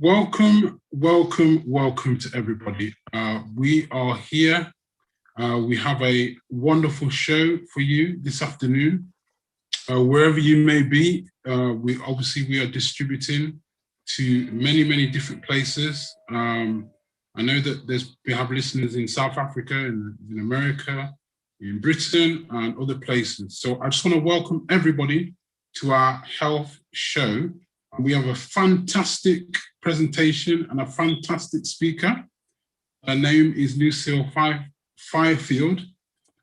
Welcome to everybody. We are here. We have a wonderful show for you this afternoon. Wherever you may be, we are distributing to many different places. I know that we have listeners in South Africa, in America, in Britain, and other places. So I just want to welcome everybody to our health show. We have a fantastic presentation and a fantastic speaker. Her name is Lucille Firefield,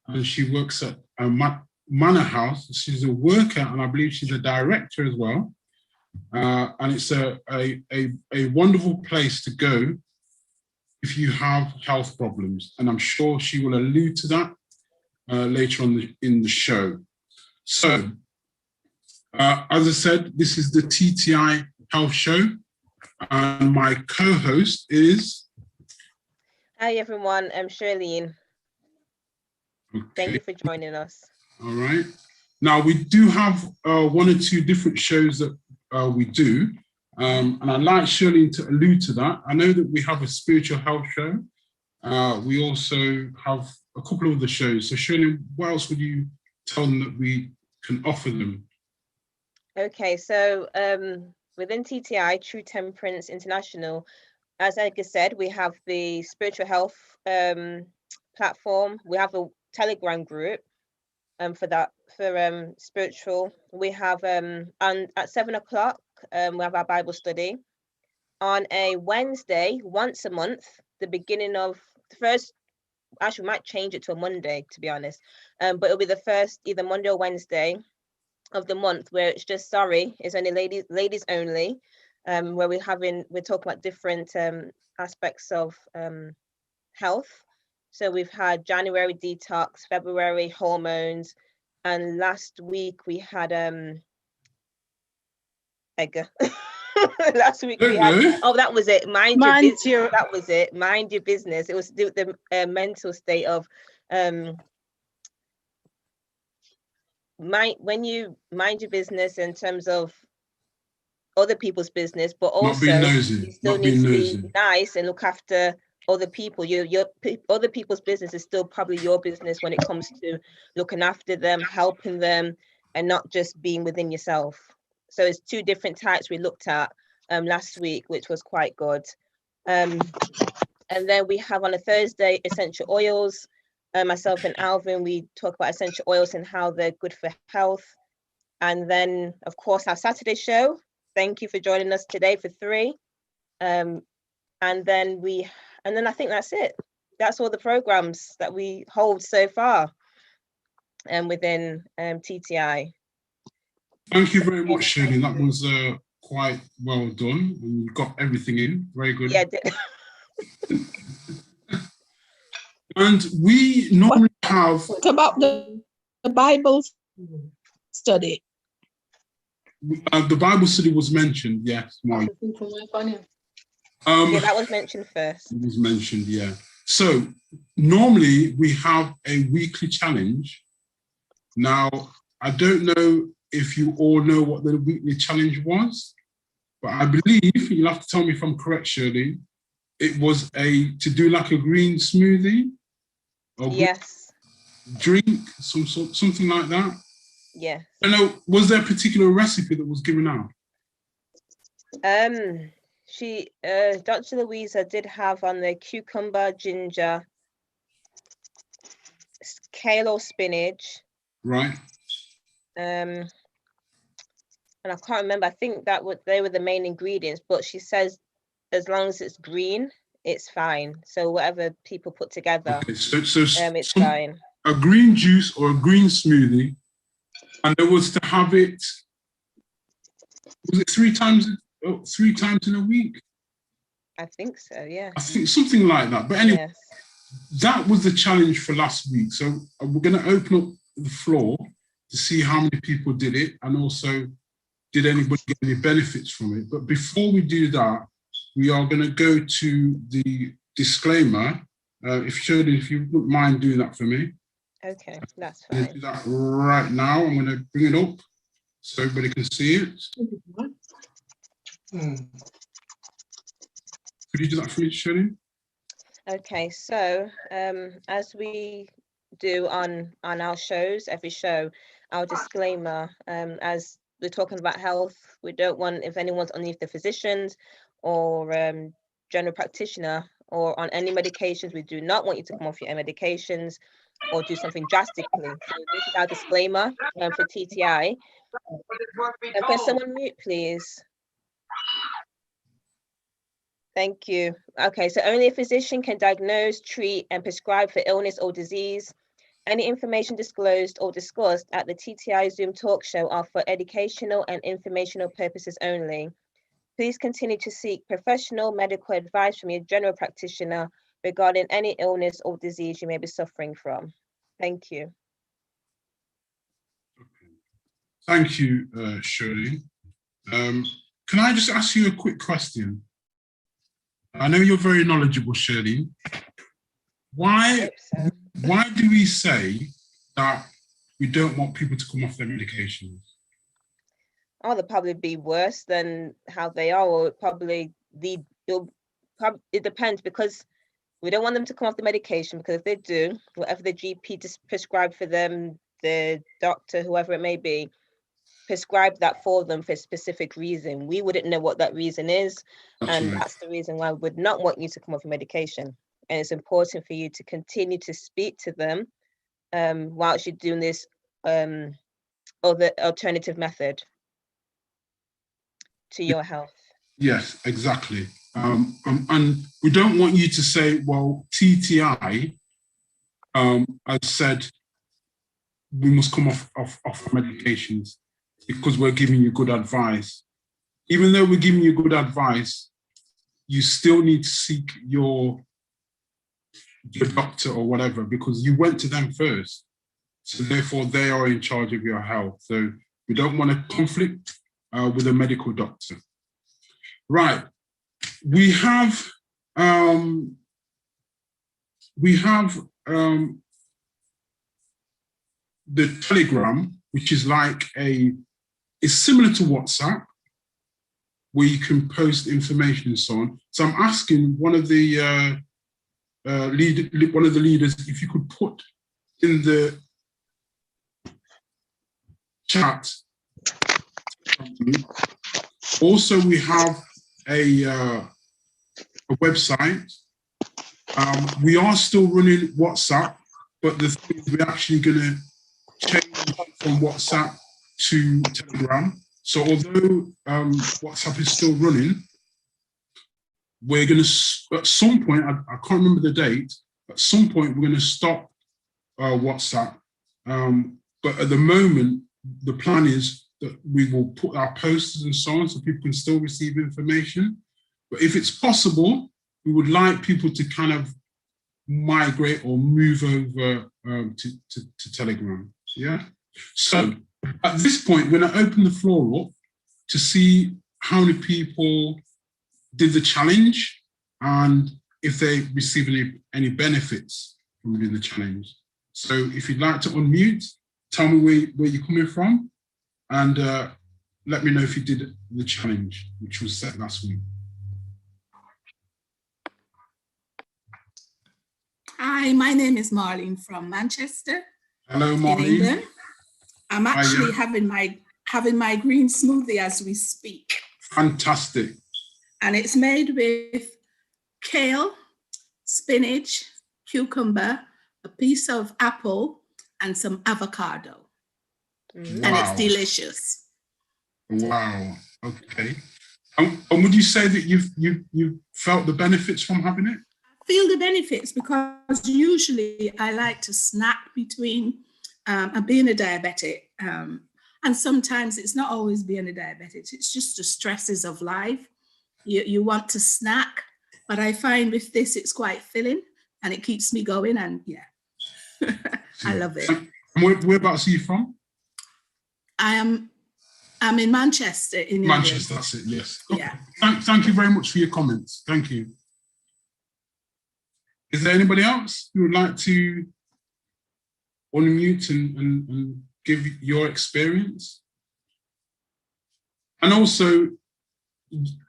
and she works at a Manor House. She's a worker, and I believe she's a director as well. And it's a wonderful place to go if you have health problems. And I'm sure she will allude to that later on in the show. So, as I said, this is the TTI Health Show, and my co-host is... Hi everyone, I'm Shirlene. Okay. Thank you for joining us. All right. Now, we do have one or two different shows that we do, and I'd like Shirlene to allude to that. I know that we have a spiritual health show. We also have a couple of other shows. So Shirlene, what else would you tell them that we can offer them? Okay, so within TTI, True Temperance International, as Edgar said, we have the spiritual health platform. We have a Telegram group for spiritual. We have and at 7 o'clock we have our Bible study on a Wednesday once a month. The beginning of the first, actually we might change it to a Monday to be honest, but it'll be the first either Monday or Wednesday of the month where it's just it's only ladies only, where we're talking about different aspects of health. So we've had January detox, February hormones, and last week we had Edgar. Last week we had that was it. Mind your business. That was it. Mind your business. It was the mental state of when you mind your business in terms of other people's business, but also you still need to be nice and look after other people. Your other people's business is still probably your business when it comes to looking after them, helping them, and not just being within yourself. So it's two different types we looked at last week, which was quite good. And then we have on a Thursday essential oils. Myself and Alvin, we talk about essential oils and how they're good for health. And then, of course, our Saturday show. Thank you for joining us today for 3. And then I think that's it. That's all the programs that we hold so far within TTI. Thank you very much, Shirley. That was quite well done. You got everything in. Very good. Yeah, I did. And we normally have... What about the Bible study? The Bible study was mentioned, yes. Yeah, that was mentioned first. It was mentioned, yeah. So normally we have a weekly challenge. Now, I don't know if you all know what the weekly challenge was, but I believe, you'll have to tell me if I'm correct, Shirley, it was to do like a green smoothie? Or yes. Drink, something like that? Yeah. I know, was there a particular recipe that was given out? Dr. Louisa did have on the cucumber, ginger, kale or spinach. Right. And I can't remember. I think they were the main ingredients, but she says as long as it's green, it's fine. So whatever people put together, okay, so it's fine. A green juice or a green smoothie, and there was to have it. Was it 3 times in a week? I think so. Yeah. I think something like that. But anyway, yes. That was the challenge for last week. So we're going to open up the floor to see how many people did it, and also did anybody get any benefits from it. But before we do that, we are going to go to the disclaimer. If you wouldn't mind doing that for me. Okay, that's fine. Do that right now. I'm going to bring it up so everybody can see it. Could you do that for me, Shirley? Okay, so as we do on our shows, every show, our disclaimer, as we're talking about health, we don't want, if anyone's underneath the physicians or general practitioner or on any medications, we do not want you to come off your medications or do something drastically. So this is our disclaimer for TTI. And can someone mute, please? Thank you. Okay, so only a physician can diagnose, treat, and prescribe for illness or disease. Any information disclosed or discussed at the TTI Zoom talk show are for educational and informational purposes only. Please continue to seek professional medical advice from your general practitioner regarding any illness or disease you may be suffering from. Thank you. Thank you, Shirley. Can I just ask you a quick question? I know you're very knowledgeable, Shirley. Why do we say that we don't want people to come off their medications? Oh, they'll probably be worse than how they are, or probably it depends, because we don't want them to come off the medication, because if they do, whatever the GP just prescribed for them, the doctor, whoever it may be, prescribe that for them for a specific reason. We wouldn't know what that reason is. That's the reason why we would not want you to come off your medication. And it's important for you to continue to speak to them whilst you're doing this other alternative method to your health. Yes, exactly. And we don't want you to say, well, TTI has said we must come off medications because we're giving you good advice. Even though we're giving you good advice, you still need to seek your doctor or whatever, because you went to them first. So therefore they are in charge of your health. So we don't want to conflict with a medical doctor. Right. We have the Telegram, which is like it's similar to WhatsApp, where you can post information and so on. So I'm asking one of the leaders if you could put in the chat. Also, we have a website. We are still running WhatsApp, but the thing is we're actually going to change from WhatsApp to Telegram. So although WhatsApp is still running, we're going to, at some point, I can't remember the date, at some point we're going to stop WhatsApp. But at the moment, the plan is that we will put our posters and so on so people can still receive information. But if it's possible, we would like people to kind of migrate or move over to Telegram. Yeah. So at this point, we're going to open the floor up to see how many people did the challenge and if they receive any benefits from doing the challenge. So if you'd like to unmute, tell me where you're coming from, and let me know if you did the challenge, which was set last week. Hi, my name is Marlene from Manchester. Hello, Marlene. In England. I'm actually having my green smoothie as we speak. Fantastic. And it's made with kale, spinach, cucumber, a piece of apple, and some avocado. And it's delicious. Wow. Okay. And would you say that you've felt the benefits from having it? I feel the benefits because usually I like to snack between being a diabetic. And sometimes it's not always being a diabetic. It's just the stresses of life. You want to snack, but I find with this, it's quite filling and it keeps me going. And yeah, I love it. And whereabouts are you from? I'm in Manchester, in England. Manchester, that's it, yes. Yeah. Thank you very much for your comments. Thank you. Is there anybody else who would like to unmute and give your experience? And also,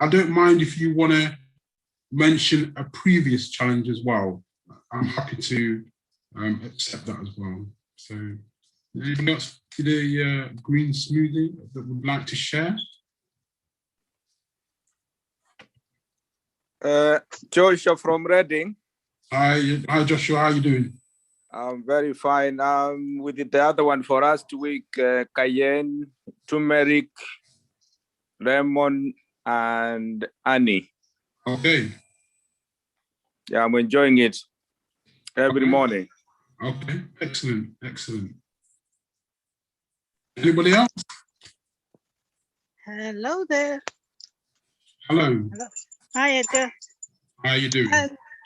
I don't mind if you want to mention a previous challenge as well, I'm happy to accept that as well. So, anything else to the green smoothie that would like to share? Joshua from Reading. Hi, Joshua. How are you doing? I'm very fine. We did the other one for last week: cayenne, turmeric, lemon, and honey. Okay. Yeah, I'm enjoying it every morning. Okay, excellent, excellent. Anybody else? Hello there. Hello. Hello. Hi, Edgar. How are you doing?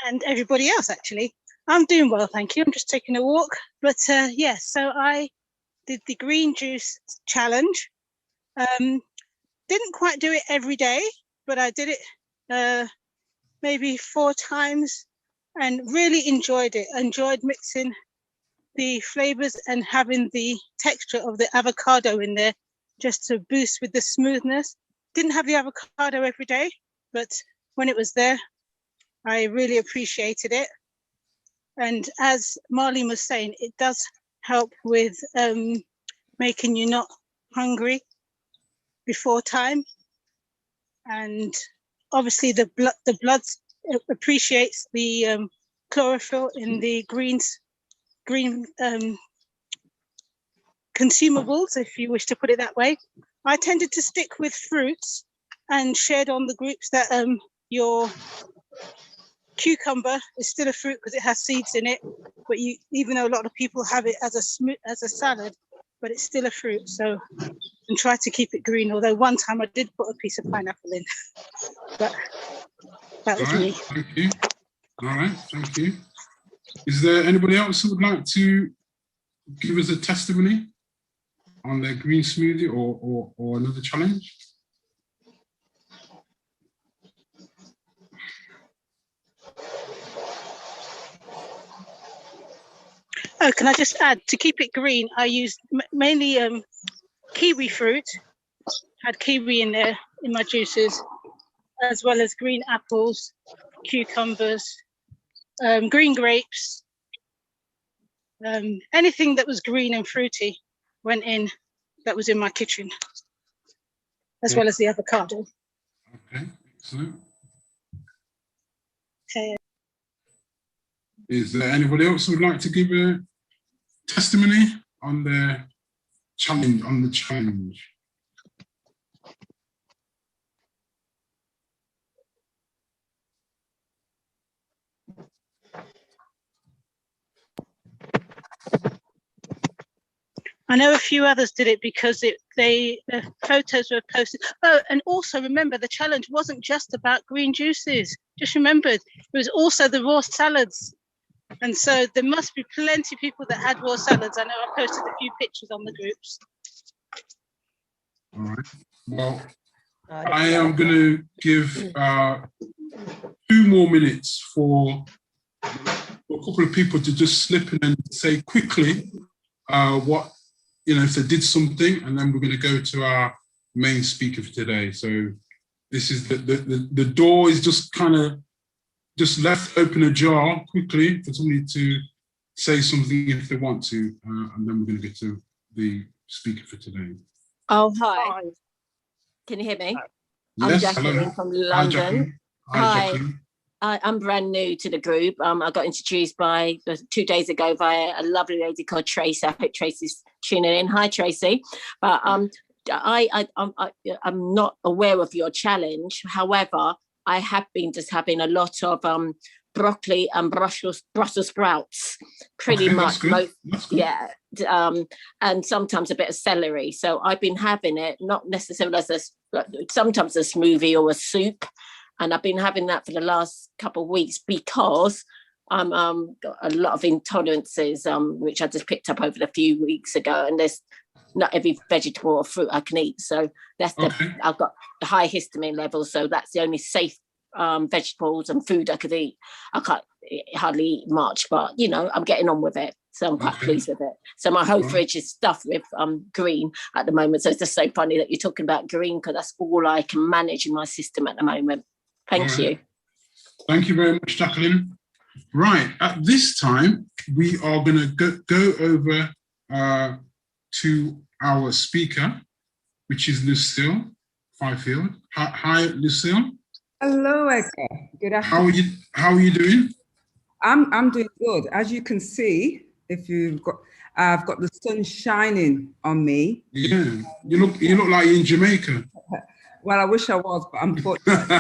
And everybody else, actually. I'm doing well, thank you. I'm just taking a walk. But yes, so I did the green juice challenge. Didn't quite do it every day, but I did it maybe 4 times and really enjoyed it. Enjoyed mixing the flavors and having the texture of the avocado in there just to boost with the smoothness. Didn't have the avocado every day, but when it was there, I really appreciated it. And as Marlene was saying, it does help with making you not hungry before time. And obviously the blood appreciates the chlorophyll in the green consumables, if you wish to put it that way. I tended to stick with fruits and shared on the groups that your cucumber is still a fruit because it has seeds in it, but even though a lot of people have it as a salad, but it's still a fruit. So, and try to keep it green. Although one time I did put a piece of pineapple in, but that was me. Thank you. All right, thank you. Is there anybody else who would like to give us a testimony on their green smoothie or another challenge? Oh, can I just add, to keep it green, I used mainly kiwi fruit, had kiwi in there in my juices, as well as green apples, cucumbers, green grapes, anything that was green and fruity went in, that was in my kitchen, as well as the avocado. Okay, excellent. Okay. Is there anybody else who would like to give a testimony on their challenge, on the challenge? I know a few others did it because the photos were posted. Oh, and also remember, the challenge wasn't just about green juices. Just remember, it was also the raw salads. And so there must be plenty of people that had raw salads. I know I posted a few pictures on the groups. All right. Well, I am going to give 2 more minutes for a couple of people to just slip in and say quickly what, if they did something, and then we're going to go to our main speaker for today. So this is the door is just kind of just left open ajar quickly for somebody to say something if they want to, and then we're going to get to the speaker for today. Oh, hi. Can you hear me? Yes, I'm Jacqueline hello. from London. Jacqueline. Hi. Jacqueline. I'm brand new to the group. I got introduced 2 days ago via a lovely lady called Tracy. I hope Tracy's tuning in. Hi, Tracy. But I'm not aware of your challenge. However, I have been just having a lot of broccoli and Brussels sprouts, pretty much. Yeah, and sometimes a bit of celery. So I've been having it, not necessarily as sometimes a smoothie or a soup. And I've been having that for the last couple of weeks because I'm got a lot of intolerances, which I just picked up over a few weeks ago. And there's not every vegetable or fruit I can eat. So that's I've got high histamine levels. So that's the only safe vegetables and food I could eat. I can't hardly eat much, but I'm getting on with it. So I'm quite pleased with it. So my whole fridge is stuffed with green at the moment. So it's just so funny that you're talking about green because that's all I can manage in my system at the moment. Thank you. Thank you very much, Jacqueline. Right, at this time, we are going to go over to our speaker, which is Lucille Fifield. Hi, Lucille. Hello, Edgar. Good afternoon. How are you doing? I'm doing good. As you can see, if you've got, I've got the sun shining on me. Yeah, you look like you're in Jamaica. Well, I wish I was, but unfortunately.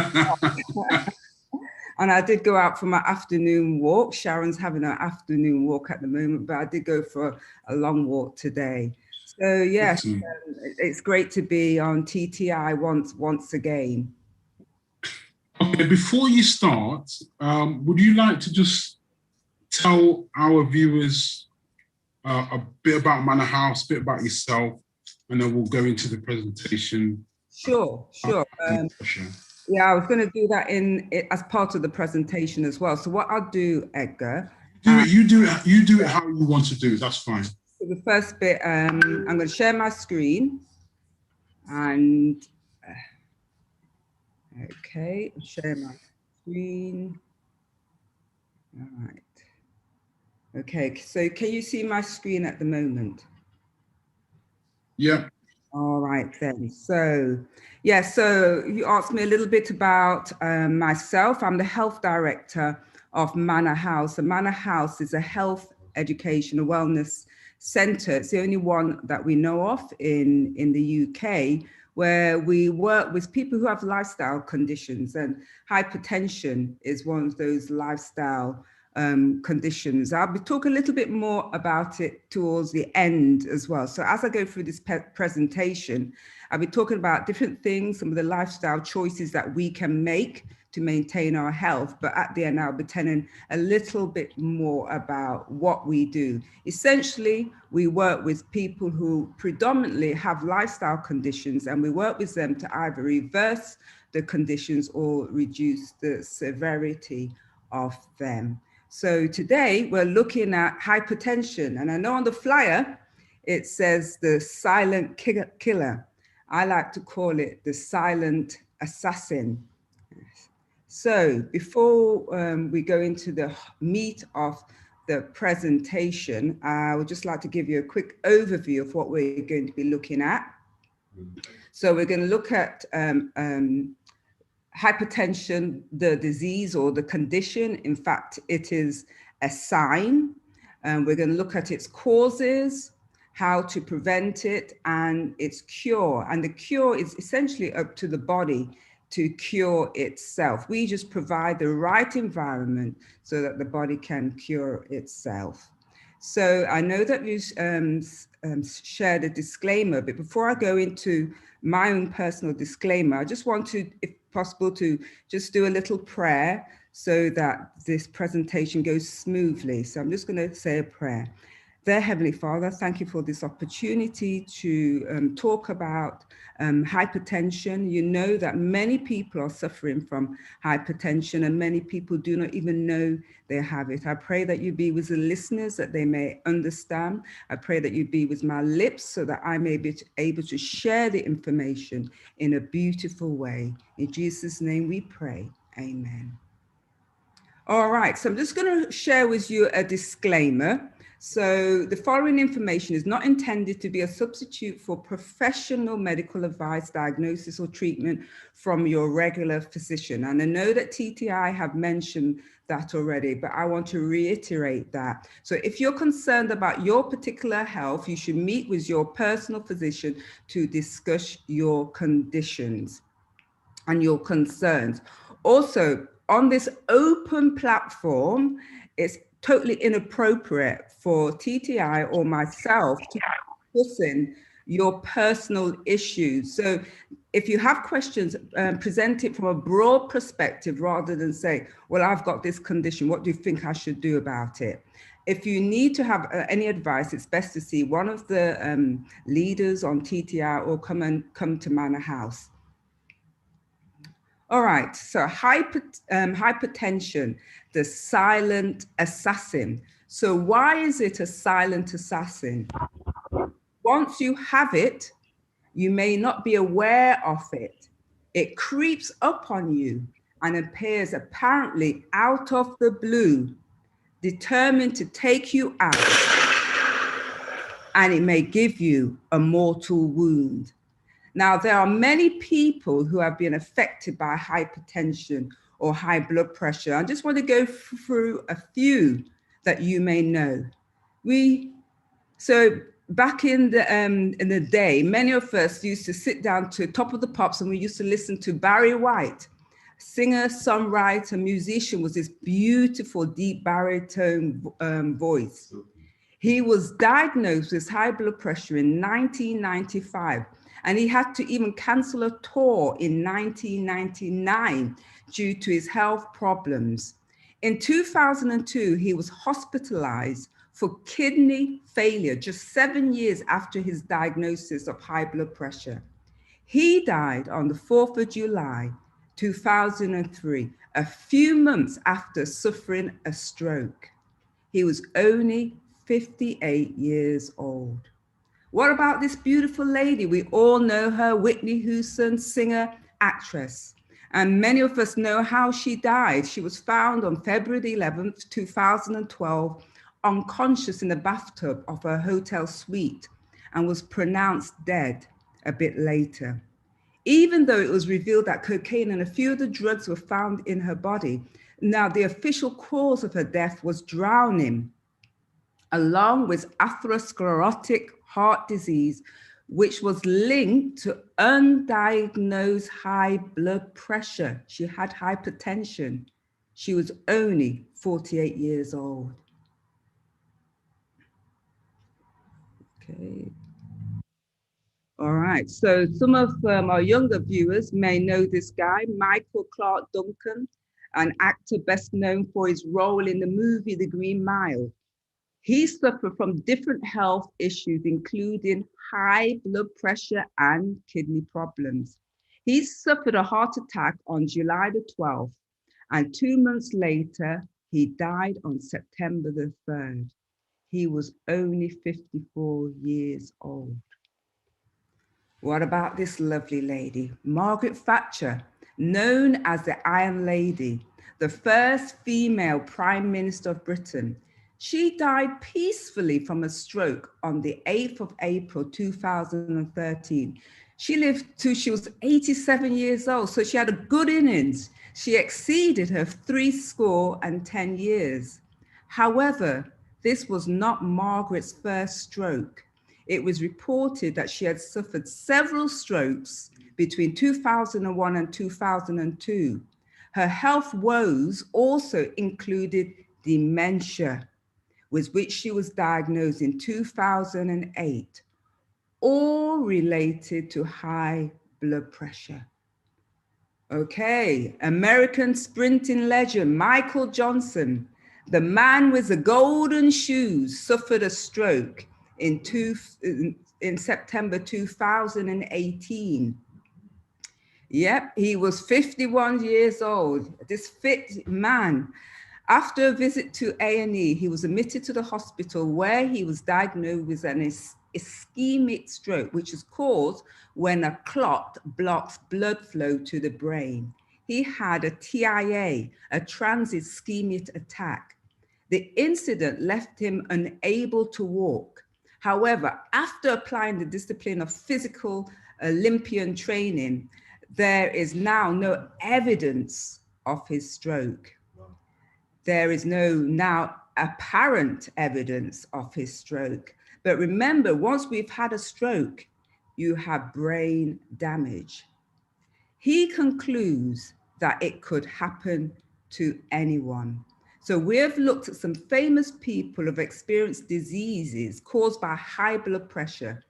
And I did go out for my afternoon walk. Sharon's having an afternoon walk at the moment, but I did go for a long walk today. So yes, it's great to be on TTI once again. Okay, before you start, would you like to just tell our viewers a bit about Manor House, a bit about yourself, and then we'll go into the presentation? Sure. Yeah, I was going to do that as part of the presentation as well. So what I'll do, Edgar, you do it how you want to do it. That's fine. So the first bit, I'm going to share my screen, and okay, share my screen. All right. Okay, so can you see my screen at the moment? Yeah. All right then. So yeah, so you asked me a little bit about myself. I'm the health director of Manor House. And Manor House is a health education, a wellness center. It's the only one that we know of in the UK, where we work with people who have lifestyle conditions, and hypertension is one of those lifestyle conditions. I'll be talking a little bit more about it towards the end as well. So as I go through this presentation, I'll be talking about different things, some of the lifestyle choices that we can make to maintain our health. But at the end, I'll be telling a little bit more about what we do. Essentially, we work with people who predominantly have lifestyle conditions, and we work with them to either reverse the conditions or reduce the severity of them. So today we're looking at hypertension, and I know on the flyer it says the silent killer. I like to call it the silent assassin. So before we go into the meat of the presentation, I would just like to give you a quick overview of what we're going to be looking at. So we're going to look at hypertension, the disease or the condition. In fact, it is a sign. We're going to look at its causes, how to prevent it, and its cure. And the cure is essentially up to the body to cure itself. We just provide the right environment so that the body can cure itself. So I know that you shared a disclaimer, but before I go into my own personal disclaimer, I just want to, if possible, to just do a little prayer so that this presentation goes smoothly. So I'm just going to say a prayer. Dear Heavenly Father, thank you for this opportunity to talk about hypertension. You know that many people are suffering from hypertension, and many people do not even know they have it. I pray that you be with the listeners, that they may understand. I pray that you be with my lips so that I may be able to share the information in a beautiful way. In Jesus' name we pray. Amen. All right, so I'm just going to share with you a disclaimer. So the following information is not intended to be a substitute for professional medical advice, diagnosis, or treatment from your regular physician. And I know that TTI have mentioned that already, but I want to reiterate that. So if you're concerned about your particular health, you should meet with your personal physician to discuss your conditions and your concerns. Also, on this open platform, it's totally inappropriate for TTI or myself to discuss your personal issues. So if you have questions, present it from a broad perspective rather than say, well, I've got this condition, what do you think I should do about it? If you need to have any advice, it's best to see one of the leaders on TTI or come to Manor House. All right, so hypertension, the silent assassin. So why is it a silent assassin? Once you have it, you may not be aware of it. It creeps up on you and appears apparently out of the blue, determined to take you out, and it may give you a mortal wound. Now, there are many people who have been affected by hypertension or high blood pressure. I just want to go through a few that you may know. So back in the day, many of us used to sit down to Top of the Pops, and we used to listen to Barry White, singer, songwriter, musician, with this beautiful deep baritone voice. He was diagnosed with high blood pressure in 1995, and he had to even cancel a tour in 1999 due to his health problems. In 2002, he was hospitalized for kidney failure just 7 years after his diagnosis of high blood pressure. He died on the 4th of July, 2003, a few months after suffering a stroke. He was only 58 years old. What about this beautiful lady? We all know her, Whitney Houston, singer, actress. And many of us know how she died. She was found on February 11th, 2012, unconscious in the bathtub of her hotel suite and was pronounced dead a bit later. Even though it was revealed that cocaine and a few of the drugs were found in her body, now the official cause of her death was drowning, along with atherosclerotic heart disease, which was linked to undiagnosed high blood pressure. She had hypertension. She was only 48 years old. Okay. All right, so some of our younger viewers may know this guy, Michael Clark Duncan, an actor best known for his role in the movie The Green Mile. He suffered from different health issues, including high blood pressure and kidney problems. He suffered a heart attack on July the 12th, and 2 months later, he died on September the 3rd. He was only 54 years old. What about this lovely lady, Margaret Thatcher, known as the Iron Lady, the first female Prime Minister of Britain? She died peacefully from a stroke on the 8th of April, 2013. She lived till she was 87 years old, so she had a good innings. She exceeded her 70 years. However, this was not Margaret's first stroke. It was reported that she had suffered several strokes between 2001 and 2002. Her health woes also included dementia, with which she was diagnosed in 2008, all related to high blood pressure. Okay, American sprinting legend Michael Johnson, the man with the golden shoes, suffered a stroke in September 2018. Yep, he was 51 years old, this fit man. After a visit to A&E, he was admitted to the hospital where he was diagnosed with an ischemic stroke, which is caused when a clot blocks blood flow to the brain. He had a TIA, a transient ischemic attack. The incident left him unable to walk. However, after applying the discipline of physical Olympian training, there is now no evidence of his stroke. There is no now apparent evidence of his stroke. But remember, once we've had a stroke, you have brain damage. He concludes that it could happen to anyone. So we have looked at some famous people who have experienced diseases caused by high blood pressure,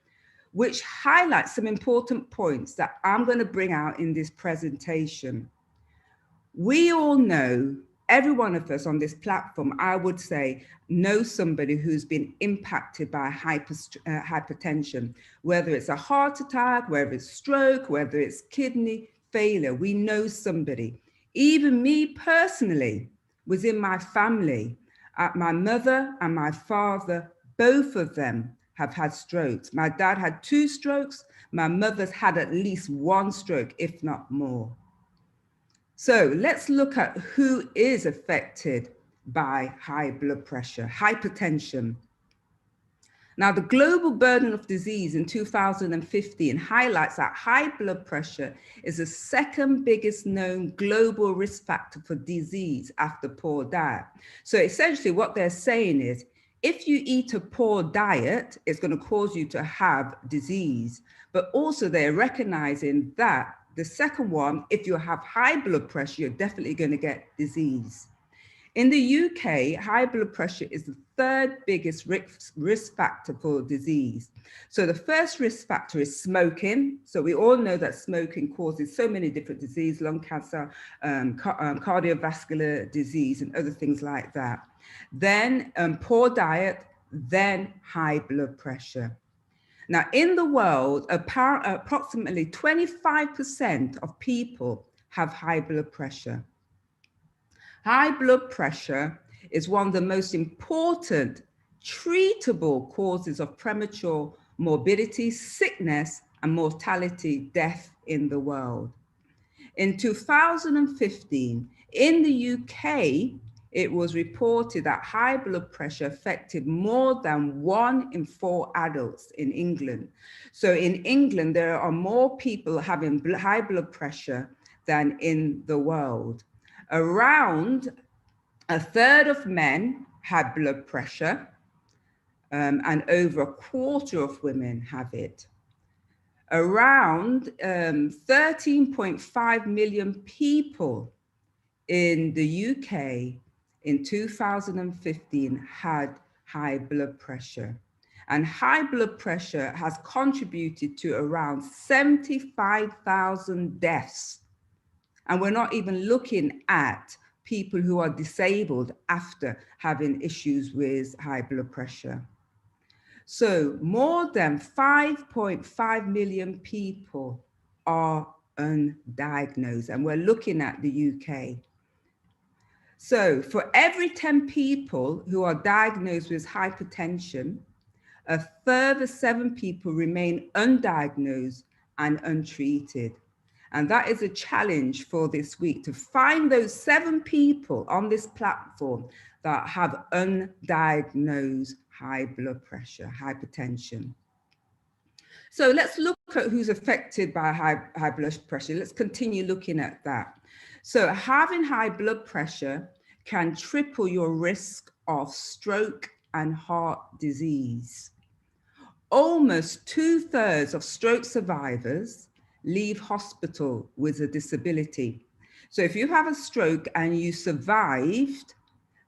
which highlights some important points that I'm going to bring out in this presentation. We all know, every one of us on this platform, I would say, knows somebody who's been impacted by hypertension, whether it's a heart attack, whether it's stroke, whether it's kidney failure. We know somebody. Even me personally, within my family, my mother and my father, both of them have had strokes. My dad had 2 strokes. My mother's had at least 1 stroke, if not more. So let's look at who is affected by high blood pressure, hypertension. Now, the global burden of disease in 2015 highlights that high blood pressure is the second biggest known global risk factor for disease after poor diet. So essentially what they're saying is, if you eat a poor diet, it's going to cause you to have disease. But also they're recognizing that the second one, if you have high blood pressure, you're definitely going to get disease. In the UK, high blood pressure is the third biggest risk factor for disease. So the first risk factor is smoking. So we all know that smoking causes so many different diseases, lung cancer, cardiovascular disease, and other things like that. Then poor diet, then high blood pressure. Now, in the world, approximately 25% of people have high blood pressure. High blood pressure is one of the most important treatable causes of premature morbidity, sickness, and mortality, death in the world. In 2015, in the UK, it was reported that high blood pressure affected more than 1 in 4 adults in England. So in England, there are more people having high blood pressure than in the world. Around a third of men have blood pressure, and over a quarter of women have it. Around 13.5 million people in the UK in 2015 had high blood pressure. And high blood pressure has contributed to around 75,000 deaths. And we're not even looking at people who are disabled after having issues with high blood pressure. So more than 5.5 million people are undiagnosed, and we're looking at the UK. So for every 10 people who are diagnosed with hypertension, a further 7 people remain undiagnosed and untreated. And that is a challenge for this week, to find those 7 people on this platform that have undiagnosed high blood pressure, hypertension. So let's look at who's affected by high blood pressure. Let's continue looking at that. So having high blood pressure can triple your risk of stroke and heart disease. Almost 2/3 of stroke survivors leave hospital with a disability. So if you have a stroke and you survived,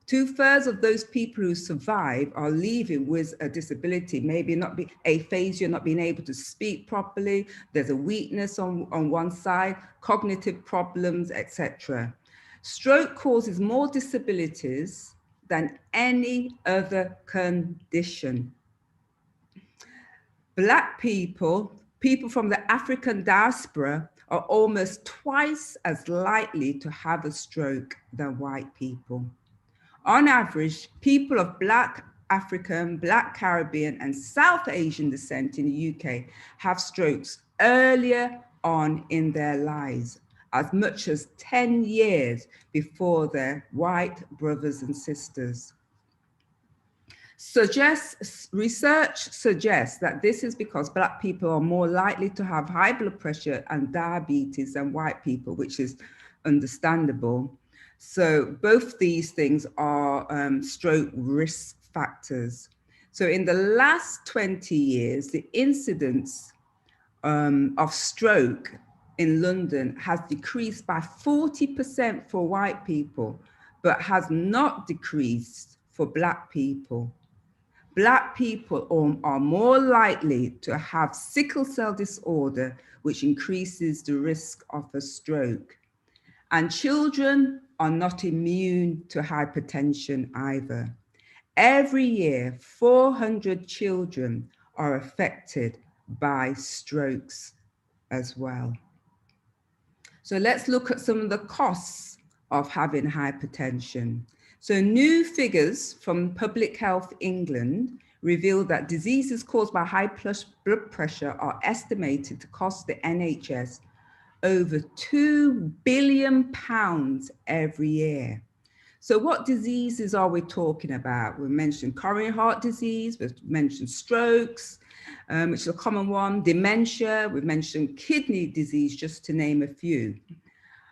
2/3 of those people who survive are leaving with a disability, maybe not be aphasia, not being able to speak properly. There's a weakness on one side, cognitive problems, etc. Stroke causes more disabilities than any other condition. Black people, people from the African diaspora, are almost twice as likely to have a stroke than white people. On average, people of Black African, Black Caribbean, and South Asian descent in the UK have strokes earlier on in their lives, as much as 10 years before their white brothers and sisters. Research suggests that this is because Black people are more likely to have high blood pressure and diabetes than white people, which is understandable. So both these things are stroke risk factors. So in the last 20 years, the incidence of stroke in London has decreased by 40% for white people, but has not decreased for Black people. Black people are more likely to have sickle cell disorder, which increases the risk of a stroke. And children are not immune to hypertension either. Every year, 400 children are affected by strokes as well. So let's look at some of the costs of having hypertension. So new figures from Public Health England reveal that diseases caused by high blood pressure are estimated to cost the NHS over £2 billion every year. So what diseases are we talking about? We mentioned coronary heart disease, we've mentioned strokes, which is a common one, dementia, we've mentioned kidney disease, just to name a few.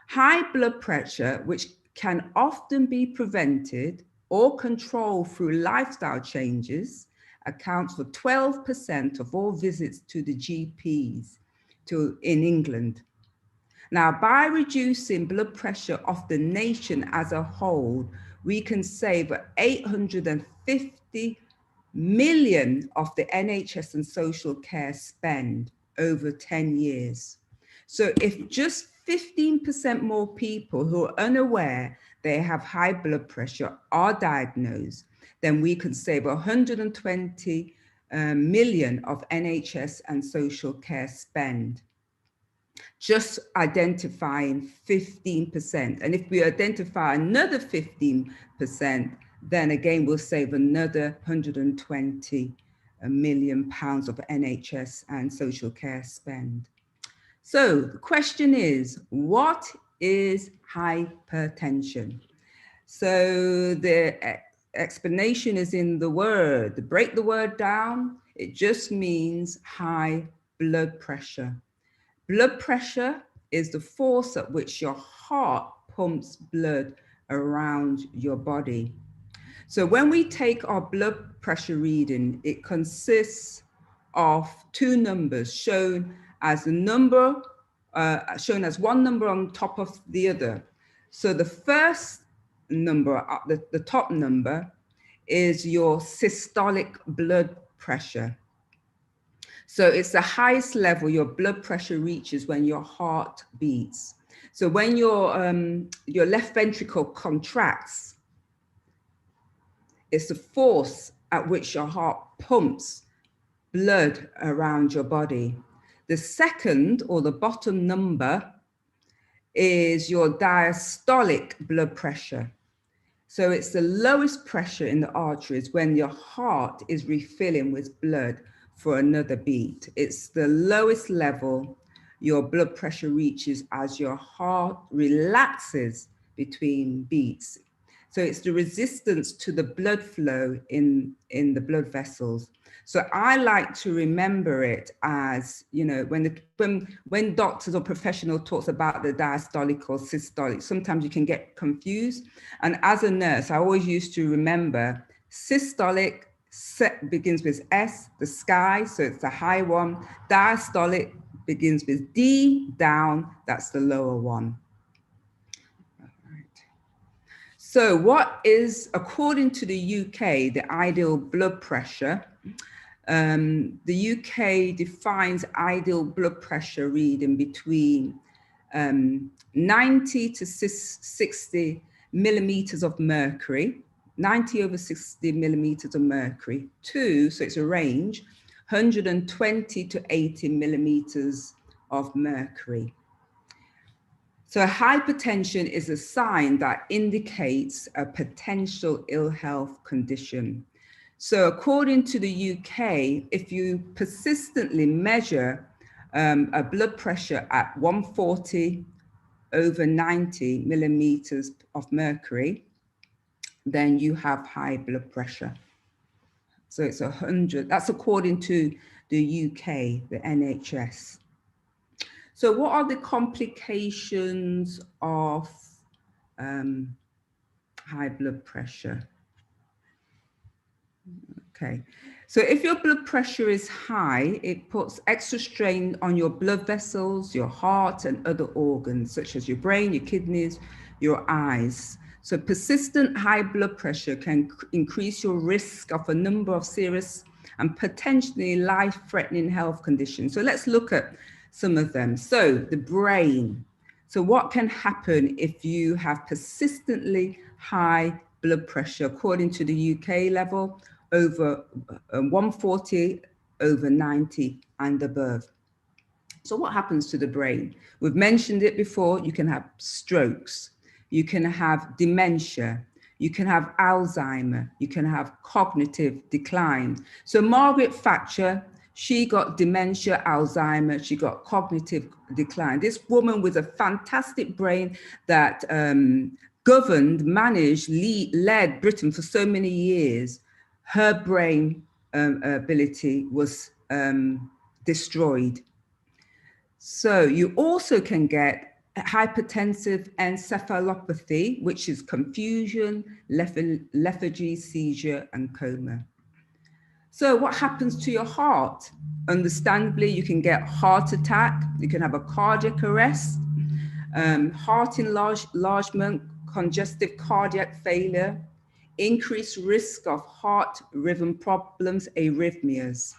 High blood pressure, which can often be prevented or controlled through lifestyle changes, accounts for 12% of all visits to the GPs in England. Now, by reducing blood pressure of the nation as a whole, we can save 850 million of the NHS and social care spend over 10 years. So if just 15% more people who are unaware they have high blood pressure are diagnosed, then we can save 120 million of NHS and social care spend. Just identifying 15%. And if we identify another 15%, then again, we'll save another 120 million pounds of NHS and social care spend. So the question is, what is hypertension? So the explanation is in the word. To break the word down, it just means high blood pressure. Blood pressure is the force at which your heart pumps blood around your body. So when we take our blood pressure reading, it consists of two numbers shown as one number on top of the other. So the first number, the top number, is your systolic blood pressure. So it's the highest level your blood pressure reaches when your heart beats. So when your left ventricle contracts, it's the force at which your heart pumps blood around your body. The second, or the bottom number, is your diastolic blood pressure. So it's the lowest pressure in the arteries when your heart is refilling with blood for another beat. It's the lowest level your blood pressure reaches as your heart relaxes between beats. So it's the resistance to the blood flow in the blood vessels. So I like to remember it as, you know, when doctors or professional talks about the diastolic or systolic, sometimes you can get confused. And as a nurse, I always used to remember systolic begins with S, the sky, so it's the high one. Diastolic begins with D, down, that's the lower one. So what is, according to the UK, the ideal blood pressure? The UK defines ideal blood pressure reading between 90 to 60 millimeters of mercury, 90 over 60 millimeters of mercury, so it's a range, 120 to 80 millimeters of mercury. So hypertension is a sign that indicates a potential ill health condition. So according to the UK, if you persistently measure a blood pressure at 140 over 90 millimeters of mercury, then you have high blood pressure. So it's 100, that's according to the UK, the NHS. So what are the complications of high blood pressure? Okay, so if your blood pressure is high, it puts extra strain on your blood vessels, your heart, and other organs, such as your brain, your kidneys, your eyes. So persistent high blood pressure can increase your risk of a number of serious and potentially life-threatening health conditions. So let's look at some of them. So the brain. So what can happen if you have persistently high blood pressure, according to the UK level, over 140 over 90 and above? So what happens to the brain? We've mentioned it before. You can have strokes, you can have dementia, you can have Alzheimer, you can have cognitive decline. So Margaret Thatcher, She got dementia, Alzheimer, she got cognitive decline. This woman with a fantastic brain that governed, managed, led Britain for so many years, her brain ability was destroyed. So you also can get hypertensive encephalopathy, which is confusion, lethargy, seizure, and coma. So what happens to your heart? Understandably, you can get heart attack, you can have a cardiac arrest, heart enlargement, congestive cardiac failure, increased risk of heart rhythm problems, arrhythmias.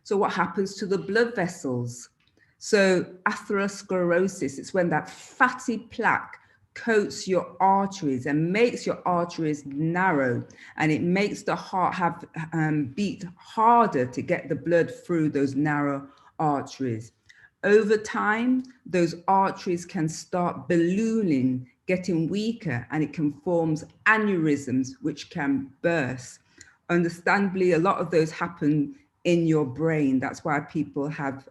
So what happens to the blood vessels? So atherosclerosis, it's when that fatty plaque coats your arteries and makes your arteries narrow, and it makes the heart have beat harder to get the blood through those narrow arteries. Over time, those arteries can start ballooning, getting weaker, and it can form aneurysms, which can burst. Understandably, a lot of those happen in your brain. That's why people have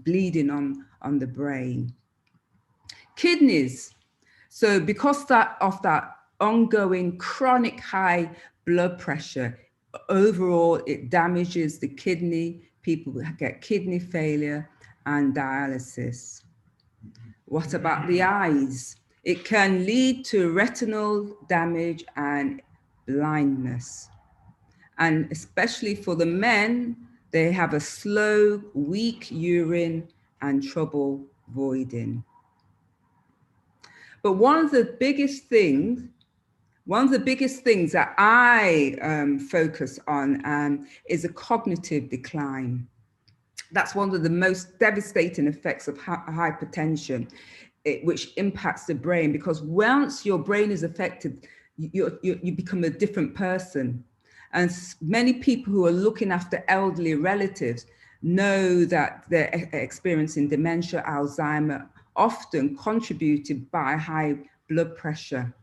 bleeding on the brain. Kidneys. So because of that ongoing chronic high blood pressure, overall it damages the kidney. People get kidney failure and dialysis. What about the eyes? It can lead to retinal damage and blindness. And especially for the men, they have a slow, weak urine and trouble voiding. But one of the biggest things that I focus on is a cognitive decline. That's one of the most devastating effects of hypertension, which impacts the brain, because once your brain is affected, you become a different person. And many people who are looking after elderly relatives know that they're experiencing dementia, Alzheimer, often contributed by high blood pressure.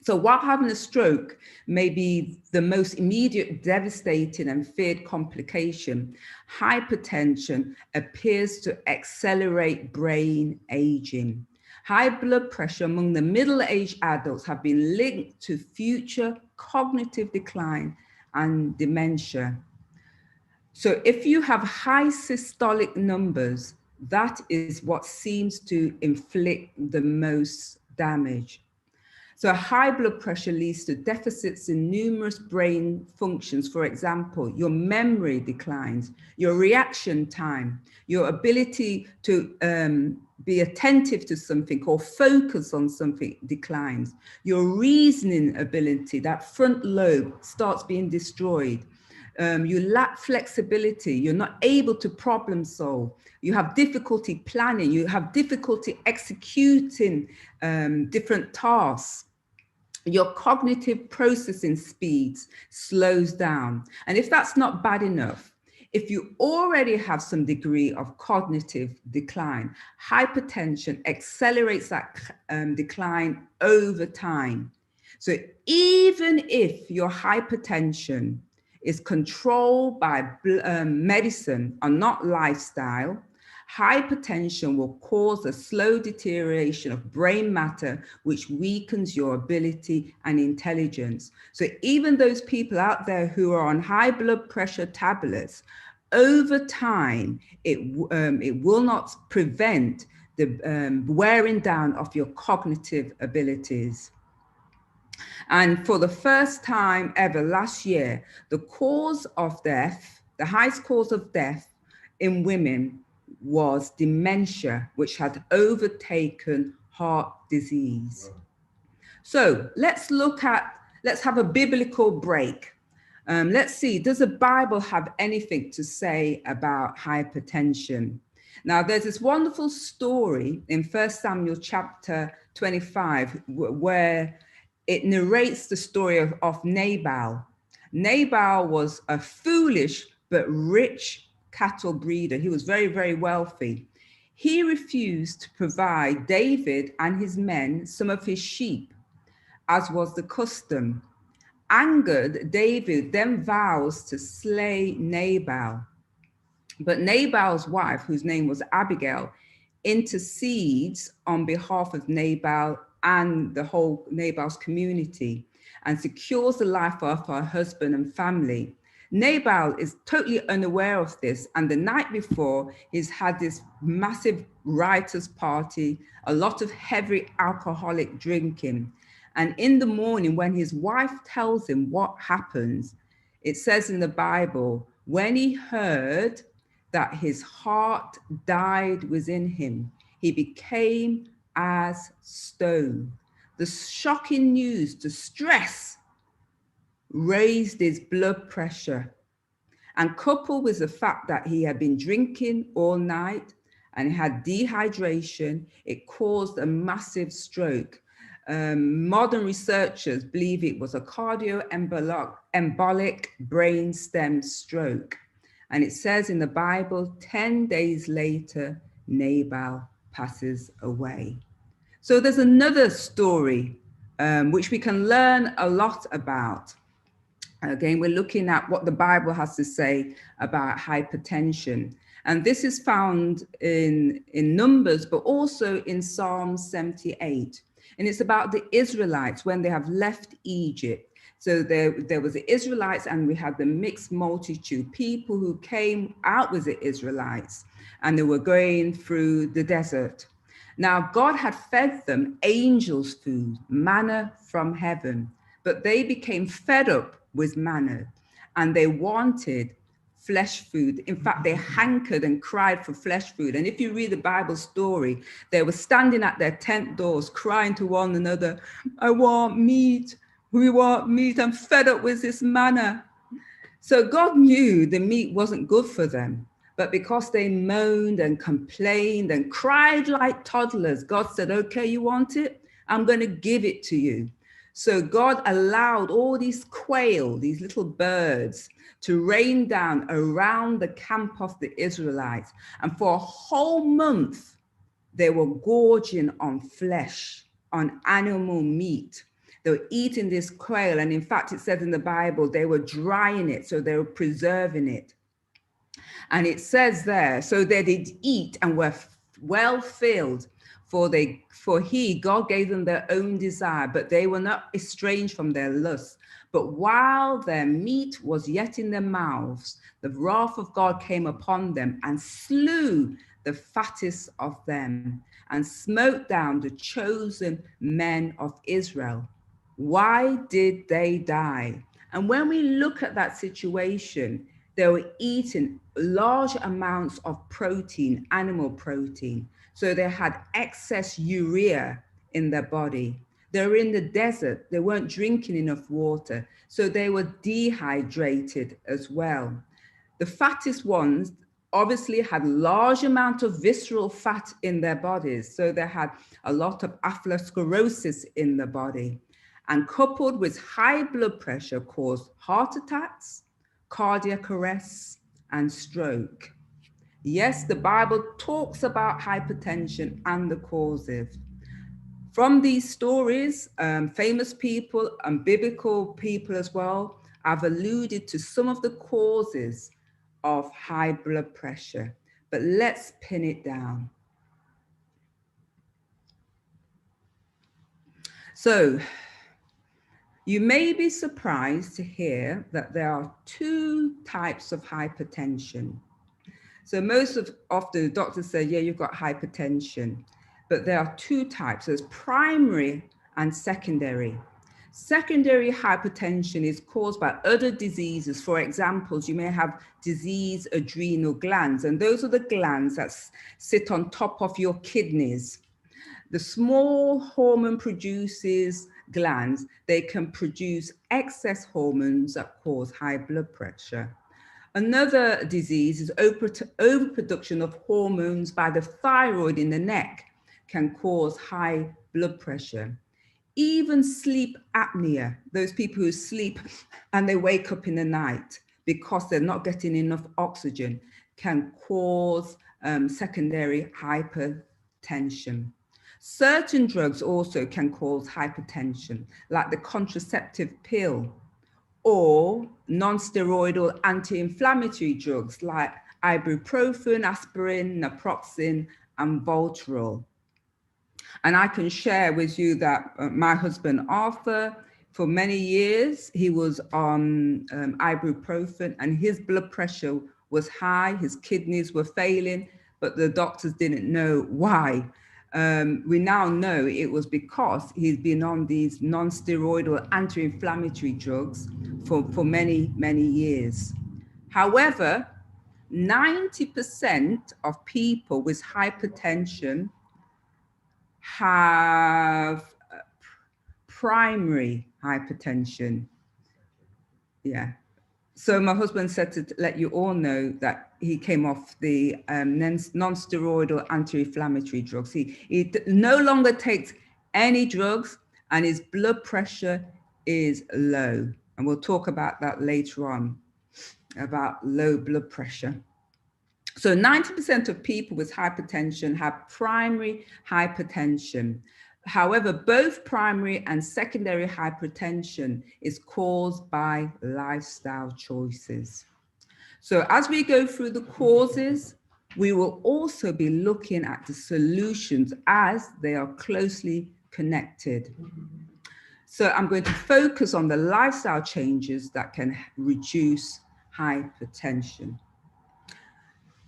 So while having a stroke may be the most immediate, devastating and feared complication, hypertension appears to accelerate brain aging. High blood pressure among the middle-aged adults have been linked to future cognitive decline and dementia. So if you have high systolic numbers, that is what seems to inflict the most damage. So high blood pressure leads to deficits in numerous brain functions. For example, your memory declines, your reaction time, your ability to be attentive to something or focus on something declines. Your reasoning ability, that front lobe, starts being destroyed. You lack flexibility. You're not able to problem solve. You have difficulty planning. You have difficulty executing different tasks. Your cognitive processing speeds slows down. And if that's not bad enough, if you already have some degree of cognitive decline, hypertension accelerates that decline over time. So even if your hypertension is controlled by medicine and not lifestyle, hypertension will cause a slow deterioration of brain matter, which weakens your ability and intelligence. So even those people out there who are on high blood pressure tablets, over time, it will not prevent the wearing down of your cognitive abilities. And for the first time ever last year, the cause of death, the highest cause of death in women was dementia, which had overtaken heart disease. So let's have a biblical break. Let's see, does the Bible have anything to say about hypertension? Now, there's this wonderful story in 1 Samuel chapter 25, where it narrates the story of Nabal. Nabal was a foolish but rich cattle breeder. He was very, very wealthy. He refused to provide David and his men some of his sheep, as was the custom. Angered, David then vows to slay Nabal. But Nabal's wife, whose name was Abigail, intercedes on behalf of Nabal and the whole Nabal's community and secures the life of her husband and family. Nabal is totally unaware of this, and the night before, he's had this massive riotous party, a lot of heavy alcoholic drinking. And in the morning, when his wife tells him what happens, it says in the Bible, when he heard that his heart died within him, he became as stone. The shocking news, the stress, raised his blood pressure. And coupled with the fact that he had been drinking all night and had dehydration, it caused a massive stroke. Modern researchers believe it was a cardioembolic brainstem stroke. And it says in the Bible, 10 days later, Nabal passes away. So there's another story which we can learn a lot about. Again, we're looking at what the Bible has to say about hypertension. And this is found in Numbers, but also in Psalm 78. And it's about the Israelites when they have left Egypt. So there was the Israelites, and we had the mixed multitude, people who came out with the Israelites, and they were going through the desert. Now, God had fed them angels' food, manna from heaven, but they became fed up with manna, and they wanted flesh food. In fact, they hankered and cried for flesh food. And if you read the Bible story, they were standing at their tent doors, crying to one another, I want meat, we want meat, I'm fed up with this manna. So God knew the meat wasn't good for them, but because they moaned and complained and cried like toddlers, God said, okay, you want it? I'm going to give it to you. So God allowed all these quail, these little birds, to rain down around the camp of the Israelites. And for a whole month, they were gorging on flesh, on animal meat. They were eating this quail. And in fact, it says in the Bible, they were drying it, so they were preserving it. And it says there, so they did eat and were well filled. For God gave them their own desire, but they were not estranged from their lusts. But while their meat was yet in their mouths, the wrath of God came upon them and slew the fattest of them and smote down the chosen men of Israel. Why did they die? And when we look at that situation, they were eating large amounts of protein, animal protein. So they had excess urea in their body. They were in the desert. They weren't drinking enough water. So they were dehydrated as well. The fattest ones obviously had large amount of visceral fat in their bodies. So they had a lot of atherosclerosis in the body. And coupled with high blood pressure caused heart attacks, cardiac arrests, and stroke. Yes, the Bible talks about hypertension and the causes. From these stories, famous people and biblical people as well have alluded to some of the causes of high blood pressure. But let's pin it down. So, you may be surprised to hear that there are two types of hypertension. So often the doctors say, yeah, you've got hypertension, but there are two types. There's primary and secondary. Secondary hypertension is caused by other diseases. For example, you may have diseased adrenal glands, and those are the glands that sit on top of your kidneys. The small hormone produces glands, they can produce excess hormones that cause high blood pressure. Another disease is overproduction of hormones by the thyroid in the neck can cause high blood pressure. Even sleep apnea, those people who sleep and they wake up in the night because they're not getting enough oxygen, can cause secondary hypertension. Certain drugs also can cause hypertension, like the contraceptive pill, or non-steroidal anti-inflammatory drugs like ibuprofen, aspirin, naproxen, and Voltarol. And I can share with you that my husband, Arthur, for many years, he was on ibuprofen and his blood pressure was high, his kidneys were failing, but the doctors didn't know why. We now know it was because he's been on these non-steroidal anti-inflammatory drugs for many, many years. However, 90% of people with hypertension have primary hypertension. Yeah. So my husband said to let you all know that he came off the non-steroidal anti-inflammatory drugs. He no longer takes any drugs and his blood pressure is low. And we'll talk about that later on, about low blood pressure. So 90% of people with hypertension have primary hypertension. However, both primary and secondary hypertension is caused by lifestyle choices. So as we go through the causes, we will also be looking at the solutions as they are closely connected. So I'm going to focus on the lifestyle changes that can reduce hypertension.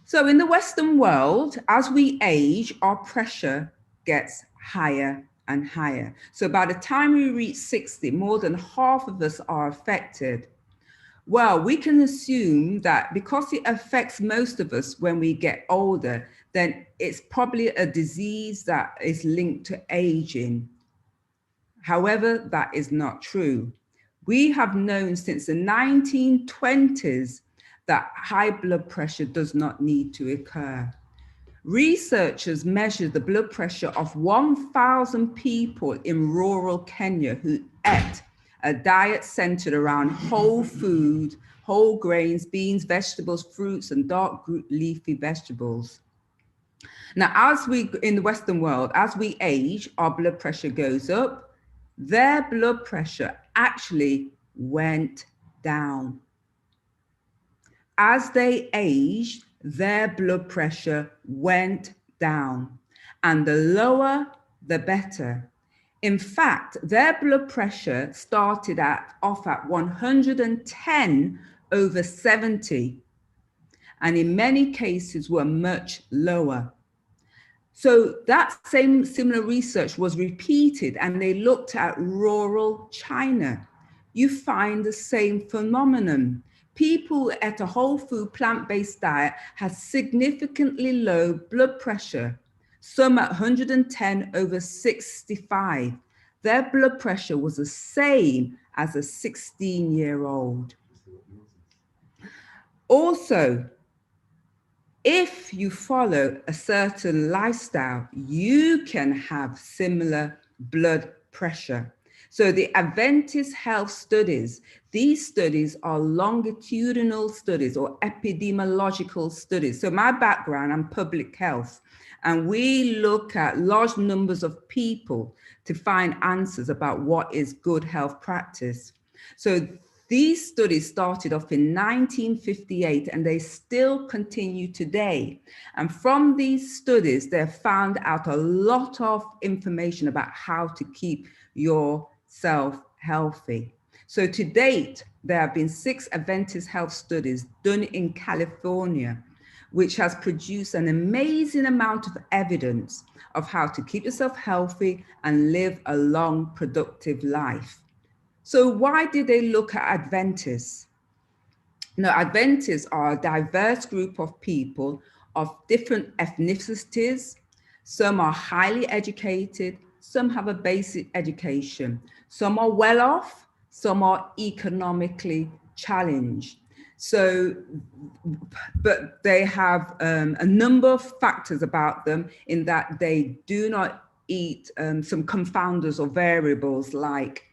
So in the Western world, as we age, our pressure gets higher and higher. So by the time we reach 60, more than half of us are affected. Well, we can assume that because it affects most of us when we get older, then it's probably a disease that is linked to aging. However, that is not true. We have known since the 1920s that high blood pressure does not need to occur. Researchers measured the blood pressure of 1,000 people in rural Kenya who ate a diet centered around whole food, whole grains, beans, vegetables, fruits, and dark leafy vegetables. Now, as we, in the Western world, as we age, our blood pressure goes up. Their blood pressure actually went down. As they aged, their blood pressure went down, and the lower, the better. In fact, their blood pressure started off at 110/70, and in many cases were much lower. So that similar research was repeated, and they looked at rural China. You find the same phenomenon. People at a whole food, plant-based diet had significantly low blood pressure, some at 110/65. Their blood pressure was the same as a 16-year-old. Also, if you follow a certain lifestyle, you can have similar blood pressure. So the Adventist Health Studies, these studies are longitudinal studies or epidemiological studies. So my background, I'm public health, and we look at large numbers of people to find answers about what is good health practice. So these studies started off in 1958 and they still continue today. And from these studies, they found out a lot of information about how to keep yourself healthy. So to date, there have been 6 Adventist health studies done in California, which has produced an amazing amount of evidence of how to keep yourself healthy and live a long, productive life. So why did they look at Adventists? Now, Adventists are a diverse group of people of different ethnicities. Some are highly educated, some have a basic education, some are well off, some are economically challenged. So, but they have a number of factors about them in that they do not eat some confounders or variables like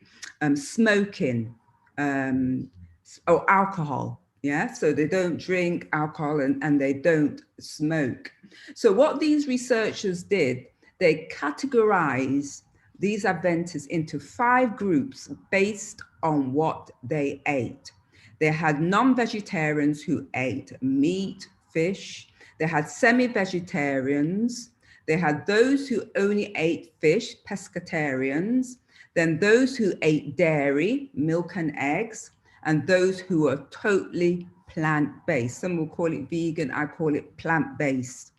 smoking or alcohol. Yeah, so they don't drink alcohol and they don't smoke. So what these researchers did, they categorized these Adventists into 5 groups based on what they ate. They had non-vegetarians who ate meat, fish. They had semi-vegetarians. They had those who only ate fish, pescatarians. Then those who ate dairy, milk and eggs, and those who were totally plant-based. Some will call it vegan, I call it plant-based.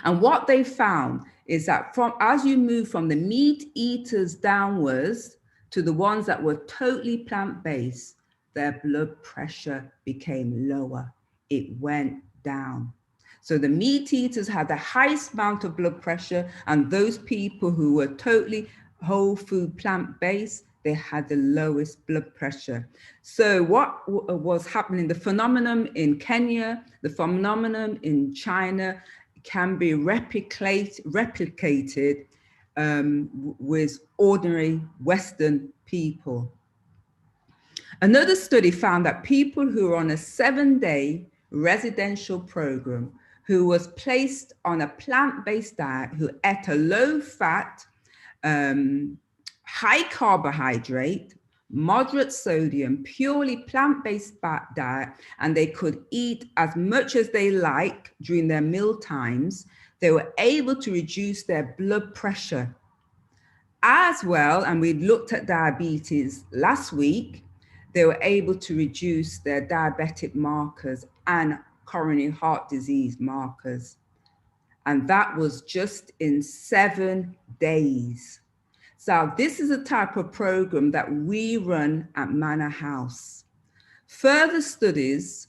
And what they found is that as you move from the meat eaters downwards to the ones that were totally plant-based, their blood pressure became lower. It went down. So the meat eaters had the highest amount of blood pressure, and those people who were totally whole food plant-based, they had the lowest blood pressure. So what was happening, the phenomenon in Kenya, the phenomenon in China can be replicated with ordinary Western people. Another study found that people who were on a 7-day residential program, who was placed on a plant-based diet, who ate a low-fat, high carbohydrate, moderate sodium, purely plant-based diet, and they could eat as much as they like during their meal times, they were able to reduce their blood pressure as well. And we looked at diabetes last week. They were able to reduce their diabetic markers and coronary heart disease markers. And that was just in 7 days. So this is a type of program that we run at Manor House. Further studies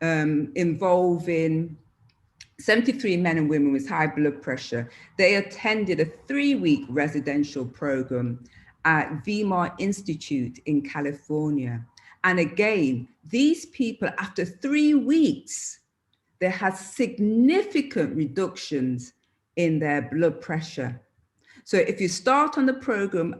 involving 73 men and women with high blood pressure, they attended a 3-week residential program at Weimar Institute in California. And again, these people, after 3 weeks, they had significant reductions in their blood pressure. So if you start on the program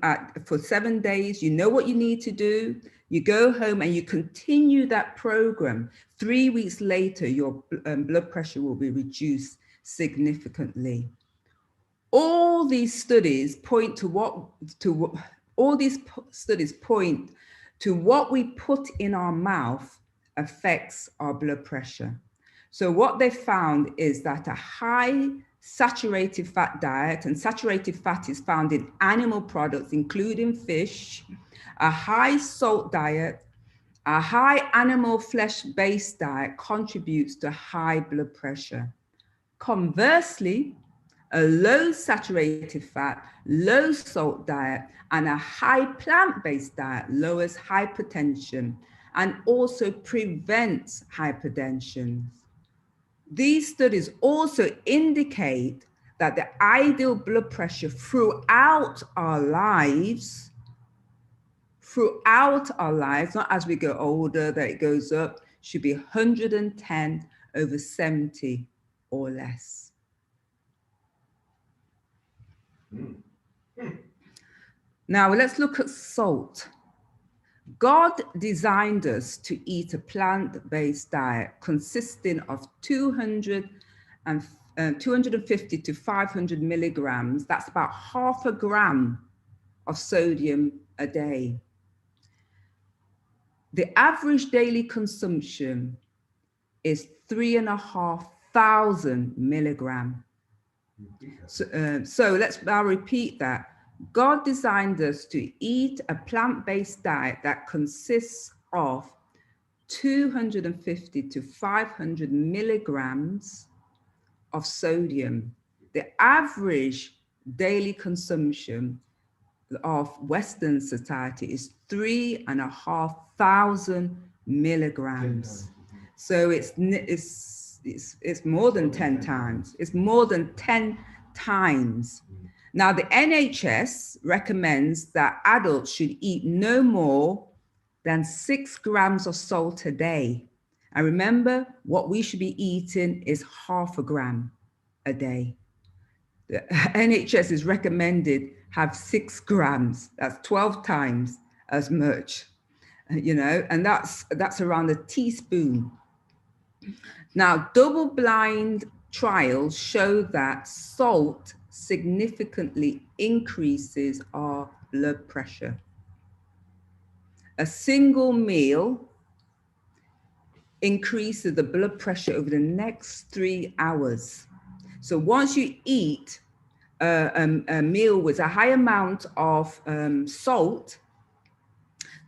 for 7 days, you know what you need to do, you go home and you continue that program. 3 weeks later, your blood pressure will be reduced significantly. All these studies point to what we put in our mouth affects our blood pressure. So what they found is that a high saturated fat diet, and saturated fat is found in animal products, including fish, a high salt diet, a high animal flesh-based diet contributes to high blood pressure. Conversely, a low saturated fat, low salt diet, and a high plant-based diet lowers hypertension and also prevents hypertension. These studies also indicate that the ideal blood pressure throughout our lives, not as we go older, that it goes up, should be 110/70 or less. Now let's look at salt. God designed us to eat a plant-based diet consisting of 250 to 500 milligrams. That's about 0.5 gram of sodium a day. The average daily consumption is 3,500 milligrams. So I'll repeat that. God designed us to eat a plant-based diet that consists of 250 to 500 milligrams of sodium. The average daily consumption of Western society is 3,500 milligrams. So it's more than 10 times. It's more than 10 times. Now, the NHS recommends that adults should eat no more than 6 grams of salt a day. And remember, what we should be eating is 0.5 gram a day. The NHS is recommended have 6 grams. That's 12 times as much, and that's around a teaspoon. Now, double-blind trials show that salt significantly increases our blood pressure. A single meal increases the blood pressure over the next 3 hours. So once you eat a meal with a high amount of salt,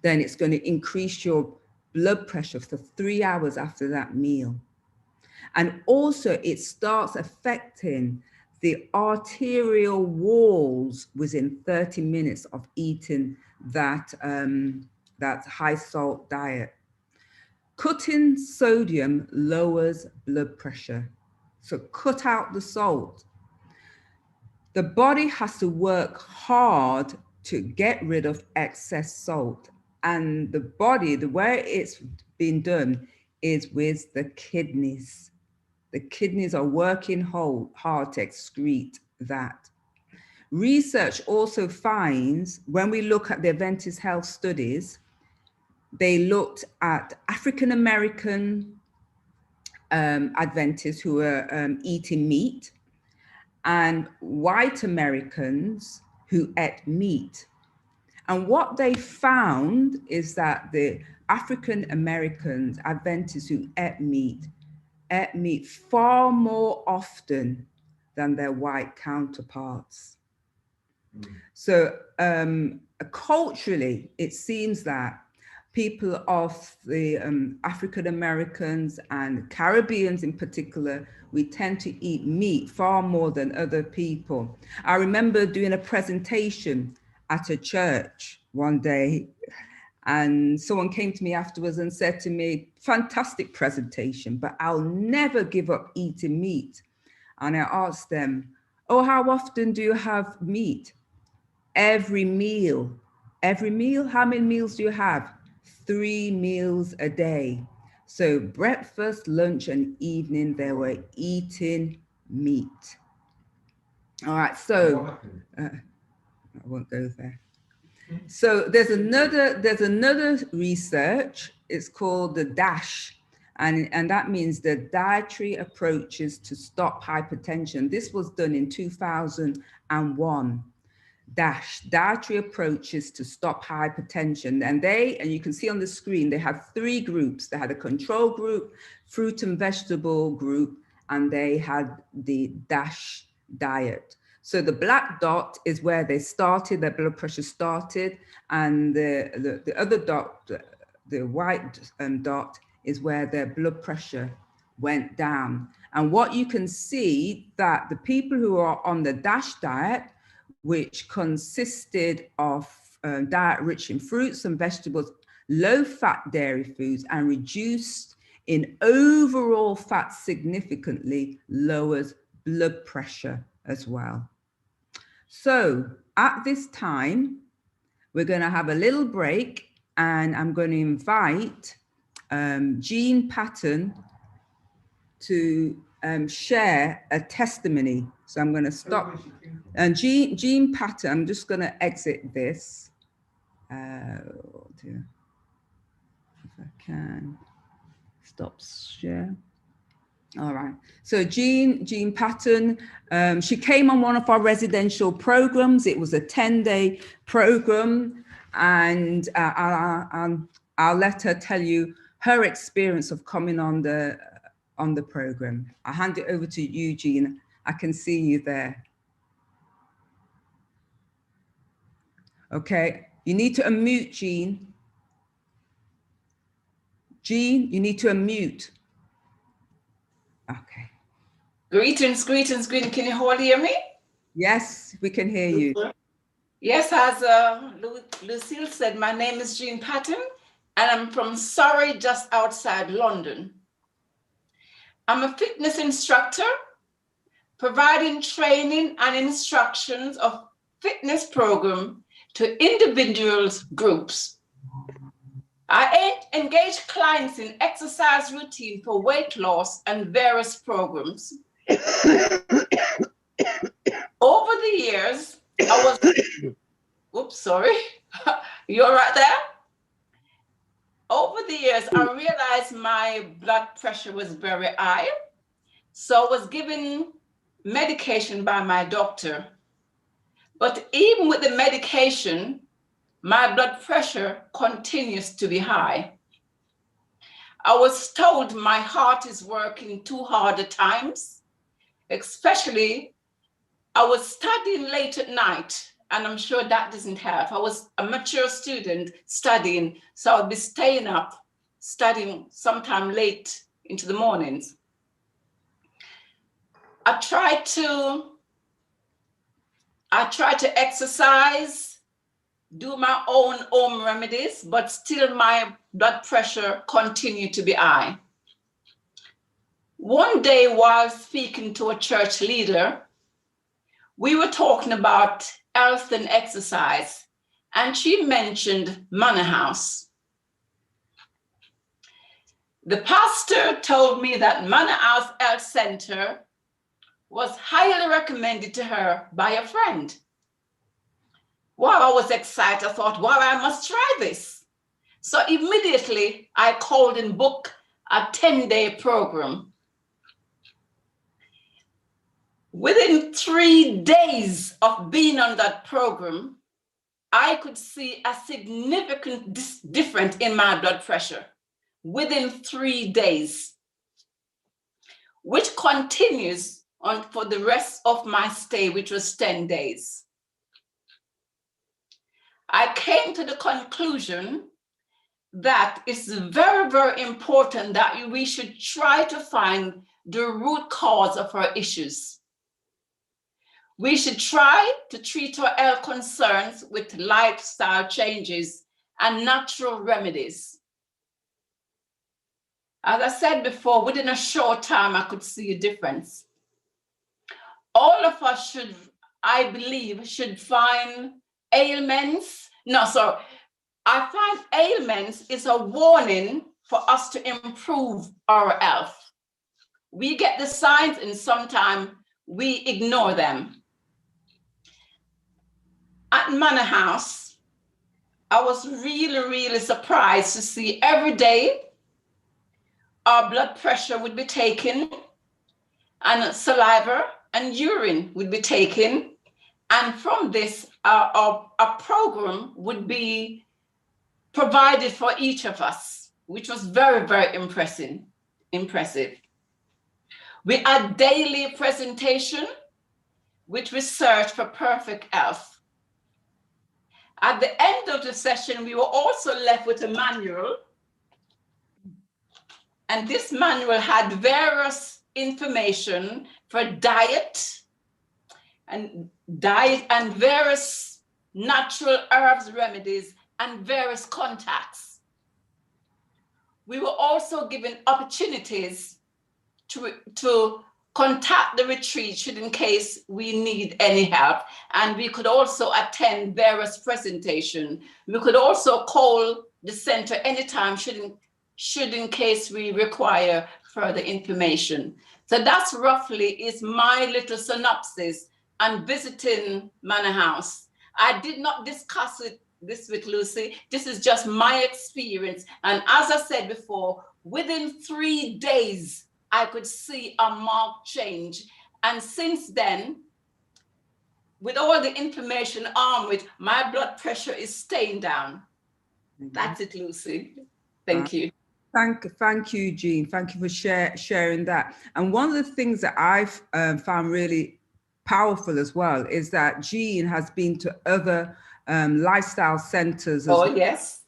then it's going to increase your blood pressure for 3 hours after that meal. And also it starts affecting the arterial walls within 30 minutes of eating that, that high salt diet. Cutting sodium lowers blood pressure. So cut out the salt. The body has to work hard to get rid of excess salt. And the body, the way it's been done is with the kidneys. The kidneys are working hard to excrete that. Research also finds, when we look at the Adventist health studies, they looked at African-American Adventists who were eating meat and white Americans who ate meat. And what they found is that the African Americans, Adventists who ate meat far more often than their white counterparts. So culturally, it seems that people of the African Americans and Caribbeans in particular, we tend to eat meat far more than other people. I remember doing a presentation at a church one day, and someone came to me afterwards and said to me, fantastic presentation, but I'll never give up eating meat. And I asked them, oh, how often do you have meat? Every meal. Every meal? How many meals do you have? 3 meals a day. So breakfast, lunch, and evening, they were eating meat. All right, so I won't go there. So there's another research. It's called the DASH, and that means the Dietary Approaches to Stop Hypertension. This was done in 2001. DASH, Dietary Approaches to Stop Hypertension. And you can see on the screen, they had 3 groups. They had a control group, fruit and vegetable group, and they had the DASH diet. So the black dot is where they started, their blood pressure started, and the other dot, the white dot, is where their blood pressure went down. And what you can see that the people who are on the DASH diet, which consisted of diet rich in fruits and vegetables, low-fat dairy foods, and reduced in overall fat significantly, lowers blood pressure as well. So at this time, we're going to have a little break, and I'm going to invite Jean Patton to share a testimony. So I'm going to stop. And Jean Patton, I'm just going to exit this. Oh dear. If I can stop share. All right. So Jean Patton, she came on one of our residential programs. It was a 10-day program, and I'll let her tell you her experience of coming on the program. I'll hand it over to you, Jean. I can see you there. Okay, you need to unmute, Jean. Jean, you need to unmute. Okay. Greetings. Can you all hear me? Yes, we can hear you. Yes, as Lucille said, my name is Jean Patton, and I'm from Surrey, just outside London. I'm a fitness instructor, providing training and instructions of fitness program to individuals, groups. I engage clients in exercise routine for weight loss and various programs. Over the years, I was, oops, sorry. You all right there? Over the years, I realized my blood pressure was very high. So I was given medication by my doctor. But even with the medication, my blood pressure continues to be high. I was told my heart is working too hard at times, especially I was studying late at night, and I'm sure that doesn't help. I was a mature student studying, so I'd be staying up, studying sometime late into the mornings. I tried to exercise, do my own home remedies, but still my blood pressure continued to be high. One day while speaking to a church leader, we were talking about health and exercise, and she mentioned Manor House. The pastor told me that Manor House Health Center was highly recommended to her by a friend. Wow, I was excited. I thought, wow, I must try this. So immediately I called and booked a 10-day program. Within 3 days of being on that program, I could see a significant difference in my blood pressure within 3 days, which continues on for the rest of my stay, which was 10 days. I came to the conclusion that it's very, very important that we should try to find the root cause of our issues. We should try to treat our health concerns with lifestyle changes and natural remedies. As I said before, within a short time, I could see a difference. All of us should, I believe, should find ailments. No, sorry. I find ailments is a warning for us to improve our health. We get the signs and sometimes we ignore them. At Manor House, I was really, really surprised to see every day our blood pressure would be taken, and saliva and urine would be taken. And from this, a program would be provided for each of us, which was very, very impressive. We had daily presentation with research for perfect health. At the end of the session, we were also left with a manual. And this manual had various information for diet and various natural herbs remedies and various contacts. We were also given opportunities to contact the retreat should in case we need any help. And we could also attend various presentations. We could also call the center anytime should in case we require further information. So that's roughly is my little synopsis on visiting Manor House. I did not discuss this with Lucy. This is just my experience. And as I said before, within 3 days, I could see a marked change. And since then, with all the information armed with, my blood pressure is staying down. Mm-hmm. That's it, Lucy. Thank you. Thank you, Jean. Thank you for sharing that. And one of the things that I've found really powerful as well is that Jean has been to other lifestyle centers. Oh, well. Yes.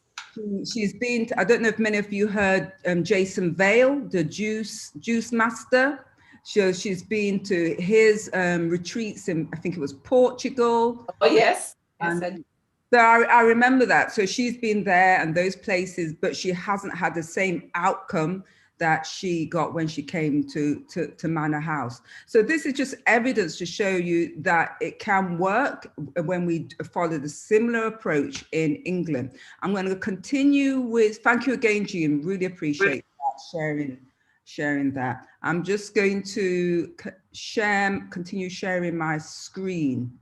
She's been to, I don't know if many of you heard Jason Vale, the juice master. So she's been to his retreats in, I think it was Portugal. Oh, yes. So I remember that. So she's been there and those places, but she hasn't had the same outcome that she got when she came to Manor House. So this is just evidence to show you that it can work when we follow the similar approach in England. I'm going to continue with, thank you again, Jean, really appreciate that, sharing that. I'm just going to continue sharing my screen.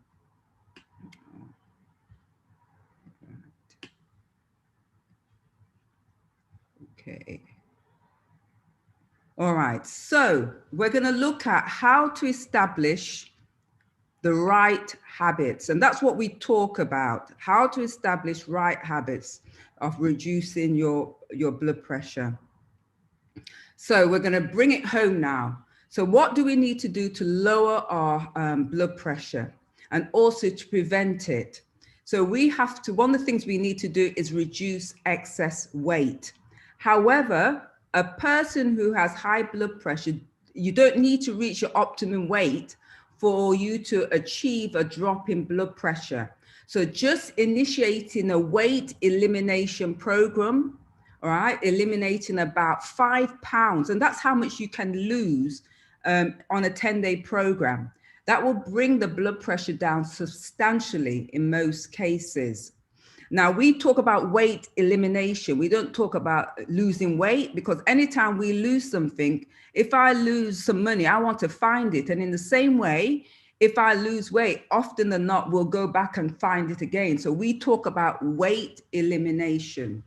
Okay. All right, so we're going to look at how to establish the right habits. And that's what we talk about, how to establish right habits of reducing your blood pressure. So we're going to bring it home now. So what do we need to do to lower our blood pressure and also to prevent it? So we have to, one of the things we need to do is reduce excess weight. However, a person who has high blood pressure, you don't need to reach your optimum weight for you to achieve a drop in blood pressure. So just initiating a weight elimination program, all right, eliminating about 5 pounds, and that's how much you can lose on a 10-day program. That will bring the blood pressure down substantially in most cases. Now, we talk about weight elimination. We don't talk about losing weight, because anytime we lose something, if I lose some money, I want to find it. And in the same way, if I lose weight, often than not, we'll go back and find it again. So we talk about weight elimination.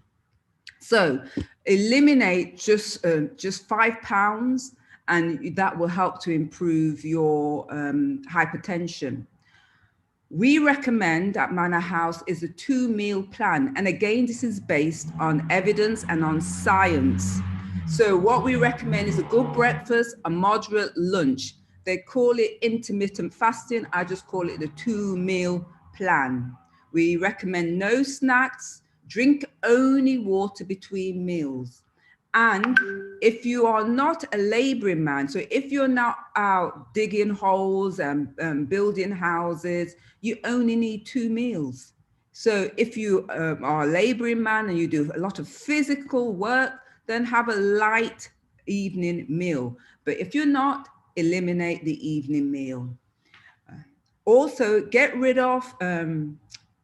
So eliminate just 5 pounds, and that will help to improve your hypertension. We recommend at Manor House is a 2-meal plan. And again, this is based on evidence and on science. So what we recommend is a good breakfast, a moderate lunch. They call it intermittent fasting. I just call it the 2-meal plan. We recommend no snacks, drink only water between meals. And if you are not a laboring man, so if you're not out digging holes and building houses, you only need 2 meals. So if you are a laboring man and you do a lot of physical work, then have a light evening meal. But if you're not, eliminate the evening meal. Also, get rid of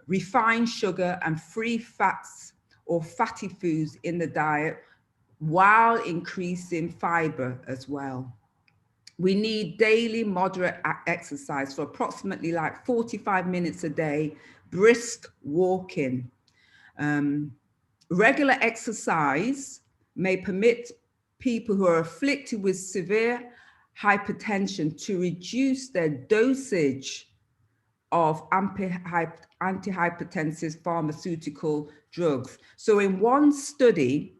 refined sugar and free fats or fatty foods in the diet, while increasing fiber as well. We need daily moderate exercise for approximately like 45 minutes a day, brisk walking. Regular exercise may permit people who are afflicted with severe hypertension to reduce their dosage of antihypertensive pharmaceutical drugs. So in one study,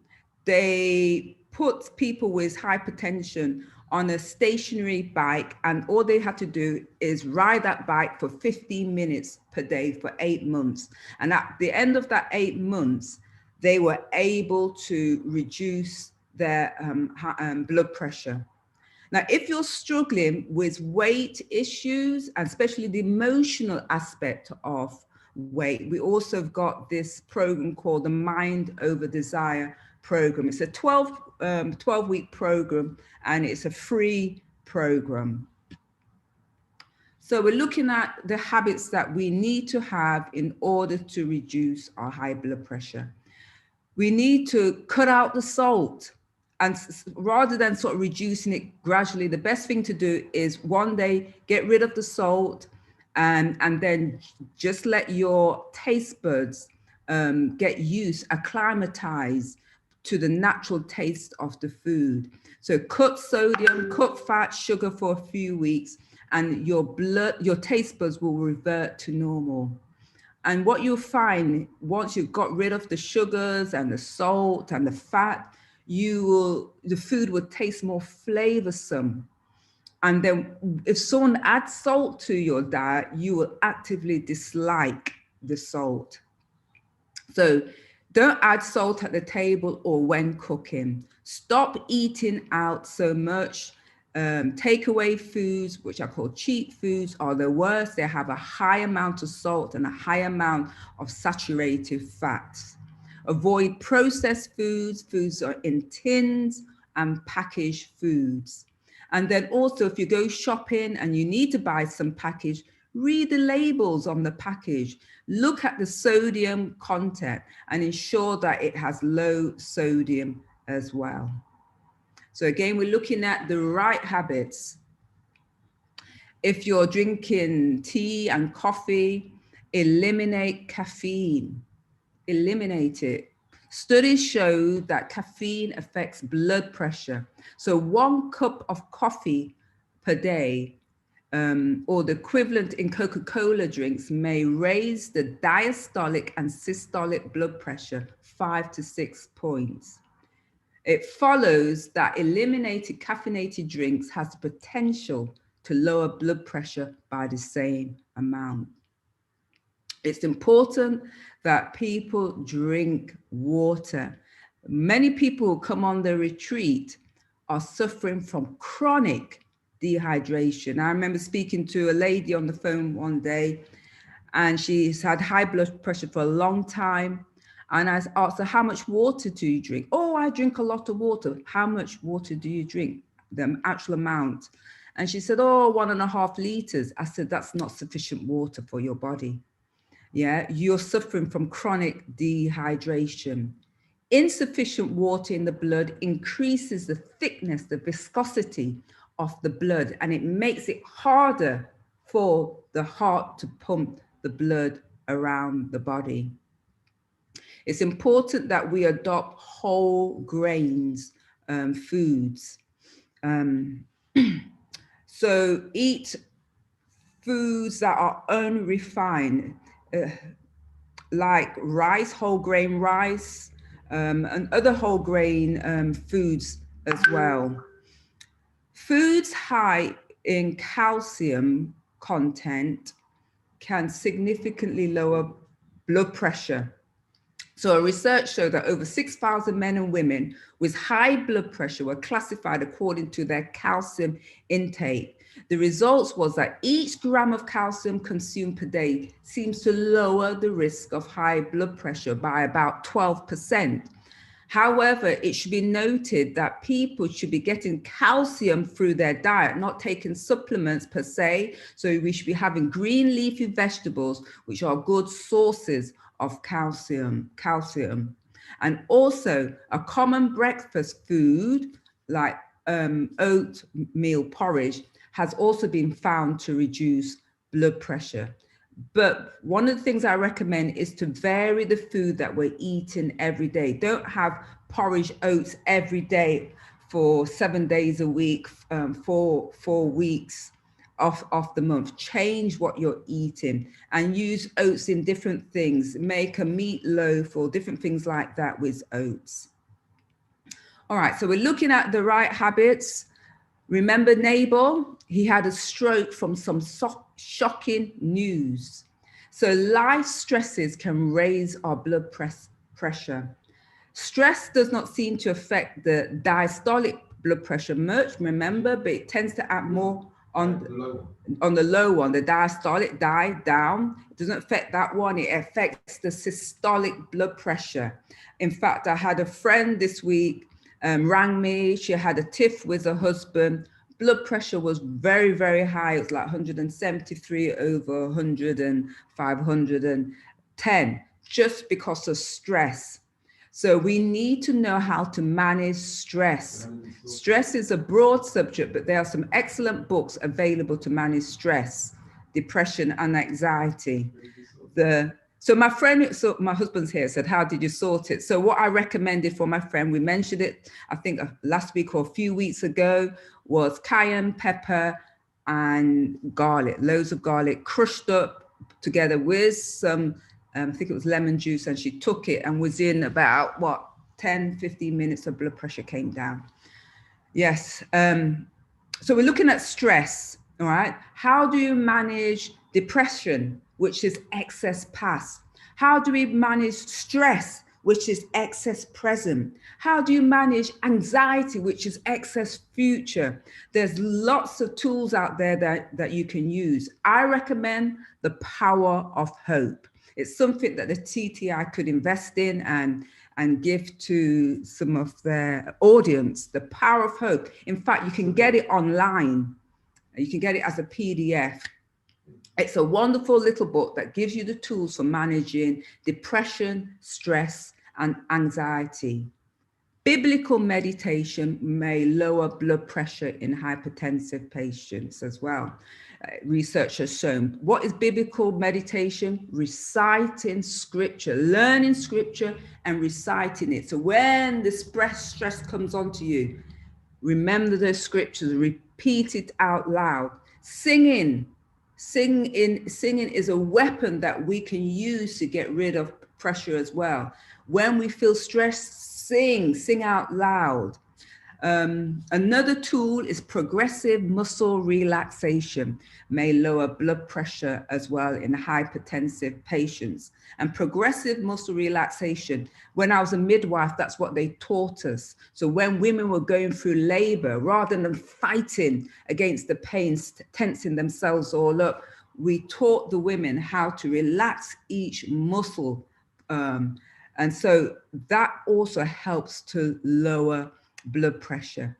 they put people with hypertension on a stationary bike, and all they had to do is ride that bike for 15 minutes per day for 8 months. And at the end of that 8 months, they were able to reduce their blood pressure. Now, if you're struggling with weight issues, and especially the emotional aspect of weight, we also have got this program called the Mind Over Desire program. It's a 12-week program, and it's a free program. So we're looking at the habits that we need to have in order to reduce our high blood pressure. We need to cut out the salt. And rather than sort of reducing it gradually, the best thing to do is one day get rid of the salt, and then just let your taste buds get used, acclimatize to the natural taste of the food. So cut sodium, cut fat, sugar for a few weeks, and your taste buds will revert to normal. And what you'll find once you've got rid of the sugars and the salt and the fat, the food will taste more flavorsome. And then if someone adds salt to your diet, you will actively dislike the salt. So don't add salt at the table or when cooking. Stop eating out so much. Takeaway foods, which are called cheap foods, are the worst. They have a high amount of salt and a high amount of saturated fats. Avoid processed foods, foods are in tins, and packaged foods. And then also, if you go shopping and you need to buy some package, read the labels on the package. Look at the sodium content and ensure that it has low sodium as well. So again, we're looking at the right habits. If you're drinking tea and coffee, eliminate caffeine. Eliminate it. Studies show that caffeine affects blood pressure. So 1 cup of coffee per day, or the equivalent in Coca-Cola drinks, may raise the diastolic and systolic blood pressure 5 to 6 points. It follows that eliminated caffeinated drinks has the potential to lower blood pressure by the same amount. It's important that people drink water. Many people who come on the retreat are suffering from chronic dehydration. I remember speaking to a lady on the phone one day, and she's had high blood pressure for a long time. And I asked her, how much water do you drink? Oh, I drink a lot of water. How much water do you drink? The actual amount. And she said, oh, 1.5 liters. I said, that's not sufficient water for your body. Yeah, you're suffering from chronic dehydration. Insufficient water in the blood increases the thickness, the viscosity of the blood, and it makes it harder for the heart to pump the blood around the body. It's important that we adopt whole grains foods. So eat foods that are unrefined, like rice, whole grain rice, and other whole grain foods as well. Foods high in calcium content can significantly lower blood pressure. So a research showed that over 6,000 men and women with high blood pressure were classified according to their calcium intake. The results was that each gram of calcium consumed per day seems to lower the risk of high blood pressure by about 12%. However, it should be noted that people should be getting calcium through their diet, not taking supplements per se. So we should be having green leafy vegetables, which are good sources of calcium. And also a common breakfast food like oatmeal porridge has also been found to reduce blood pressure. But one of the things I recommend is to vary the food that we're eating every day. Don't have porridge oats every day for 7 days a week, for 4 weeks of the month. Change what you're eating and use oats in different things. Make a meatloaf or different things like that with oats. All right, so we're looking at the right habits. Remember Nabal? He had a stroke from some shocking news. So life stresses can raise our blood pressure. Stress does not seem to affect the diastolic blood pressure much, remember, but it tends to act more on the low one, the diastolic, down. It doesn't affect that one, it affects the systolic blood pressure. In fact, I had a friend this week rang me. She had a tiff with her husband. Blood pressure was very, very high. It was like 173 over 100 and 510, just because of stress. So we need to know how to manage stress. Stress is a broad subject, but there are some excellent books available to manage stress, depression, and anxiety. So my husband's here, said, how did you sort it? So what I recommended for my friend, we mentioned it, I think last week or a few weeks ago, was cayenne pepper and garlic, loads of garlic crushed up together with some, I think it was lemon juice, and she took it and was in about 10, 15 minutes, her blood pressure came down. Yes. So we're looking at stress, all right? How do you manage depression, which is excess past? How do we manage stress, which is excess present? How do you manage anxiety, which is excess future? There's lots of tools out there that you can use. I recommend the power of hope. It's something that the TTI could invest in and give to some of their audience, the power of hope. In fact, you can get it online. You can get it as a PDF. It's a wonderful little book that gives you the tools for managing depression, stress, and anxiety. Biblical meditation may lower blood pressure in hypertensive patients as well. Research has shown. What is biblical meditation? Reciting scripture, learning scripture and reciting it. So when the stress comes onto you, remember those scriptures, repeat it out loud. Singing is a weapon that we can use to get rid of pressure as well. When we feel stressed, Sing out loud. Another tool is progressive muscle relaxation, may lower blood pressure as well in hypertensive patients. And progressive muscle relaxation, when I was a midwife, that's what they taught us. So when women were going through labor, rather than fighting against the pain, tensing themselves all up, we taught the women how to relax each muscle. And so that also helps to lower blood pressure.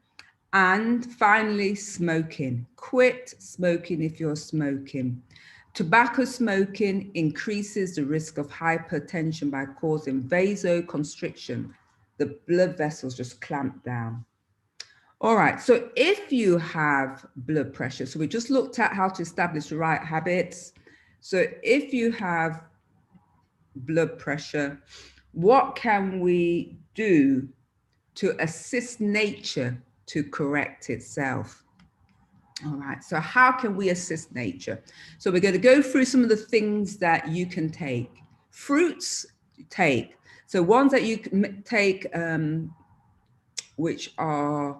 And finally, smoking. Quit smoking if you're smoking. Tobacco smoking increases the risk of hypertension by causing vasoconstriction. The blood vessels just clamp down. All right, so if you have blood pressure, so we just looked at how to establish the right habits. So if you have blood pressure, what can we do to assist nature to correct itself? All right, so how can we assist nature? So we're going to go through some of the things that you can take. Fruits, take. So ones that you can take, which are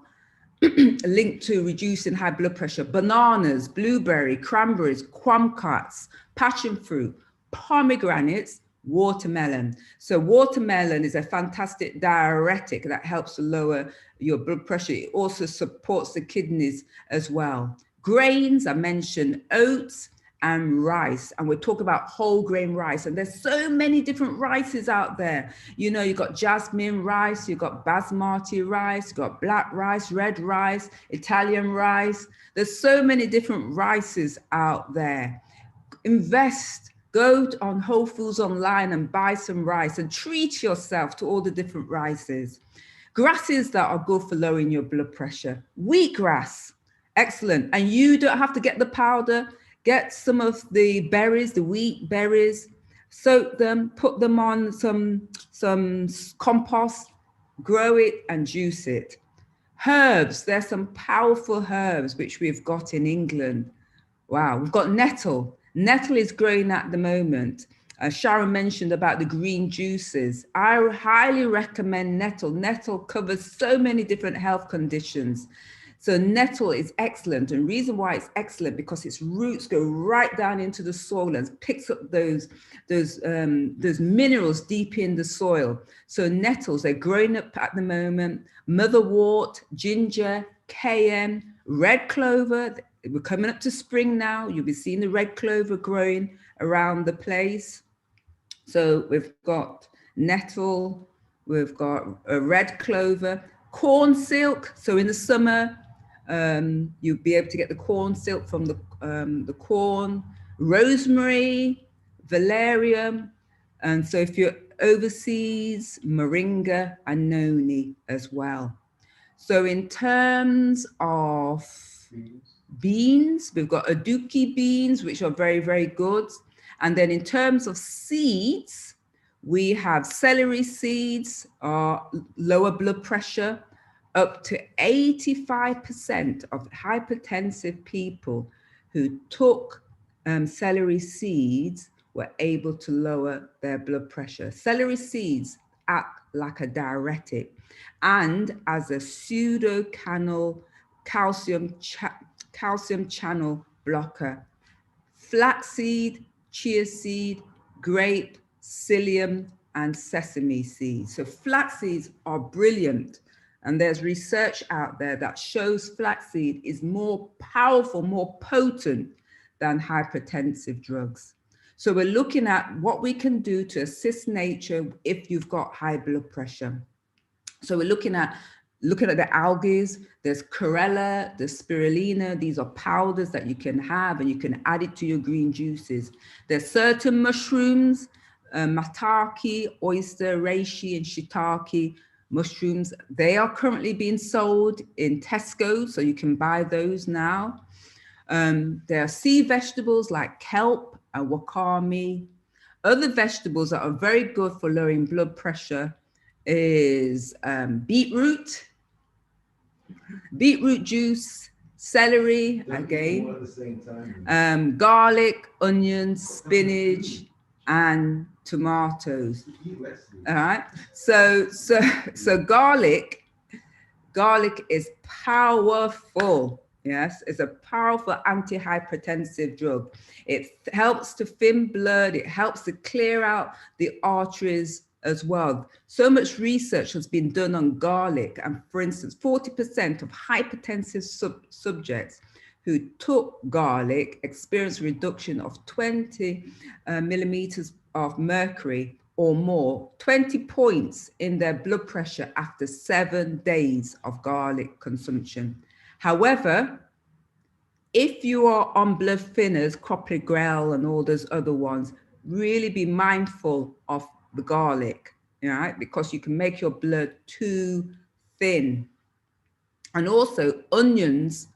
linked to reducing high blood pressure: bananas, blueberry, cranberries, kumquats, passion fruit, pomegranates, watermelon. So watermelon is a fantastic diuretic that helps to lower your blood pressure. It also supports the kidneys as well. Grains, I mentioned oats and rice, and we're talking about whole grain rice, and there's so many different rices out there. You know, you've got jasmine rice, you've got basmati rice, you've got black rice, red rice, Italian rice. There's so many different rices out there. Invest, go on Whole Foods online and buy some rice and treat yourself to all the different rices. Grasses that are good for lowering your blood pressure: wheatgrass, excellent. And you don't have to get the powder. Get some of the berries, the wheat berries, soak them, put them on some compost, grow it and juice it. Herbs, there's some powerful herbs which we've got in England. Wow, we've got nettle. Nettle is growing at the moment. Sharon mentioned about the green juices. I highly recommend nettle. Nettle covers so many different health conditions. So nettle is excellent, and reason why it's excellent, because its roots go right down into the soil and picks up those minerals deep in the soil. So nettles, they're growing up at the moment. Motherwort, ginger, cayenne, red clover. We're coming up to spring now. You'll be seeing the red clover growing around the place. So we've got nettle, we've got a red clover, corn silk. So in the summer, you'll be able to get the corn silk from the corn, rosemary, valerian. And so if you're overseas, moringa and noni as well. So in terms of beans, we've got aduki beans, which are very, very good. And then in terms of seeds, we have celery seeds, lower blood pressure. Up to 85% of hypertensive people who took celery seeds were able to lower their blood pressure. Celery seeds act like a diuretic and as a pseudo-canal calcium channel blocker. Flaxseed, chia seed, grape, psyllium, and sesame seeds. So flax seeds are brilliant. And there's research out there that shows flaxseed is more powerful, more potent than hypertensive drugs. So we're looking at what we can do to assist nature if you've got high blood pressure. So we're looking at the algae. There's chlorella, there's spirulina. These are powders that you can have and you can add it to your green juices. There's certain mushrooms, maitake, oyster, reishi, and shiitake mushrooms. They are currently being sold in Tesco, so you can buy those now. There are sea vegetables like kelp and wakame. Other vegetables that are very good for lowering blood pressure is beetroot juice, celery, again, garlic, onions, spinach, and tomatoes. All right. So garlic is powerful. Yes, it's a powerful antihypertensive drug. It helps to thin blood. It helps to clear out the arteries as well. So much research has been done on garlic. And for instance, 40% of hypertensive subjects who took garlic experienced reduction of 20 millimeters of mercury or more, 20 points in their blood pressure after 7 days of garlic consumption. However, if you are on blood thinners, Clopidogrel and all those other ones, really be mindful of the garlic, right? Because you can make your blood too thin. And also onions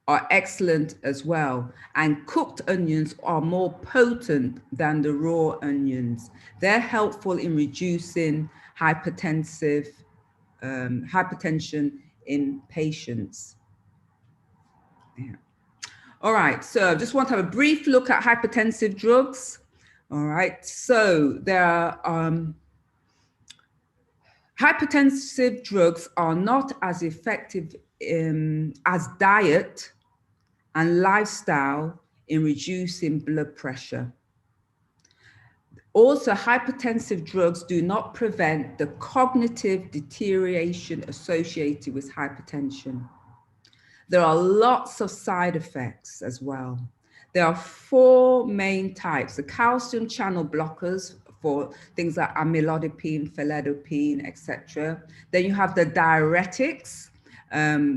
are excellent as well. And cooked onions are more potent than the raw onions. They're helpful in reducing hypertension in patients. Yeah. All right, so I just want to have a brief look at hypertensive drugs. All right, so there are hypertensive drugs are not as effective as diet and lifestyle in reducing blood pressure. Also, hypertensive drugs do not prevent the cognitive deterioration associated with hypertension. There are lots of side effects as well. There are 4 main types: the calcium channel blockers for things like amlodipine, felidipine, etc. Then you have the diuretics,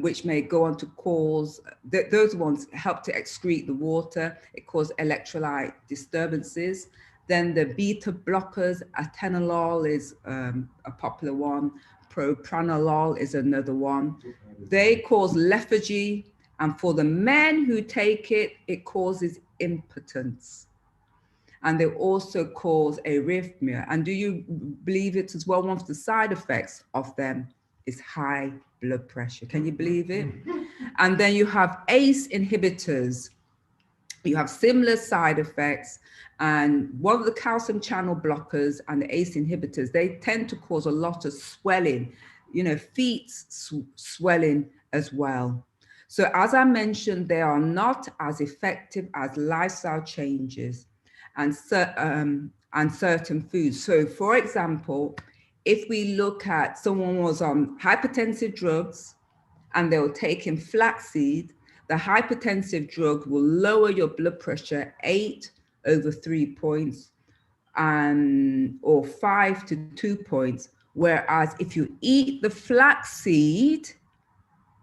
which may go on to cause, those ones help to excrete the water. It causes electrolyte disturbances. Then the beta blockers, atenolol is a popular one. Propranolol is another one. They cause lethargy, and for the men who take it, it causes impotence. And they also cause arrhythmia. And do you believe it as well? One of the side effects of them is high blood pressure. Can you believe it? And then you have ACE inhibitors. You have similar side effects. And one of the calcium channel blockers and the ACE inhibitors, they tend to cause a lot of swelling, feet swelling as well. So as I mentioned, they are not as effective as lifestyle changes and certain foods. So for example, if we look at someone was on hypertensive drugs and they were taking flaxseed, the hypertensive drug will lower your blood pressure 8/3 points or 5 to 2 points. Whereas if you eat the flaxseed,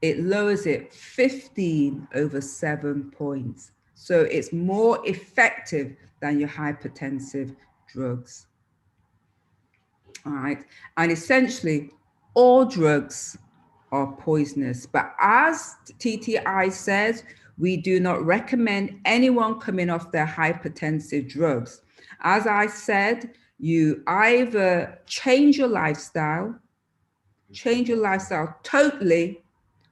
it lowers it 15/7 points. So it's more effective than your hypertensive drugs. All right. And essentially, all drugs are poisonous. But as TTI says, we do not recommend anyone coming off their hypertensive drugs. As I said, you either change your lifestyle totally,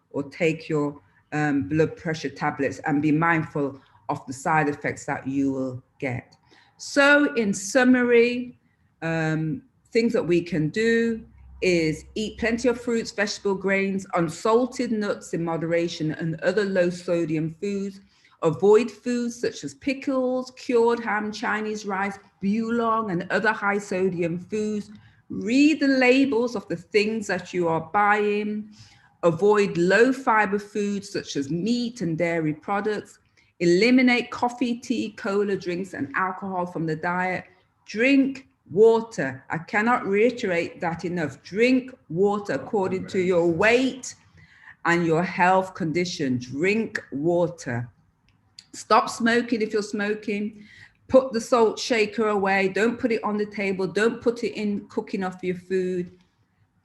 or take your blood pressure tablets and be mindful of the side effects that you will get. So in summary, things that we can do is eat plenty of fruits, vegetable grains, unsalted nuts in moderation, and other low sodium foods. Avoid foods such as pickles, cured ham, Chinese rice, bulong, and other high sodium foods. Read the labels of the things that you are buying. Avoid low fiber foods such as meat and dairy products. Eliminate coffee, tea, cola drinks, and alcohol from the diet. Drink water. I cannot reiterate that enough. Drink water according to your weight and your health condition. Drink water. Stop smoking if you're smoking. Put the salt shaker away. Don't put it on the table. Don't put it in cooking off your food.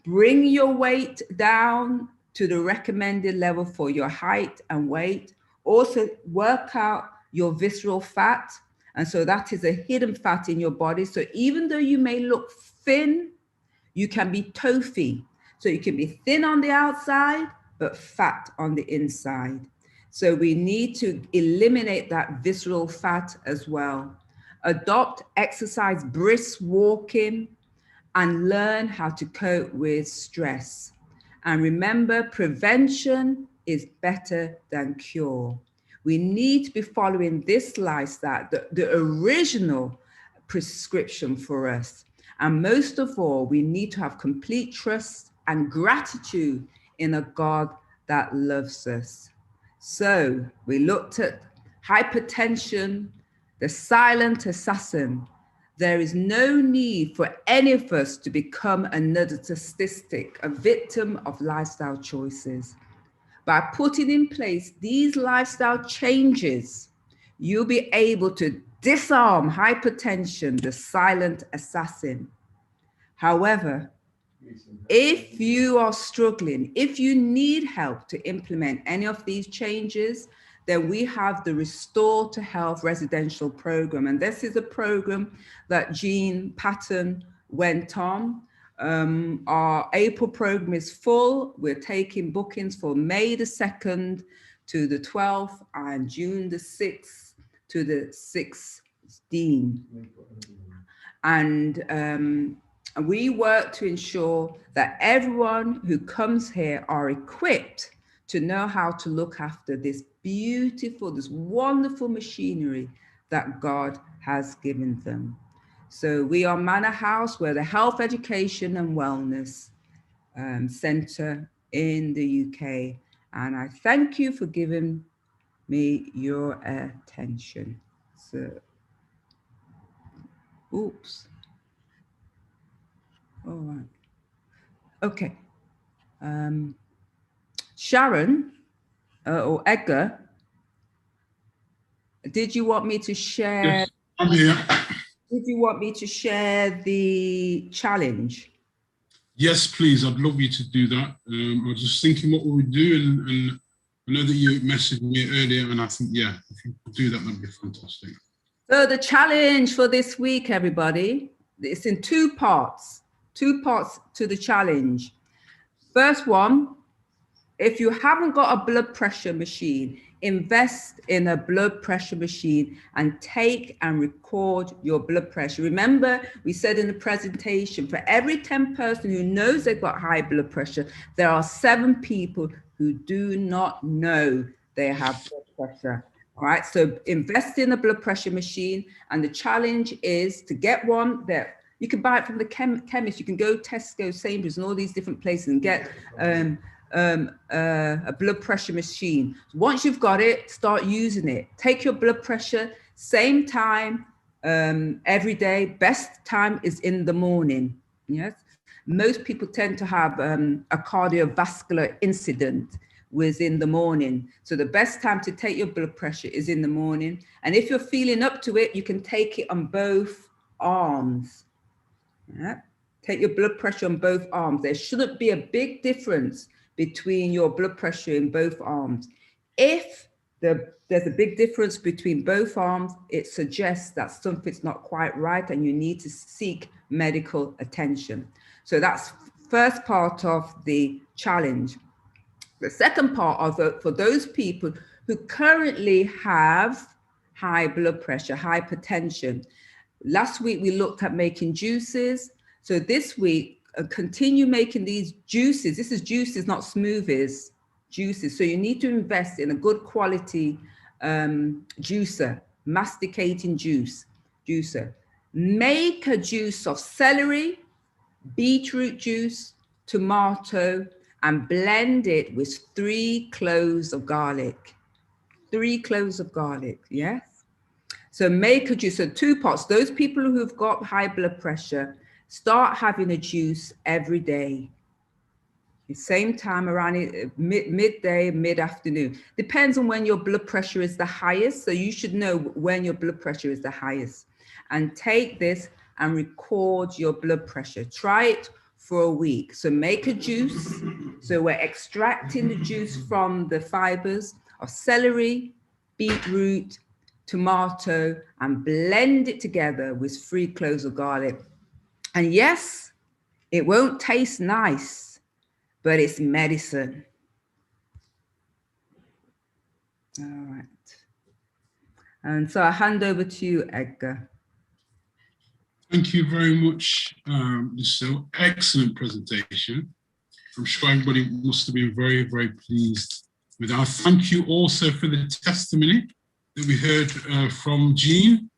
Bring your weight down to the recommended level for your height and weight. Also work out your visceral fat. And so that is a hidden fat in your body. So even though you may look thin, you can be TOFI. So you can be thin on the outside, but fat on the inside. So we need to eliminate that visceral fat as well. adopt exercise, brisk walking, and learn how to cope with stress. And remember, prevention is better than cure. We need to be following this lifestyle, the original prescription for us. And most of all, we need to have complete trust and gratitude in a God that loves us. So we looked at hypertension, the silent assassin. There is no need for any of us to become another statistic, a victim of lifestyle choices. By putting in place these lifestyle changes, you'll be able to disarm hypertension, the silent assassin. However, if you are struggling, if you need help to implement any of these changes, then we have the Restore to Health residential program. And this is a program that Jean Patton went on. Our April program is full. We're taking bookings for May the 2nd to the 12th and June the 6th to the 16th. And we work to ensure that everyone who comes here are equipped to know how to look after this beautiful, this wonderful machinery that God has given them. So we are Manor House. We're the Health, Education and Wellness Centre in the UK. And I thank you for giving me your attention. So, oops. All right. Okay. Sharon or Edgar, did you want me to share? Yes, I'm here. Did you want me to share the challenge? Yes, please. I'd love you to do that. I was just thinking what we would do, and I know that you messaged me earlier, and I think, yeah, if you could do that, that'd be fantastic. So the challenge for this week, everybody, it's in two parts to the challenge. First one, if you haven't got a blood pressure machine, invest in a blood pressure machine and take and record your blood pressure. Remember, we said in the presentation, for every 10 person who knows they've got high blood pressure, there are 7 people who do not know they have blood pressure. All right, so invest in a blood pressure machine, and the challenge is to get one that you can buy it from the chemist. You can go Tesco, Sainsbury's, and all these different places and get a blood pressure machine. Once you've got it, start using it. Take your blood pressure, same time every day. Best time is in the morning. Yes, most people tend to have a cardiovascular incident within the morning. So the best time to take your blood pressure is in the morning. And if you're feeling up to it, you can take it on both arms. Yeah. Take your blood pressure on both arms. There shouldn't be a big difference between your blood pressure in both arms. If there's a big difference between both arms, it suggests that something's not quite right and you need to seek medical attention. So that's first part of the challenge. The second part of it, for those people who currently have high blood pressure, hypertension. Last week, we looked at making juices. So this week, continue making these juices. This is juices, not smoothies, juices. So you need to invest in a good quality juicer, masticating juicer. Make a juice of celery, beetroot juice, tomato, and blend it with 3 cloves of garlic. 3 cloves of garlic, yes? So make a juice, so 2 pots. Those people who've got high blood pressure, start having a juice every day. The same time around midday, mid-afternoon. Depends on when your blood pressure is the highest. So you should know when your blood pressure is the highest. And take this and record your blood pressure. Try it for a week. So make a juice. So we're extracting the juice from the fibers of celery, beetroot, tomato, and blend it together with 3 cloves of garlic. And yes, it won't taste nice, but it's medicine. All right. And so I hand over to you, Edgar. Thank you very much, Lucille. Excellent presentation. I'm sure everybody must have been very, very pleased with that. Thank you also for the testimony that we heard from Jean.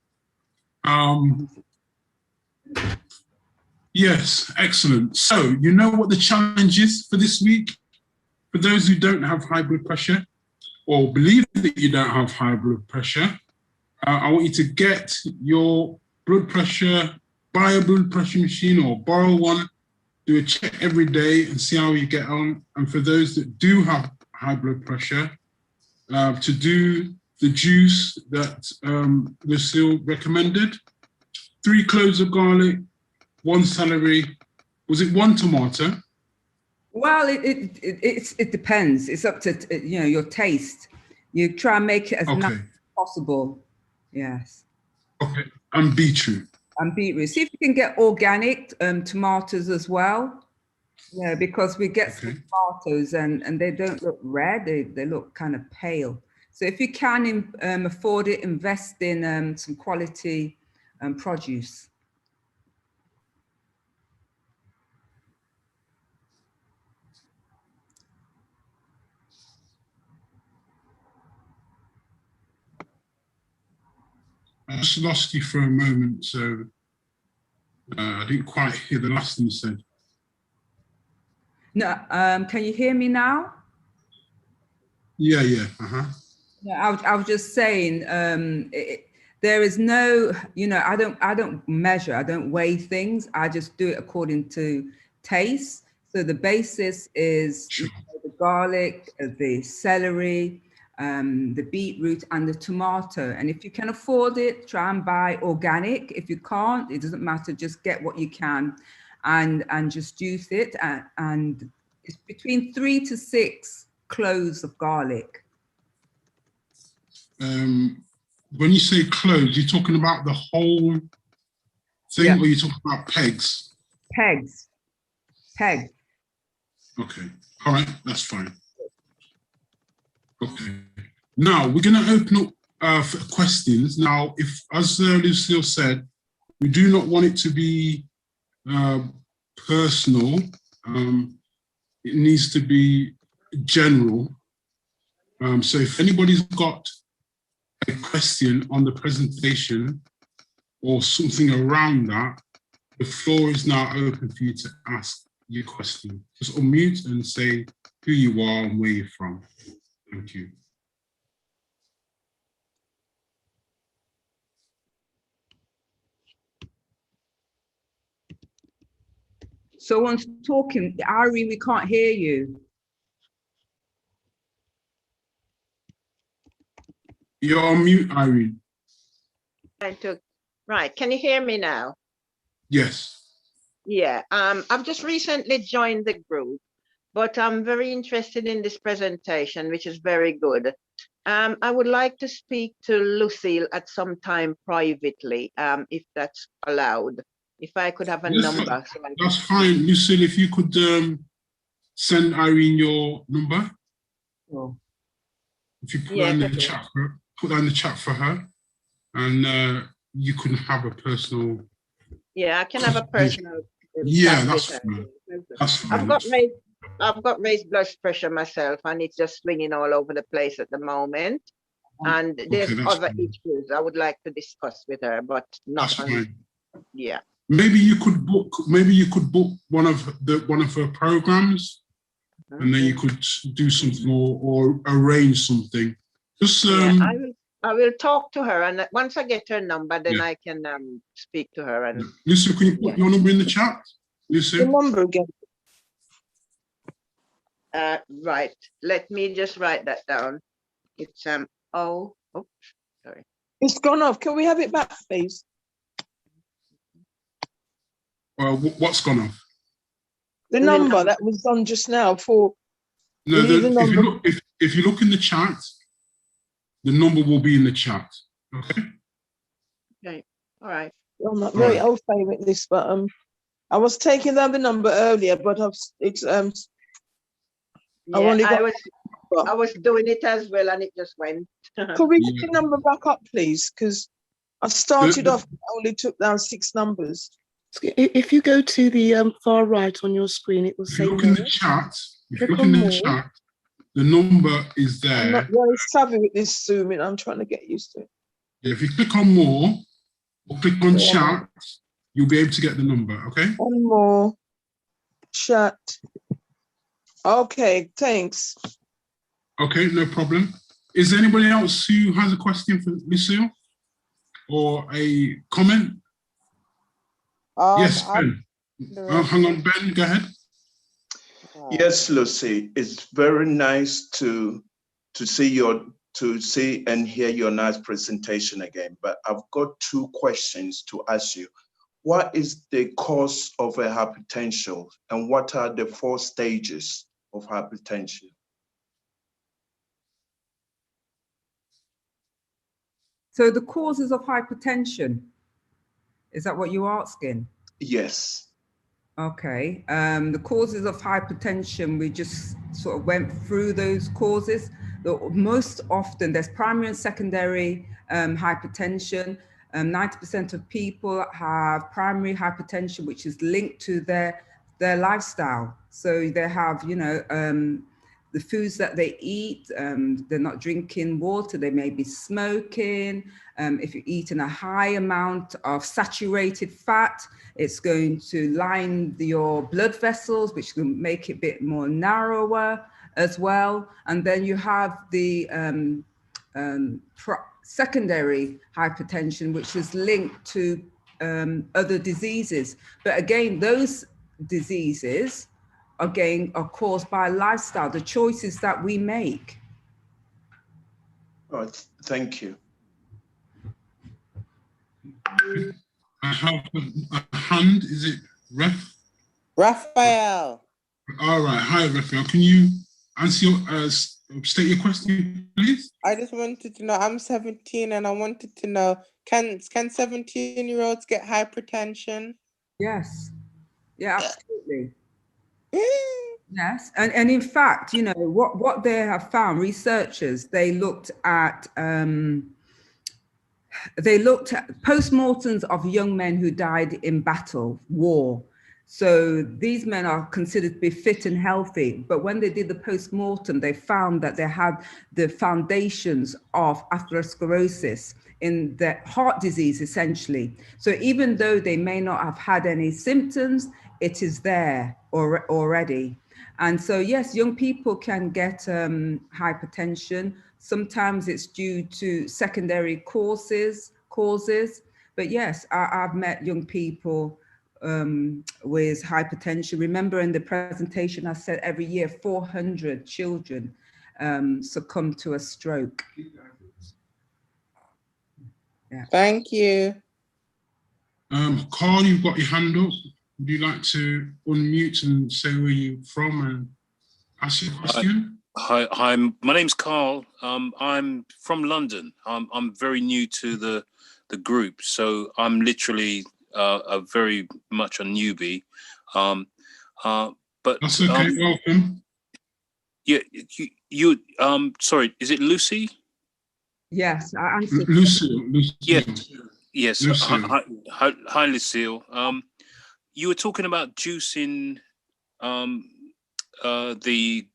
Yes, excellent. So you know what the challenge is for this week? For those who don't have high blood pressure or believe that you don't have high blood pressure, I want you to get your blood pressure, buy a blood pressure machine or borrow one, do a check every day and see how you get on. And for those that do have high blood pressure, to do the juice that Lucille recommended, 3 cloves of garlic, 1 celery, was it 1 tomato? Well, it depends. It's up to your taste. You try and make it as nice as possible. Yes. Okay, and beetroot. And beetroot. See if you can get organic tomatoes as well. Yeah, because we get some tomatoes and they don't look red. They look kind of pale. So if you can afford it, invest in some quality produce. I just lost you for a moment, so I didn't quite hear the last thing you said. No, can you hear me now? Yeah. Yeah, I was just saying, there is no, I don't measure, I don't weigh things. I just do it according to taste. So the basis is the garlic, the celery, the beetroot and the tomato. And if you can afford it, try and buy organic. If you can't, it doesn't matter, just get what you can and just juice it. And it's between 3 to 6 cloves of garlic. When you say cloves, you're talking about the whole thing, or you're talking about pegs? Pegs. Okay, all right, that's fine. Okay, now we're going to open up for questions. Now, if, as Lucille said, we do not want it to be personal. It needs to be general. So if anybody's got a question on the presentation or something around that, the floor is now open for you to ask your question. Just unmute and say who you are and where you're from. Thank you. Someone's talking. Ari, we can't hear you. You're on mute, Irene. Right, can you hear me now? Yes. Yeah, I've just recently joined the group, but I'm very interested in this presentation, which is very good. I would like to speak to Lucille at some time privately, if that's allowed. If I could have a number. So that's fine. Lucille, if you could send Irene your number. Oh. If you put that in the chat for her, put that in the chat for her, and you can have a personal. Yeah, I can have a personal. Yeah, that's fine. That's fine. I've got raised blood pressure myself, and it's just swinging all over the place at the moment. And there's other issues I would like to discuss with her, but not that's fine. Yeah. Maybe you could book one of her programs, and then you could do something or arrange something. Just I will talk to her, and once I get her number, then I can speak to her. And Lucy, can you put your number in the chat? Lucy? The number again. Right. Let me just write that down. It's sorry. It's gone off. Can we have it back, please? Well, what's gone off? The number that was on just now for. No, if you look in the chat, the number will be in the chat. Okay. Okay. All right. I'm not very au fait with this, but I was taking down the number earlier, but I was doing it as well, and it just went. Could we get the number back up, please? Because I started off, I only took down 6 numbers. If you go to the far right on your screen, it will say look in the chat. If you look in the chat, the number is there. I'm not very savvy with this Zooming. I'm trying to get used to it. Yeah, if you click on more or click on chat, you'll be able to get the number, okay? One more. Chat. Okay, thanks. Okay, no problem. Is there anybody else who has a question for Lucille or a comment? Yes, Ben. Hang on, Ben, go ahead. Yes, Lucy, it's very nice to see and hear your nice presentation again. But I've got 2 questions to ask you. What is the cause of a hypertension, and what are the 4 stages of hypertension? So the causes of hypertension, is that what you're asking? Yes. Okay. The causes of hypertension, we just sort of went through those causes. Most often there's primary and secondary hypertension. 90% of people have primary hypertension, which is linked to their lifestyle. So they have, you know, the foods that they eat, they're not drinking water, they may be smoking. If you're eating a high amount of saturated fat, it's going to line your blood vessels, which will make it a bit more narrower as well. And then you have the secondary hypertension, which is linked to other diseases. But again, those diseases are caused by lifestyle, the choices that we make. Oh, thank you. I have a hand. Is it Raphael. All right. Hi, Raphael. Can you answer your state your question, please? I just wanted to know. I'm 17, and I wanted to know: can 17-year-olds get hypertension? Yes. Yeah, absolutely. Yes, and in fact, you know what they have found. Researchers, they looked at postmortems of young men who died in battle, war. So these men are considered to be fit and healthy, but when they did the postmortem, they found that they had the foundations of atherosclerosis in their heart disease, essentially. So even though they may not have had any symptoms, it is there already. And so, yes, young people can get hypertension. Sometimes it's due to secondary causes. But yes, I've met young people with hypertension. Remember in the presentation, I said every year 400 children succumb to a stroke. Yeah. Thank you. Carl, you've got your hand up. Would you like to unmute and say where you're from and ask your question? Hi, my name's Carl. I'm from London. I'm very new to the group, so I'm literally a very much a newbie. But that's okay. Welcome. Yeah, you sorry, is it Lucy? Yes, I answered. Lucy. Yes. Lucille. Hi, Lucille. You were talking about juicing the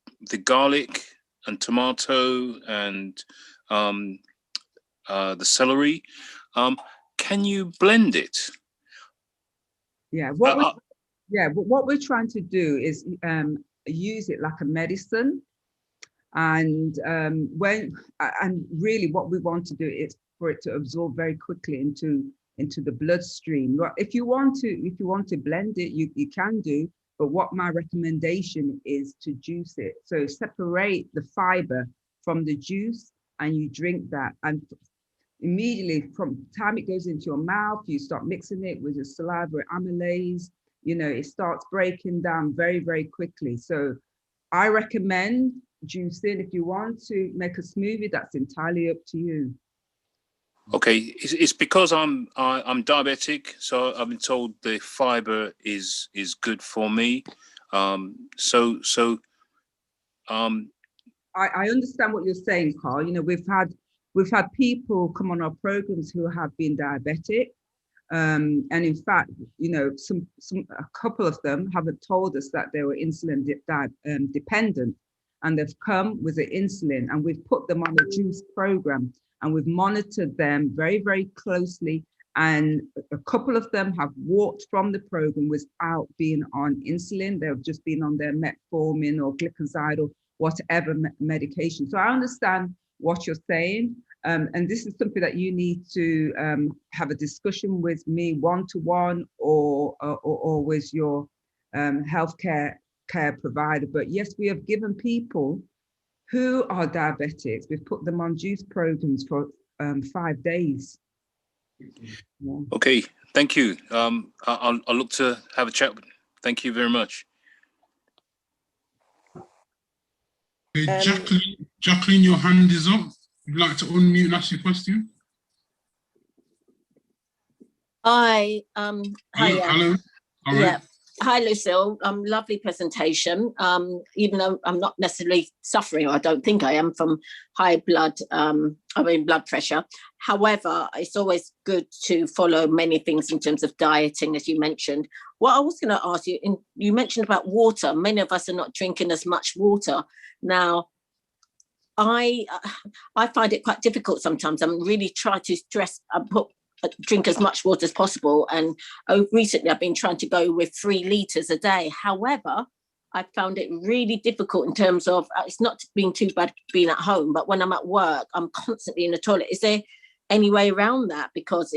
garlic and tomato and the celery. Can you blend it? Yeah. What we're trying to do is use it like a medicine, and really what we want to do is for it to absorb very quickly into the bloodstream. If you want to blend it, you can do. But what my recommendation is to juice it. So separate the fiber from the juice and you drink that. And immediately from the time it goes into your mouth, you start mixing it with your saliva amylase, you know, it starts breaking down very, very quickly. So I recommend juicing. If you want to make a smoothie, that's entirely up to you. Okay, it's because I'm diabetic, so I've been told the fiber is good for me. I understand what you're saying, Carl. You know, we've had We've had people come on our programs who have been diabetic. And in fact, you know, a couple of them haven't told us that they were insulin dependent, and they've come with the insulin, and we've put them on a juice program, and we've monitored them very, very closely. And a couple of them have walked from the program without being on insulin. They've just been on their metformin or glucoside or whatever medication. So I understand what you're saying. And this is something that you need to have a discussion with me one-to-one or with your healthcare provider. But yes, we have given people who are diabetics, we've put them on juice programs for 5 days. Yeah. Okay, thank you. I'll look to have a chat. Thank you very much. Jacqueline, your hand is up. You'd like to unmute and ask your question? Hi. Hello. All right. Yeah. Hi, Lucille. Lovely presentation. Even though I'm not necessarily suffering, or I don't think I am, from high blood pressure. However, it's always good to follow many things in terms of dieting, as you mentioned. What I was going to ask you, you mentioned about water. Many of us are not drinking as much water now. I find it quite difficult sometimes. I'm really trying to drink as much water as possible, and recently I've been trying to go with 3 liters a day. However, I found it really difficult in terms of, it's not being too bad being at home, but when I'm at work, I'm constantly in the toilet. Is there any way around that? Because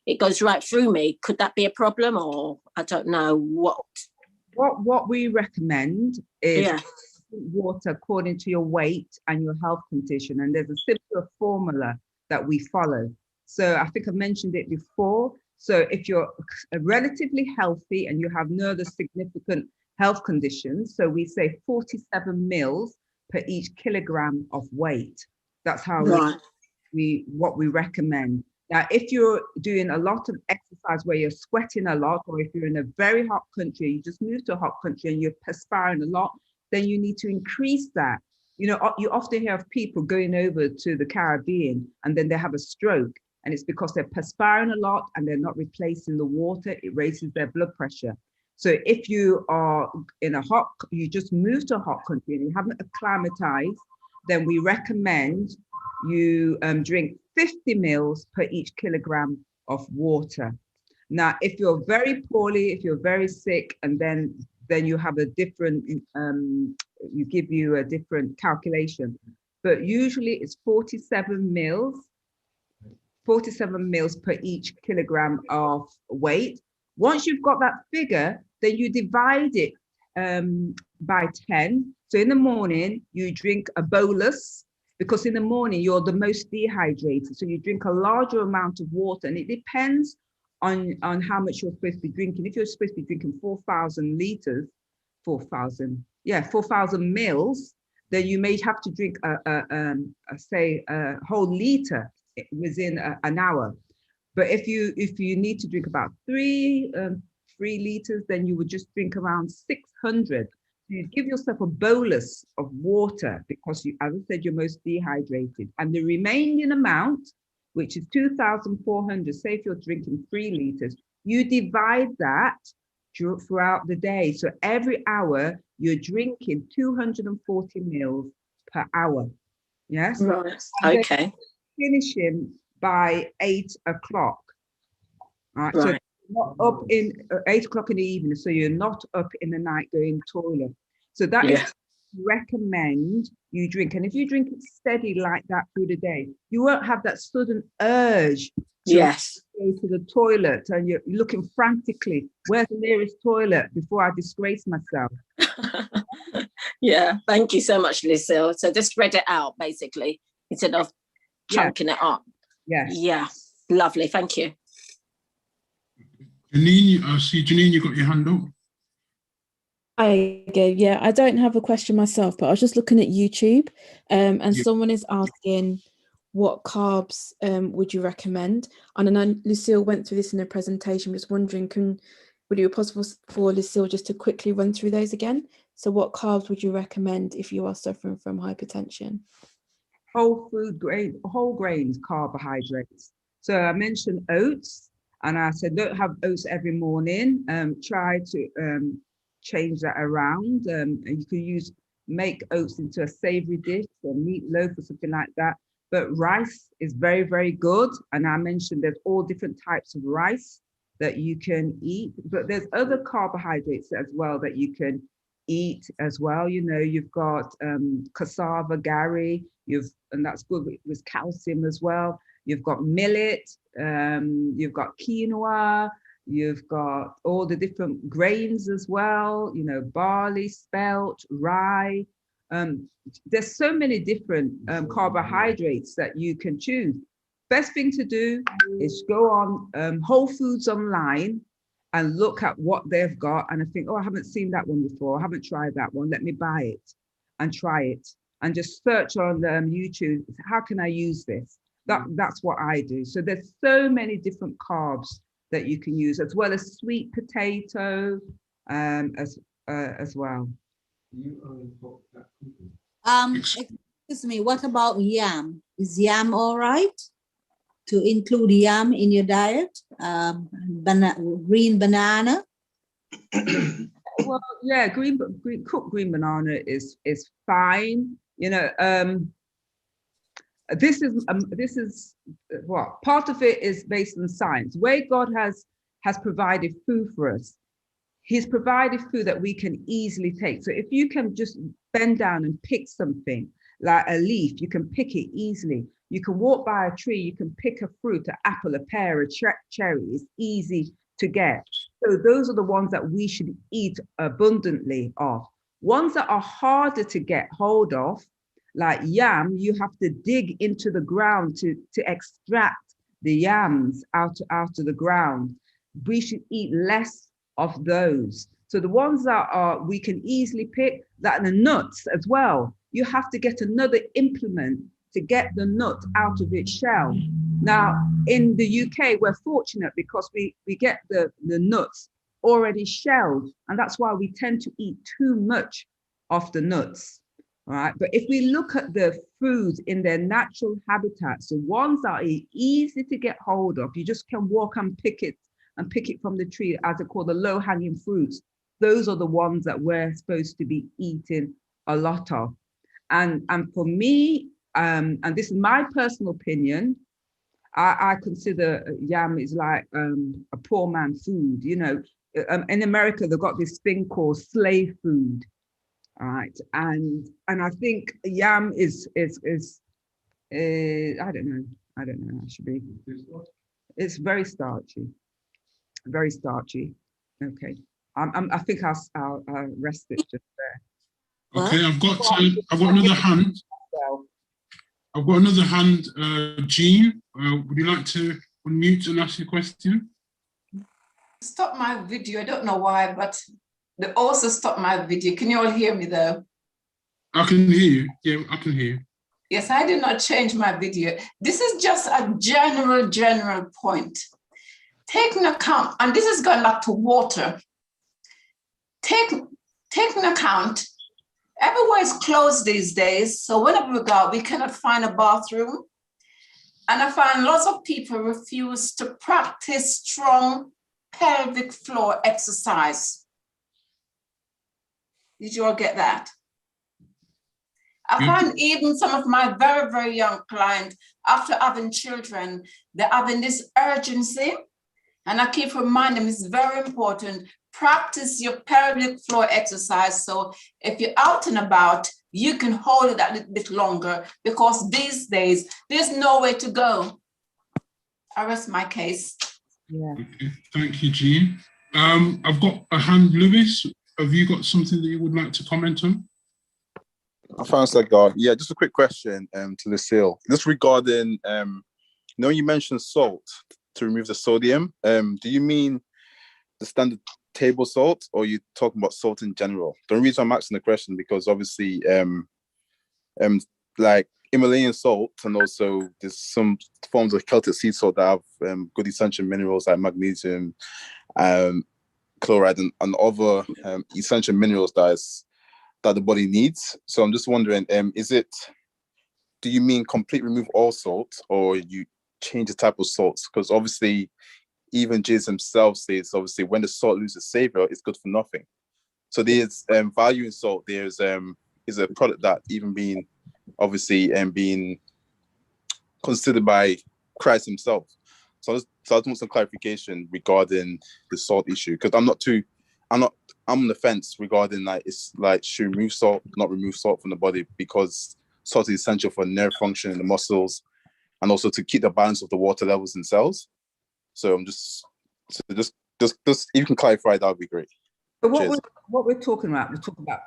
it goes right through me. Could that be a problem, or I don't know what we recommend is water according to your weight and your health condition, and there's a simpler formula that we follow. So I think I mentioned it before. So if you're relatively healthy and you have no other significant health conditions, so we say 47 mils per each kilogram of weight. That's how what we recommend. Now, if you're doing a lot of exercise where you're sweating a lot, or if you're in a very hot country, you just moved to a hot country and you're perspiring a lot, then you need to increase that. You know, you often hear of people going over to the Caribbean and then they have a stroke. And it's because they're perspiring a lot and they're not replacing the water. It raises their blood pressure. So if you are in you just moved to a hot country and you haven't acclimatized, then we recommend you drink 50 mils per each kilogram of water. Now, if you're very poorly, if you're very sick, and then you have a different, give you a different calculation. But usually it's 47 mils per each kilogram of weight. Once you've got that figure, then you divide it by 10. So in the morning, you drink a bolus, because in the morning, you're the most dehydrated. So you drink a larger amount of water, and it depends on how much you're supposed to be drinking. If you're supposed to be drinking 4,000 mils, then you may have to drink a whole liter within an hour. But if you need to drink about 3 liters, then you would just drink around 600. So you give yourself a bolus of water, because as I said, you're most dehydrated. And the remaining amount, which is 2,400, say if you're drinking 3 liters, you divide that throughout the day. So every hour you're drinking 240 mils per hour. Yes. Right. Okay. Finishing by 8 o'clock. Right. So not up in 8 o'clock in the evening. So you're not up in the night going toilet. So that is recommend you drink. And if you drink it steady like that through the day, you won't have that sudden urge to go to the toilet and you're looking frantically, where's the nearest toilet before I disgrace myself? Yeah, thank you so much, Lucille. So just spread it out basically instead of chunking it up. Yes. Yeah, lovely. Thank you. Janine, I see Janine, you got your hand up. Hi again. Yeah, I don't have a question myself, but I was just looking at YouTube and someone is asking what carbs would you recommend? And I know Lucille went through this in her presentation, just wondering, would it be possible for Lucille just to quickly run through those again? So what carbs would you recommend if you are suffering from hypertension? whole grains carbohydrates. So I mentioned oats, and I said don't have oats every morning. Try to change that around. And you can make oats into a savory dish, or meatloaf or something like that. But rice is very, very good. And I mentioned there's all different types of rice that you can eat, but there's other carbohydrates as well that you can eat as well. You know, you've got cassava, gari, and that's good with calcium as well. You've got millet, you've got quinoa, you've got all the different grains as well, you know, barley, spelt, rye. There's so many different carbohydrates that you can choose. Best thing to do is go on Whole Foods online and look at what they've got. And I think, oh, I haven't seen that one before. I haven't tried that one. Let me buy it and try it. And just search on YouTube, how can I use this? That's what I do. So there's so many different carbs that you can use, as well as sweet potato as well. Excuse me, what about yam? Is yam all right to include yam in your diet? Green banana? Well, yeah, cooked green banana is fine. You know, this is what part of it is based on science. Where God has provided food for us, He's provided food that we can easily take. So if you can just bend down and pick something like a leaf, you can pick it easily. You can walk by a tree, you can pick a fruit, an apple, a pear, a cherry. It's easy to get. So those are the ones that we should eat abundantly of. Ones that are harder to get hold of, like yam, you have to dig into the ground to extract the yams out of the ground. We should eat less of those. So the ones that we can easily pick, that the nuts as well. You have to get another implement to get the nut out of its shell. Now, in the UK, we're fortunate because we get the nuts already shelled, and that's why we tend to eat too much of the nuts, all right? But if we look at the foods in their natural habitats, the ones that are easy to get hold of, you just can walk and pick it from the tree, as they're called the low-hanging fruits. Those are the ones that we're supposed to be eating a lot of. And for me, and this is my personal opinion, I consider yam is like a poor man food. You know, in America, they've got this thing called slave food, all right? And I think yam is I don't know, I should be, it's very starchy. Very starchy. Okay, I think I'll rest it just there. Okay, I've got another hand. I've got another hand. Jean, would you like to unmute and ask your question? Stop my video. I don't know why, but they also stopped my video. Can you all hear me though? I can hear you. Yeah, I can hear you. Yes, I did not change my video. This is just a general point. Taking account, and this is going back to water. Taking account, everywhere is closed these days. So whenever we go out, we cannot find a bathroom. And I find lots of people refuse to practice strong pelvic floor exercise. Did you all get that? I find even some of my very, very young clients, after having children, they're having this urgency. And I keep reminding them it's very important. Practice your pelvic floor exercise. So if you're out and about, you can hold it a little bit longer, because these days there's nowhere to go. I rest my case. Yeah. Okay. Thank you, Jean. I've got a hand, Lewis. Have you got something that you would like to comment on? Thanks, God. Yeah, just a quick question to Lucille. Just regarding, you mentioned salt to remove the sodium. Do you mean the standard table salt, or are you talking about salt in general? The only reason I'm asking the question, because obviously like Himalayan salt, and also there's some forms of Celtic sea salt that have good essential minerals like magnesium, chloride, and other essential minerals that the body needs. So I'm just wondering, is it do you mean complete remove all salt, or you change the type of salts? Because obviously, even Jesus himself says, obviously, when the salt loses savor, it's good for nothing. So there's value in salt. There's is a product that even being obviously being considered by Christ himself. So I just want some clarification regarding the salt issue, because I'm on the fence regarding like, it's like, should remove salt, not remove salt from the body, because salt is essential for nerve function in the muscles and also to keep the balance of the water levels in cells. So I'm just if you can clarify, that would be great. But what we're talking about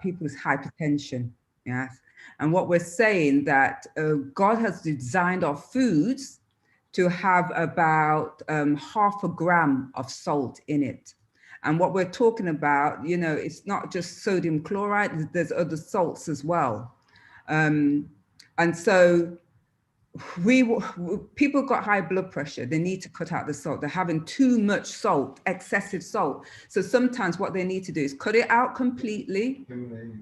people with hypertension, yes, and what we're saying that God has designed our foods to have about 0.5 gram of salt in it. And what we're talking about, you know, it's not just sodium chloride, there's other salts as well. And so people got high blood pressure, they need to cut out the salt. They're having too much salt, excessive salt. So sometimes what they need to do is cut it out completely,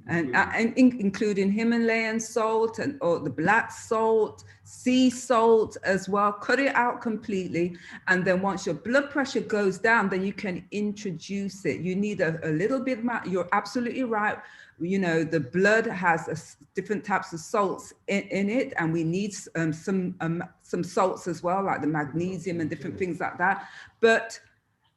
and including Himalayan salt or the black salt, sea salt as well. Cut it out completely, and then once your blood pressure goes down, then you can introduce it. You need a little bit. You're absolutely right. You know, the blood has different types of salts in it, and we need some salts as well, like the magnesium and different things like that. But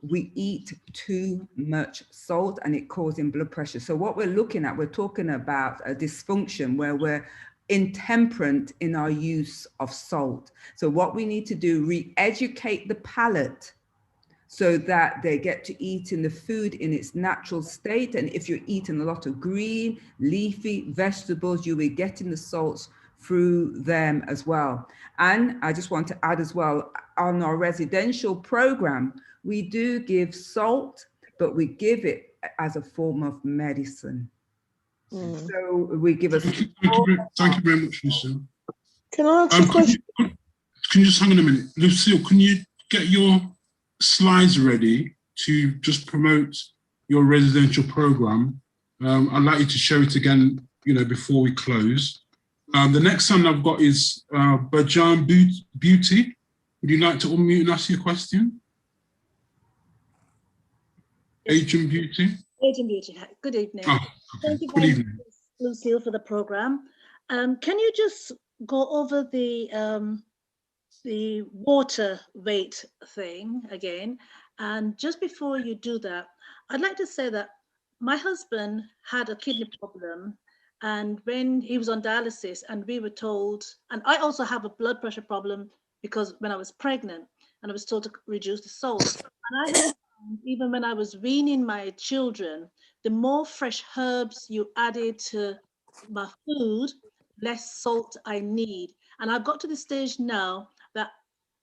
we eat too much salt and it causing blood pressure. So what we're looking at, we're talking about a dysfunction where we're intemperate in our use of salt. So what we need to do, re-educate the palate so that they get to eat in the food in its natural state. And if you're eating a lot of green, leafy vegetables, you'll be getting the salts through them as well. And I just want to add as well, on our residential program, we do give salt, but we give it as a form of medicine. So we give us. Thank you very much, Lucille. Can I ask a question? Can you just hang on a minute? Lucille, can you get your slides ready to just promote your residential program? I'd like you to show it again, you know, before we close. The next one I've got is Bajan Beauty. Would you like to unmute and ask your question? Agent Beauty. Agent Beauty. Good evening. Oh, okay. Thank you Good evening, Lucille, for the program. Can you just go over the water weight thing again? And just before you do that, I'd like to say that my husband had a kidney problem, and when he was on dialysis, and we were told, and I also have a blood pressure problem because when I was pregnant, and I was told to reduce the salt. And I have, even when I was weaning my children, the more fresh herbs you added to my food, less salt I need. And I've got to the stage now that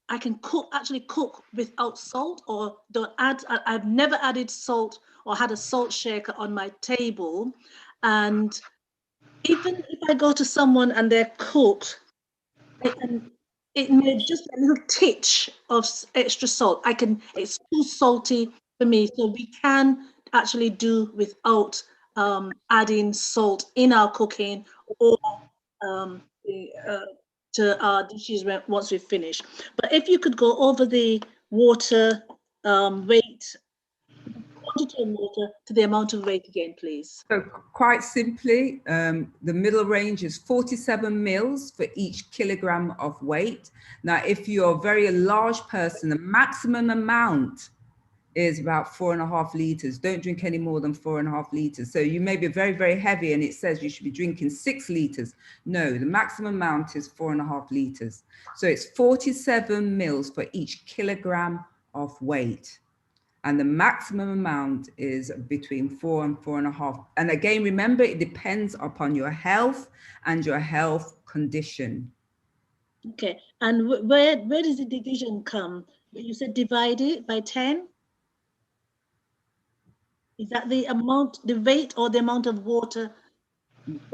I can actually cook without salt, or don't add. I've never added salt or had a salt shaker on my table. And even if I go to someone and they're cooked, it made just a little titch of extra salt. It's too salty for me. So we can actually do without adding salt in our cooking or to our dishes once we finish. But if you could go over the water weight, quantity of water to the amount of weight again, please. So quite simply, the middle range is 47 mils for each kilogram of weight. Now, if you're a very large person, the maximum amount is about 4.5 liters. Don't drink any more than 4.5 liters. So you may be very, very heavy and it says you should be drinking 6 liters. No, the maximum amount is 4.5 liters. So it's 47 mils for each kilogram of weight. And the maximum amount is between 4 and 4.5. And again, remember, it depends upon your health and your health condition. Okay, and where does the division come? You said divide it by 10? Is that the amount, the weight, or the amount of water?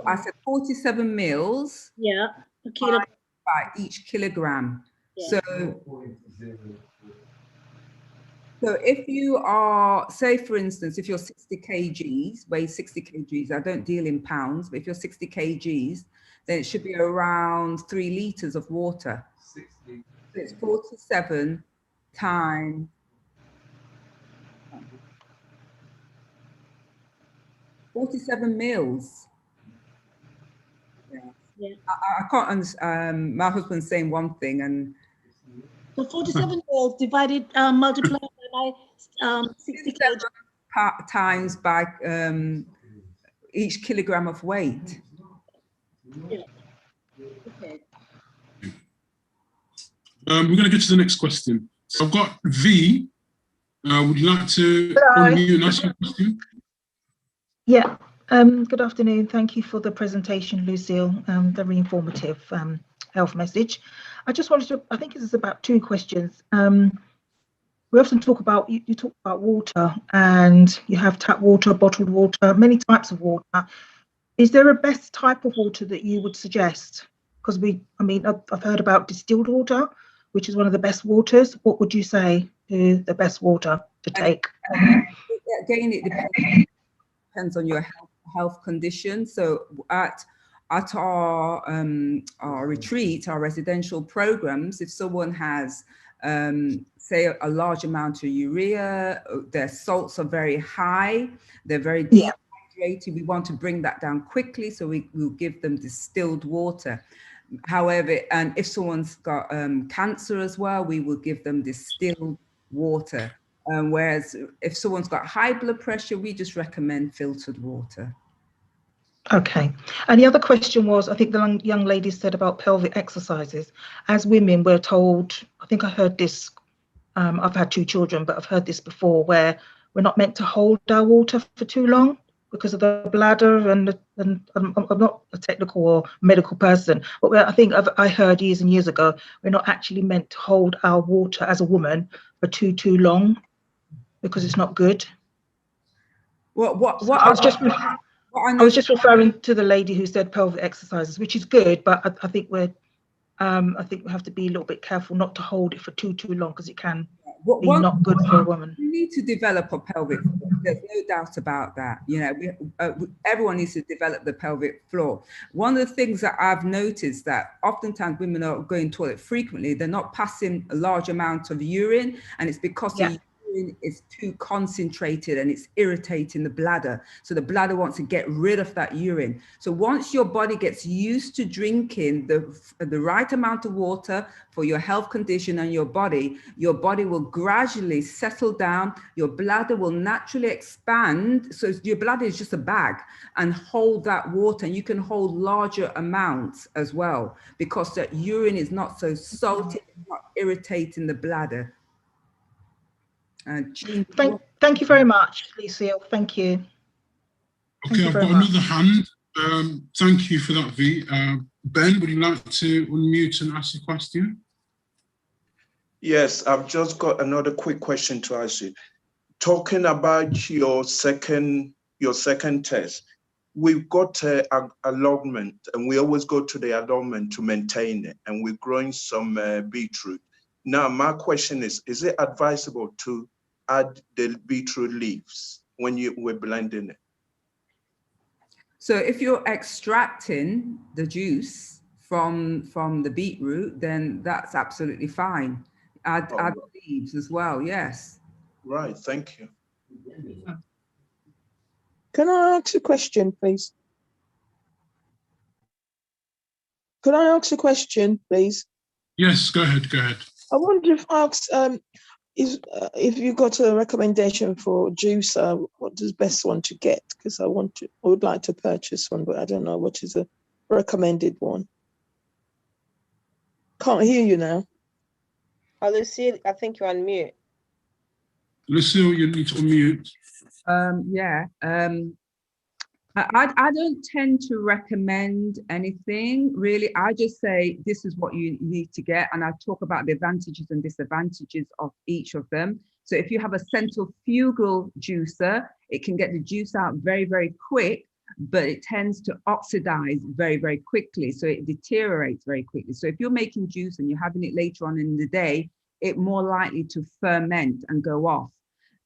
I said 47 mils. Yeah, a kilo. By each kilogram. Yeah. So if you are, say for instance, if you're 60 kgs, weigh 60 kgs, I don't deal in pounds, but if you're 60 kgs, then it should be around 3 liters of water. So it's 47 times 47 mils. Yeah. I can't understand. My husband's saying one thing, and so 47 mils divided, multiplied by 60 times by each kilogram of weight. Yeah. Okay. We're going to get to the next question. So I've got V. Would you like to unmute and ask your question? Yeah. Good afternoon. Thank you for the presentation, Lucille. Very informative health message. I just wanted to, I think this is about 2 questions. We often talk about, you talk about water, and you have tap water, bottled water, many types of water. Is there a best type of water that you would suggest? Because I've heard about distilled water, which is one of the best waters. What would you say is the best water to take? Again, it depends on your health condition. So at our retreat, our residential programs, if someone has say a large amount of urea, their salts are very high, they're very dehydrated, we want to bring that down quickly, so we will give them distilled water. However, and if someone's got cancer as well, we will give them distilled water. Whereas if someone's got high blood pressure, we just recommend filtered water. Okay. And the other question was, I think the young lady said about pelvic exercises. As women, we're told, I think I heard this, I've had 2 children, but I've heard this before, where we're not meant to hold our water for too long because of the bladder, and I'm not a technical or medical person, but I think I heard years and years ago, we're not actually meant to hold our water as a woman for too long because it's not good. I was just referring to the lady who said pelvic exercises, which is good, but I think we have to be a little bit careful not to hold it for too long, because it can be not good for a woman. We need to develop a pelvic floor. There's no doubt about that. You know, everyone needs to develop the pelvic floor. One of the things that I've noticed that oftentimes women are going to toilet frequently, they're not passing a large amount of urine, and it's because the urine is too concentrated and it's irritating the bladder. So the bladder wants to get rid of that urine. So once your body gets used to drinking the right amount of water for your health condition and your body will gradually settle down. Your bladder will naturally expand. So your bladder is just a bag, and hold that water, and you can hold larger amounts as well, because that urine is not so salty, not irritating the bladder. Thank you very much, Lucille. Thank you. Okay, I've got another hand. Thank you for that, V. Ben, would you like to unmute and ask a question? Yes, I've just got another quick question to ask you. Talking about your second test, we've got an allotment, and we always go to the allotment to maintain it, and we're growing some beetroot. Now, my question is it advisable to add the beetroot leaves when we're blending it? So if you're extracting the juice from the beetroot, then that's absolutely fine. Add leaves as well, yes. Right, thank you. Can I ask a question, please? Could I ask a question, please? Yes, go ahead. I wonder if you got a recommendation for juicer, what is the best one to get? Because I would like to purchase one, but I don't know what is a recommended one. Can't hear you now. Oh, Lucille, I think you're on mute. Lucille, you need to unmute. I don't tend to recommend anything, really. I just say, this is what you need to get. And I talk about the advantages and disadvantages of each of them. So if you have a centrifugal juicer, it can get the juice out very, very quick, but it tends to oxidize very, very quickly. So it deteriorates very quickly. So if you're making juice and you're having it later on in the day, it's more likely to ferment and go off.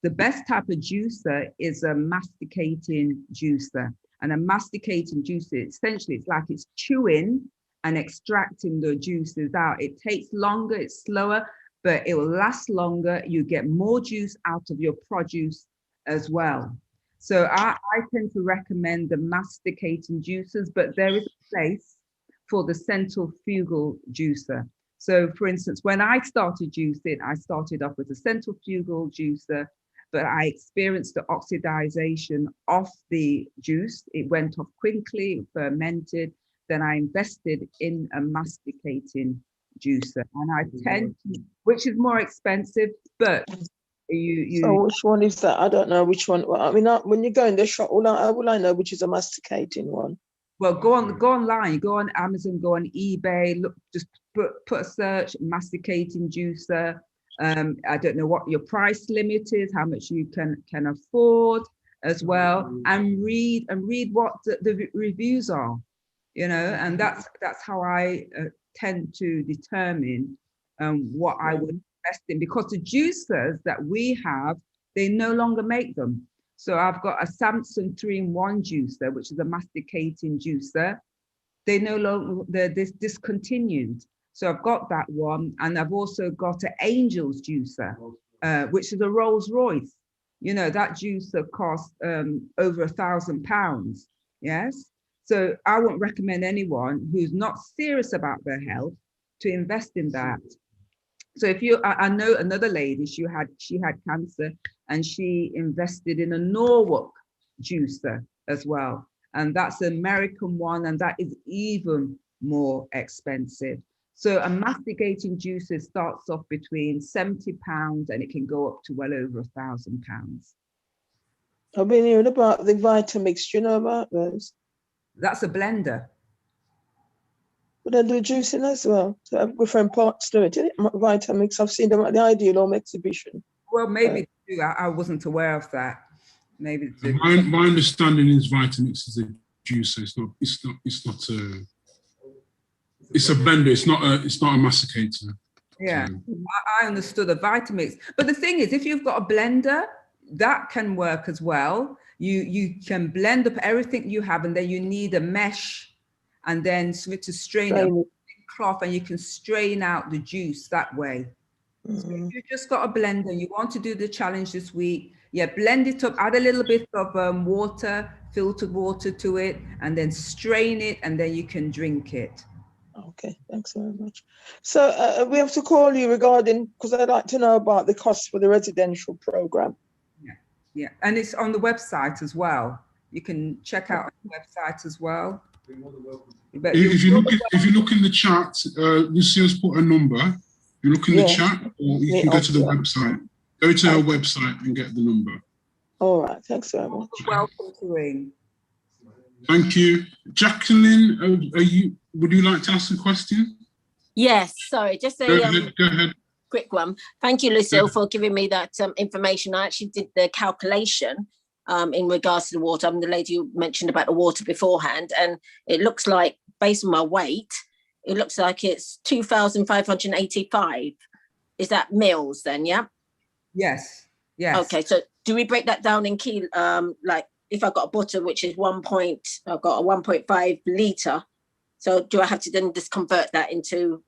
The best type of juicer is a masticating juicer. And a masticating juicer, essentially, it's like it's chewing and extracting the juices out. It takes longer, it's slower, but it will last longer. You get more juice out of your produce as well. So I tend to recommend the masticating juicers, but there is a place for the centrifugal juicer. So for instance, when I started juicing, I started off with a centrifugal juicer, but I experienced the oxidization of the juice. It went off quickly, it fermented. Then I invested in a masticating juicer, and I tend to, which is more expensive, but So which one is that? I don't know which one. Well, I mean, when you go in the shop, how will I know which is a masticating one? Well, go online, go on Amazon, go on eBay, look, just put a search, masticating juicer. I don't know what your price limit is, how much you can afford as well, and read what the reviews are, you know, and that's how I tend to determine what I would invest in, because the juicers that we have, they no longer make them. So I've got a Samson 3-in-1 juicer, which is a masticating juicer. They no longer, they're discontinued. So I've got that one. And I've also got an Angel's juicer, which is a Rolls Royce. You know, that juicer costs over £1,000. Yes. So I won't recommend anyone who's not serious about their health to invest in that. So if you, I know another lady, she had cancer, and she invested in a Norwalk juicer as well. And that's an American one, and that is even more expensive. So a masticating juicer starts off between £70 and it can go up to well over £1,000. I've been hearing about the Vitamix. Do you know about those? That's a blender. But they do juicing as well. So I have different parts to it, isn't it? Vitamix. I've seen them at the Ideal Home exhibition. Well, maybe I wasn't aware of that. Maybe my understanding is Vitamix is a juicer. It's a blender. It's not a masticator. Yeah, I understood the Vitamix. But the thing is, if you've got a blender, that can work as well. You can blend up everything you have, and then you need a mesh, and then switch to strain it, cloth, and you can strain out the juice that way. So if you just got a blender, you want to do the challenge this week, yeah, blend it up, add a little bit of water, filtered water to it, and then strain it, and then you can drink it. Okay, thanks very much. So we have to call you regarding, because I'd like to know about the costs for the residential program. Yeah, and it's on the website as well. You can check out on the website as well. But if you look in the chat, Lucille's put a number. You look in the chat, or you can go to the website. Go to her website and get the number. All right, thanks very much. Welcome to Ring. Thank you. Jacqueline, would you like to ask a question? Yes, sorry, just go ahead. Quick one. Thank you, Lucille, for giving me that information. I actually did the calculation in regards to the water. I'm the lady who mentioned about the water beforehand, and it looks like, based on my weight, it looks like it's 2,585. Is that mils then, yeah? Yes, yes. Okay, so do we break that down in kilo? Like if I got a butter, which is I've got a 1.5 litre. So do I have to then just convert that into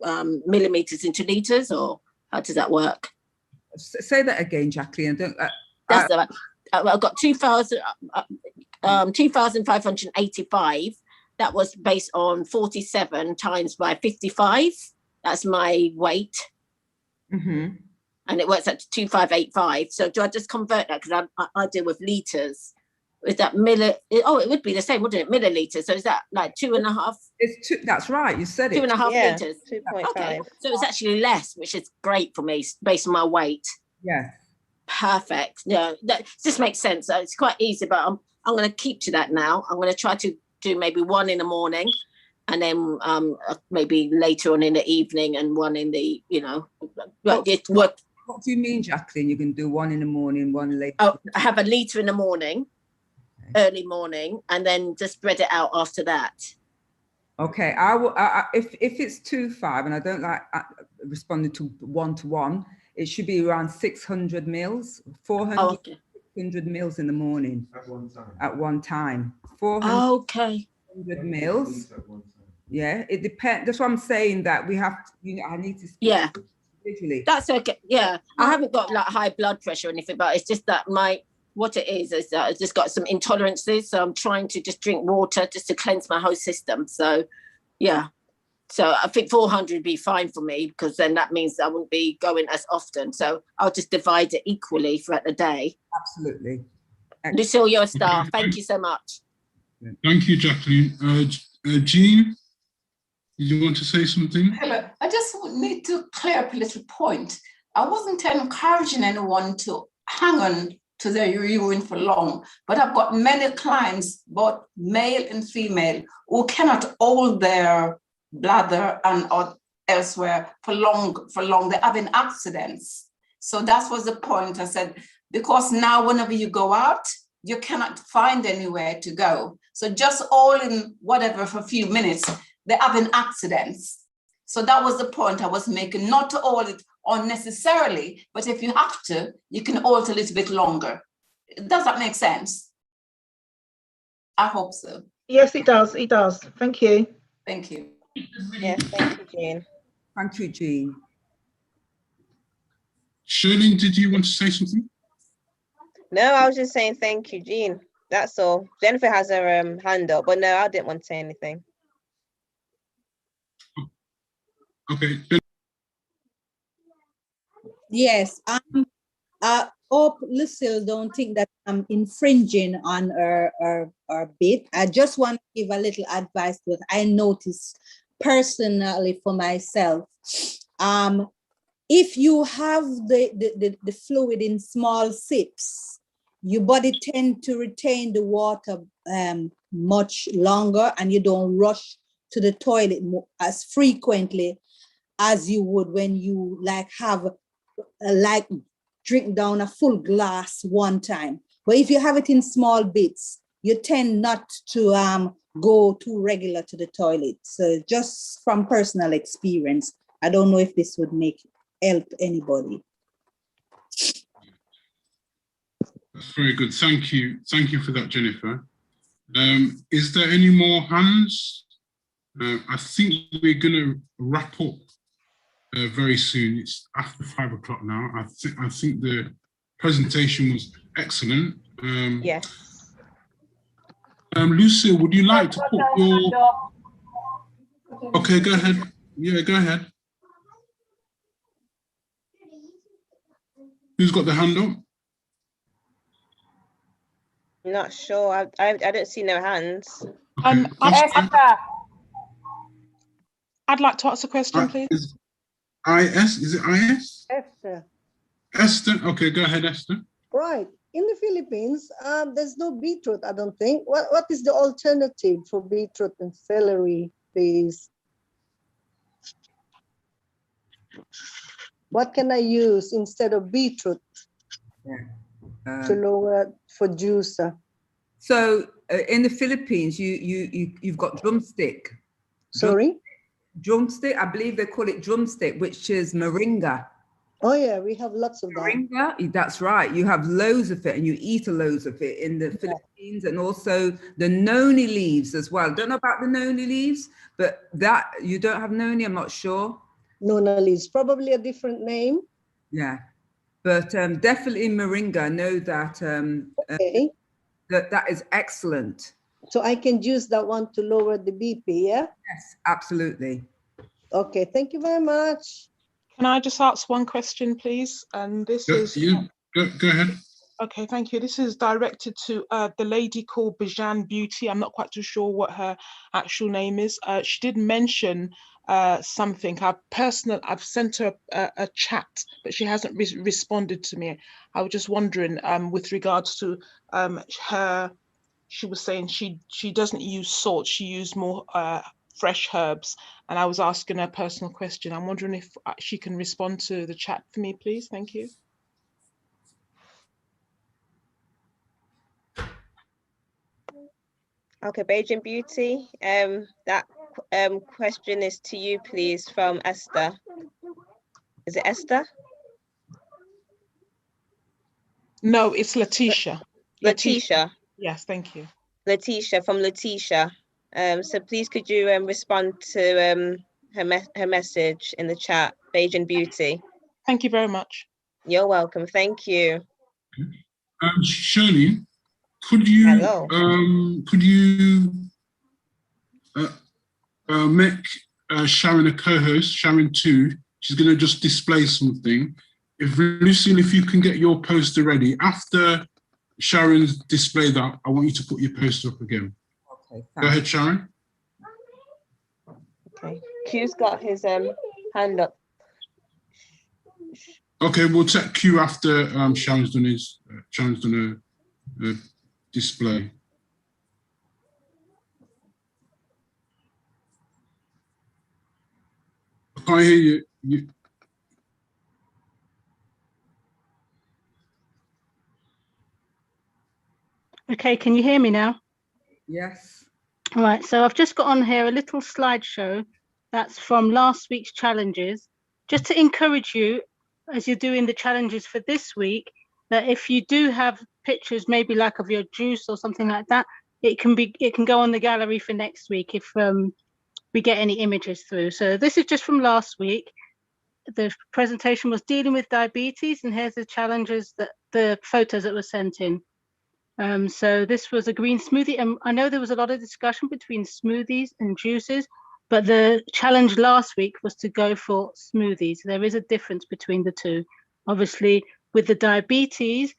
millimeters into litres, or how does that work? Say that again, Jacqueline. That's right. I've got 2,585. That was based on 47 times by 55. That's my weight. Mm-hmm. And it works out to 2,585. So do I just convert that? Because I deal with litres. Is that it would be the same, wouldn't it? Milliliters. So is that like 2.5? It's two. That's right. You said it. 2.5 litres. 2.5. Okay. So it's actually less, which is great for me based on my weight. Yeah. Perfect. No, that just makes sense. It's quite easy, but I'm going to keep to that now. I'm going to try to do maybe one in the morning, and then maybe later on in the evening, and one in the, What do you mean, Jacqueline? You can do one in the morning, one later? Oh, I have a litre in the morning, early morning, and then just spread it out after that. Okay, I will. If it's 2.5, and I don't like responding to one, it should be around 600 mils, 400. Oh, okay. 100 mils in the morning. At one time. 400 okay. mils. Yeah, it depends. That's what I'm saying, that we have to, I need to speak. Yeah. Individually. That's okay. Yeah, I haven't got like high blood pressure or anything, but it's just that what it is that I've just got some intolerances. So I'm trying to just drink water just to cleanse my whole system. So, yeah. So I think 400 would be fine for me, because then that means I wouldn't be going as often. So I'll just divide it equally throughout the day. Absolutely. Lucille, you're a star. Thank you so much. Thank you, Jacqueline. Jean, did you want to say something? Hello. I just need to clear up a little point. I wasn't encouraging anyone to hang on to their urine for long, but I've got many clients, both male and female, who cannot hold their bladder and or elsewhere for long. They're having accidents. So that was the point. I said, because now whenever you go out, you cannot find anywhere to go. So just all in whatever for a few minutes, they're having accidents. So that was the point I was making, not to hold it unnecessarily, but if you have to, you can hold it a little bit longer. Does that make sense? I hope so. Yes, it does. It does. Thank you. Thank you. Yes, thank you, Jean. Thank you, Jean. Shirley, did you want to say something? No, I was just saying thank you, Jean. That's all. Jennifer has her hand up, but no, I didn't want to say anything. Okay. Yes, I hope Lucille don't think that I'm infringing on her bit. I just want to give a little advice that I noticed personally for myself. If you have the fluid in small sips, your body tend to retain the water much longer, and you don't rush to the toilet as frequently as you would when you drink down a full glass one time. But if you have it in small bits, you tend not to go too regular to the toilet. So just from personal experience, I don't know if this would help anybody. That's very good. Thank you. Thank you for that, Jennifer. Is there any more hands? I think we're going to wrap up very soon. It's after 5 o'clock now. I think the presentation was excellent. Yes. Lucille, would you like to put your... Okay, go ahead. Yeah, go ahead. Who's got the hand up? Not sure. I don't see no hands. Okay, I'd like to ask a question, please. Is it IS? Esther. Esther, okay, go ahead, Esther. Right. In the Philippines, there's no beetroot, I don't think. What is the alternative for beetroot and celery, please? What can I use instead of beetroot to lower for juice? So in the Philippines, you've got drumstick. Sorry? Drumstick, I believe they call it drumstick, which is moringa. Oh yeah, we have lots of that. Moringa, that's right. You have loads of it and you eat a loads of it in the Philippines, and also the noni leaves as well. Don't know about the noni leaves, but that you don't have noni, I'm not sure. Noni leaves, probably a different name. Yeah, but definitely moringa. I know that that is excellent. So I can use that one to lower the BP, yeah? Yes, absolutely. Okay, thank you very much. Can I just ask one question, please? And this is... Yeah, go ahead. Okay, thank you. This is directed to the lady called Bijan Beauty. I'm not quite too sure what her actual name is. She did mention something. I've sent her a chat, but she hasn't responded to me. I was just wondering with regards to her, she was saying she doesn't use salt, she used more fresh herbs, and I was asking her a personal question. I'm wondering if she can respond to the chat for me, please. Thank you. Okay, Beijing Beauty. That question is to you, please, from Esther. Is it Esther? No, it's Letitia. Letitia. Yes, thank you. Letitia from Letitia. So please could you respond to her message in the chat, Beijing Beauty. Thank you very much. You're welcome. Thank you. Shirley, could you make Sharon a co-host, Sharon 2? She's going to just display something. If Lucille, if you can get your poster ready after Sharon's display that, I want you to put your poster up again. Okay. Go ahead, Sharon. Okay. Q's got his hand up. Okay, we'll take Q after Sharon's done a display. I can't hear you. Okay, can you hear me now? Yes. All right, so I've just got on here a little slideshow that's from last week's challenges, just to encourage you as you're doing the challenges for this week, that if you do have pictures, maybe like of your juice or something like that, it can go on the gallery for next week if we get any images through. So this is just from last week. The presentation was dealing with diabetes, and here's the challenges, the photos that were sent in. So this was a green smoothie, and I know there was a lot of discussion between smoothies and juices, but the challenge last week was to go for smoothies. There is a difference between the two. Obviously, with the diabetes,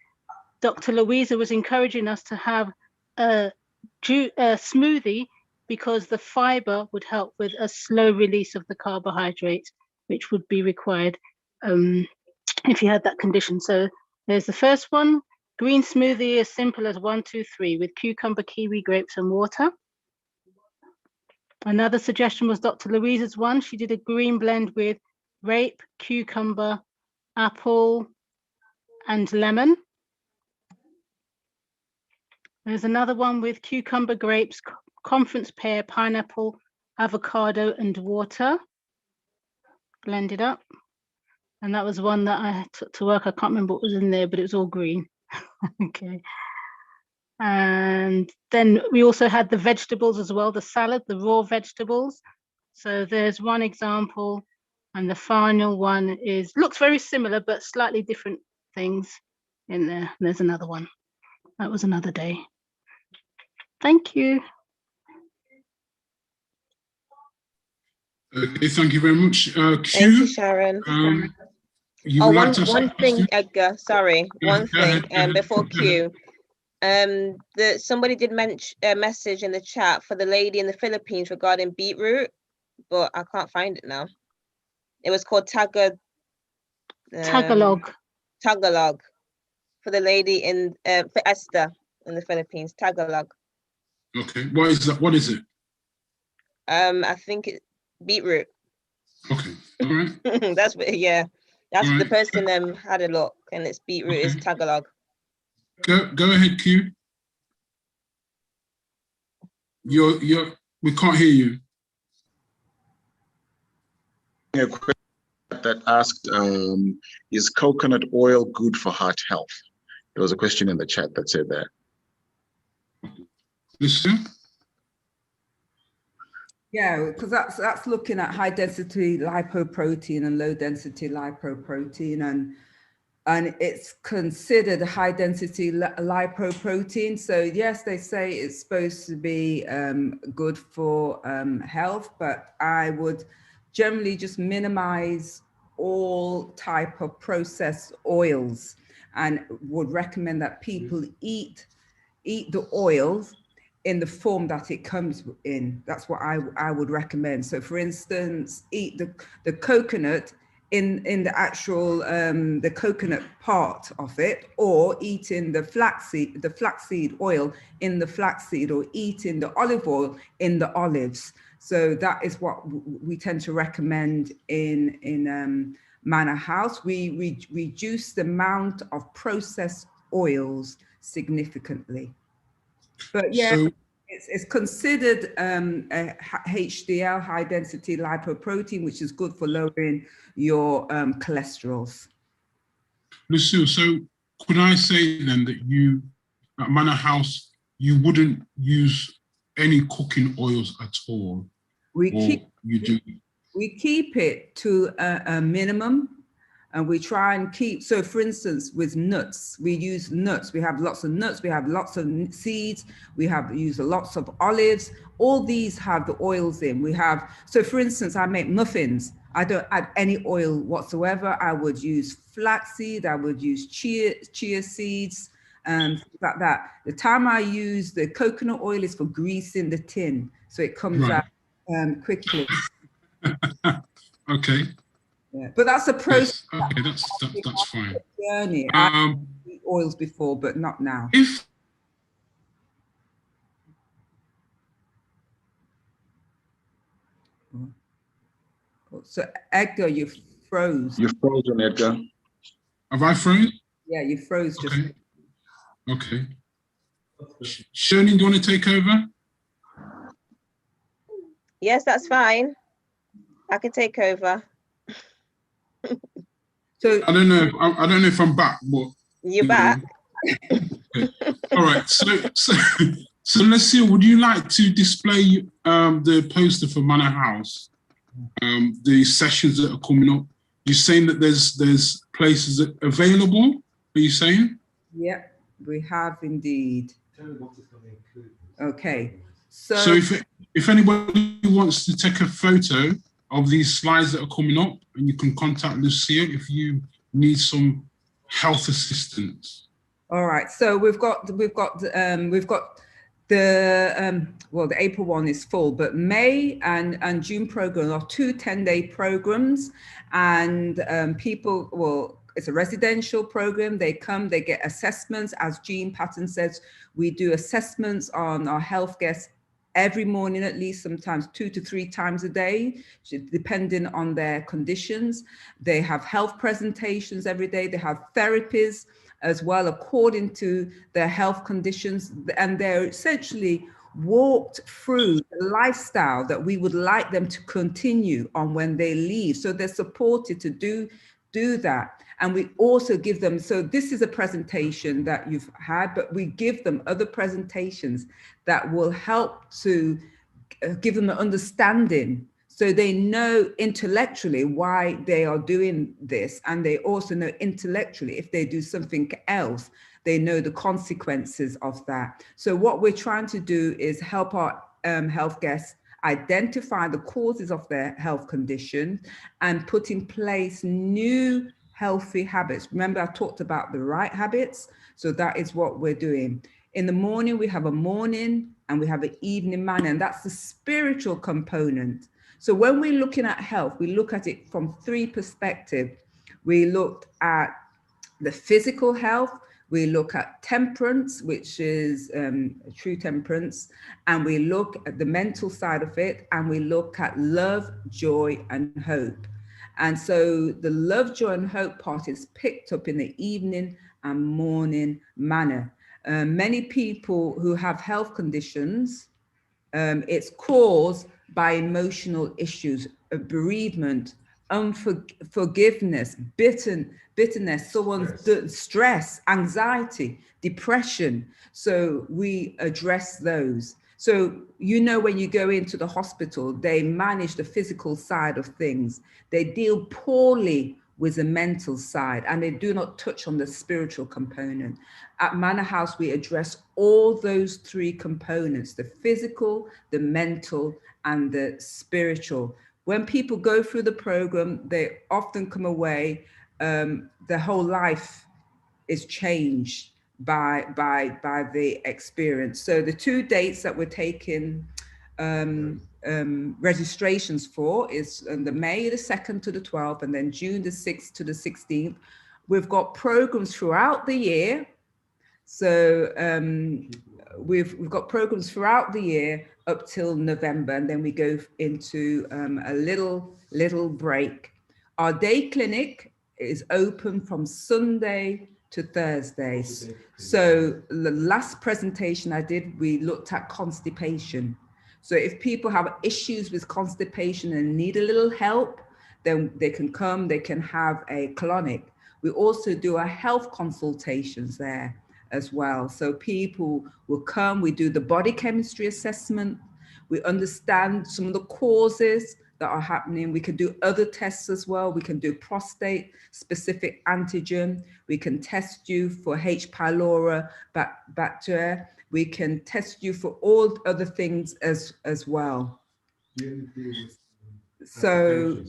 Dr. Louisa was encouraging us to have a smoothie because the fiber would help with a slow release of the carbohydrates, which would be required if you had that condition. So there's the first one. Green smoothie as simple as 1, 2, 3 with cucumber, kiwi, grapes, and water. Another suggestion was Dr. Louisa's one. She did a green blend with grape, cucumber, apple, and lemon. There's another one with cucumber, grapes, conference pear, pineapple, avocado, and water. Blended up. And that was one that I took to work. I can't remember what was in there, but it was all green. Okay. And then we also had the vegetables as well, the salad, the raw vegetables. So there's one example, and the final one looks very similar, but slightly different things in there. And there's another one. That was another day. Thank you. Okay, thank you very much. Q, thank you, Sharon. One thing, Edgar, sorry, one thing before Q. Somebody did message in the chat for the lady in the Philippines regarding beetroot, but I can't find it now. It was called Tagalog for the lady in for Esther in the Philippines. Tagalog. Okay, what is that? What is it? I think it's beetroot. Okay, all right. That's what, yeah. That's right. The person had a look, and it's beetroot is Tagalog. Go ahead, Q. We can't hear you. A question that asked, is coconut oil good for heart health? There was a question in the chat that said that. Listen. Yeah, because that's looking at high density lipoprotein and low density lipoprotein, and it's considered a high density lipoprotein. So yes, they say it's supposed to be good for health, but I would generally just minimize all type of processed oils, and would recommend that people eat the oils in the form that it comes in. That's what I would recommend. So for instance, eat the coconut in the actual the coconut part of it, or eating the flaxseed oil in the flaxseed, or eating the olive oil in the olives. So that is what we tend to recommend in Manor House. We reduce the amount of processed oils significantly. But yeah, so it's considered a HDL, high density lipoprotein, which is good for lowering your cholesterols. Lucille, so could I say then that you, at Manor House, you wouldn't use any cooking oils at all? We keep it to a minimum, and we try and keep, so for instance, with nuts, we use nuts. We have lots of nuts, we have lots of seeds, we have used lots of olives. All these have the oils in. We have, so for instance, I make muffins. I don't add any oil whatsoever. I would use flaxseed, I would use chia seeds, like that. The time I use the coconut oil is for greasing the tin, so it comes out quickly. Okay. Yeah, but that's a process. Yes. Okay, that's fine. Journey. I used oils before, but not now. So Edgar, you froze. You're frozen, Edgar. Have I frozen? Yeah, you froze just. Okay. Shirley, do you want to take over? Yes, that's fine. I can take over. So I don't know. I don't know if I'm back, but you're back. Okay. All right. So Lucille, would you like to display the poster for Manor House? The sessions that are coming up. You're saying that there's places available. Are you saying? Yeah, we have indeed. Okay. So if anybody wants to take a photo of these slides that are coming up, and you can contact Lucille if you need some health assistance. All right. So we've got the the April one is full, but May and June program are 2 10-day programs, and people will. It's a residential program. They come, they get assessments. As Jean Patton says, we do assessments on our health guests every morning, at least, sometimes 2 to 3 times a day, depending on their conditions. They have health presentations every day. They have therapies as well, according to their health conditions. And they're essentially walked through the lifestyle that we would like them to continue on when they leave. So they're supported to do that. And we also give them, so this is a presentation that you've had, but we give them other presentations that will help to give them an understanding, so they know intellectually why they are doing this, and they also know intellectually if they do something else, they know the consequences of that. So what we're trying to do is help our health guests identify the causes of their health condition and put in place new healthy habits. Remember, I talked about the right habits. So that is what we're doing. In the morning, we have a morning and we have an evening manner, and that's the spiritual component. So when we're looking at health, we look at it from 3 perspectives. We looked at the physical health, we look at temperance, which is true temperance, and we look at the mental side of it, and we look at love, joy, and hope. And so the love, joy, and hope part is picked up in the evening and morning manner. Many people who have health conditions, it's caused by emotional issues, bereavement, unforgiveness, bitterness, someone's stress, anxiety, depression. So we address those. So, you know, when you go into the hospital, they manage the physical side of things. They deal poorly with the mental side, and they do not touch on the spiritual component. At Manor House, we address all those 3 components: the physical, the mental, and the spiritual. When people go through the program, they often come away, their whole life is changed by the experience. So the 2 dates that we're taking registrations for is the May the 2nd to the 12th, and then June the 6th to the 16th. We've got programs throughout the year. So we've got programs throughout the year up till November, and then we go into a little break. Our day clinic is open from Sunday to Thursdays. So the last presentation I did, we looked at constipation. So if people have issues with constipation and need a little help, then they can come, they can have a colonic. We also do our health consultations there as well. So people will come, we do the body chemistry assessment, we understand some of the causes that are happening. We can do other tests as well. We can do prostate specific antigen. We can test you for H. pylori bacteria. We can test you for all other things as well. So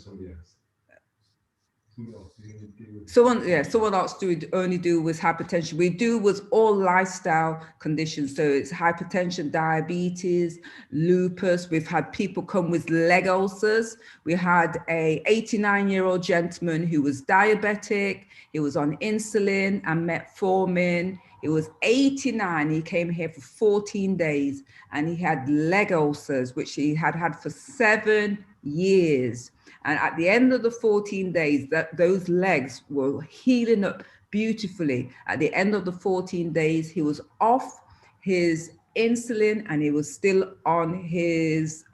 someone else only do with hypertension. We do with all lifestyle conditions. So it's hypertension, diabetes, lupus. We've had people come with leg ulcers. We had a 89-year-old gentleman who was diabetic. He was on insulin and metformin. He was 89. He came here for 14 days and he had leg ulcers, which he had had for 7 years. And at the end of the 14 days, those legs were healing up beautifully. At the end of the 14 days, he was off his insulin and he was still on his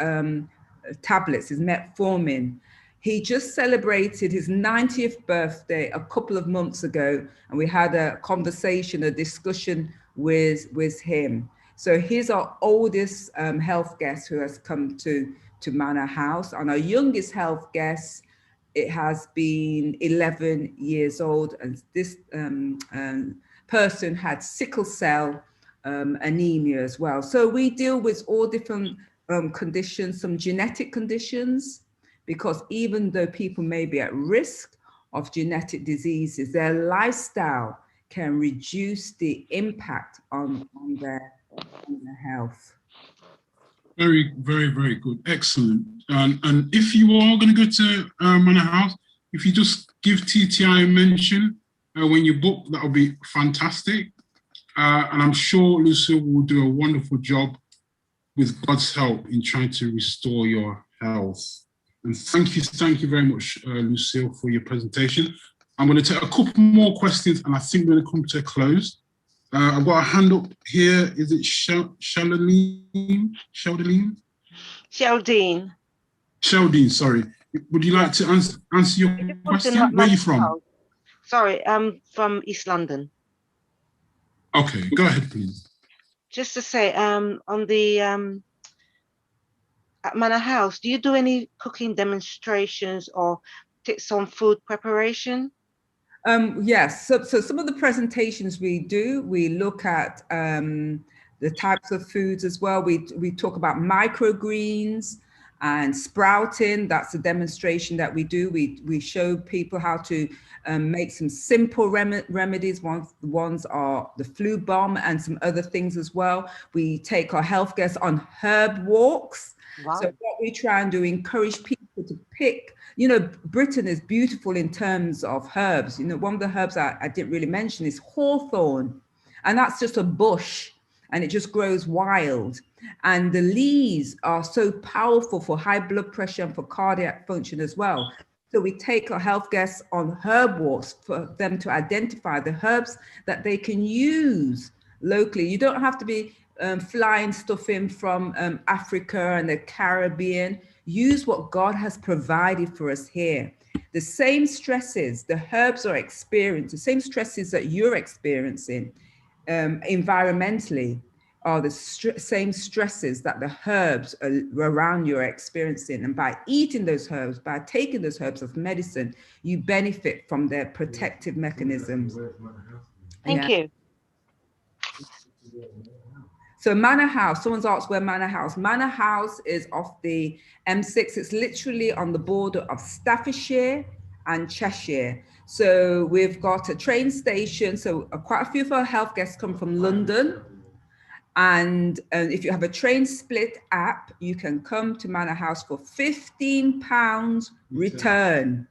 tablets, his metformin. He just celebrated his 90th birthday a couple of months ago, and we had a conversation, a discussion with him. So he's our oldest health guest who has come to Manor House, and our youngest health guest, it has been 11 years old, and this person had sickle cell anemia as well. So we deal with all different conditions, some genetic conditions, because even though people may be at risk of genetic diseases, their lifestyle can reduce the impact on their health. Very, very, very good. Excellent. And if you are going to go to Manor House, if you just give TTI a mention when you book, that will be fantastic. And I'm sure Lucille will do a wonderful job with God's help in trying to restore your health. And thank you very much, Lucille, for your presentation. I'm going to take a couple more questions and I think we're going to come to a close. I've got a hand up here. Is it Sheldine? Sheldine, sorry. Would you like to answer your question? Where are you from? Sorry, I'm from East London. Okay, go ahead, please. Just to say, on the at Manor House, do you do any cooking demonstrations or tips on food preparation? Yes, so some of the presentations we do, we look at the types of foods as well. We talk about microgreens and sprouting. That's a demonstration that we do. We show people how to make some simple remedies. Ones are the flu bomb and some other things as well. We take our health guests on herb walks. Wow. So what we try and do, encourage people to pick, you know, Britain is beautiful in terms of herbs. You know, one of the herbs I didn't really mention is hawthorn, and that's just a bush and it just grows wild. And the leaves are so powerful for high blood pressure and for cardiac function as well. So we take our health guests on herb walks for them to identify the herbs that they can use locally. You don't have to be flying stuff in from Africa and the Caribbean. Use what God has provided for us here. The same stresses the herbs are experiencing, the same stresses that you're experiencing environmentally are the same stresses that the herbs around you are experiencing. And by eating those herbs, by taking those herbs as medicine, you benefit from their protective mechanisms. Thank you. So Manor House, someone's asked where Manor House. Manor House is off the M6. It's literally on the border of Staffordshire and Cheshire. So we've got a train station. So quite a few of our health guests come from London. And if you have a train split app, you can come to Manor House for £15 return.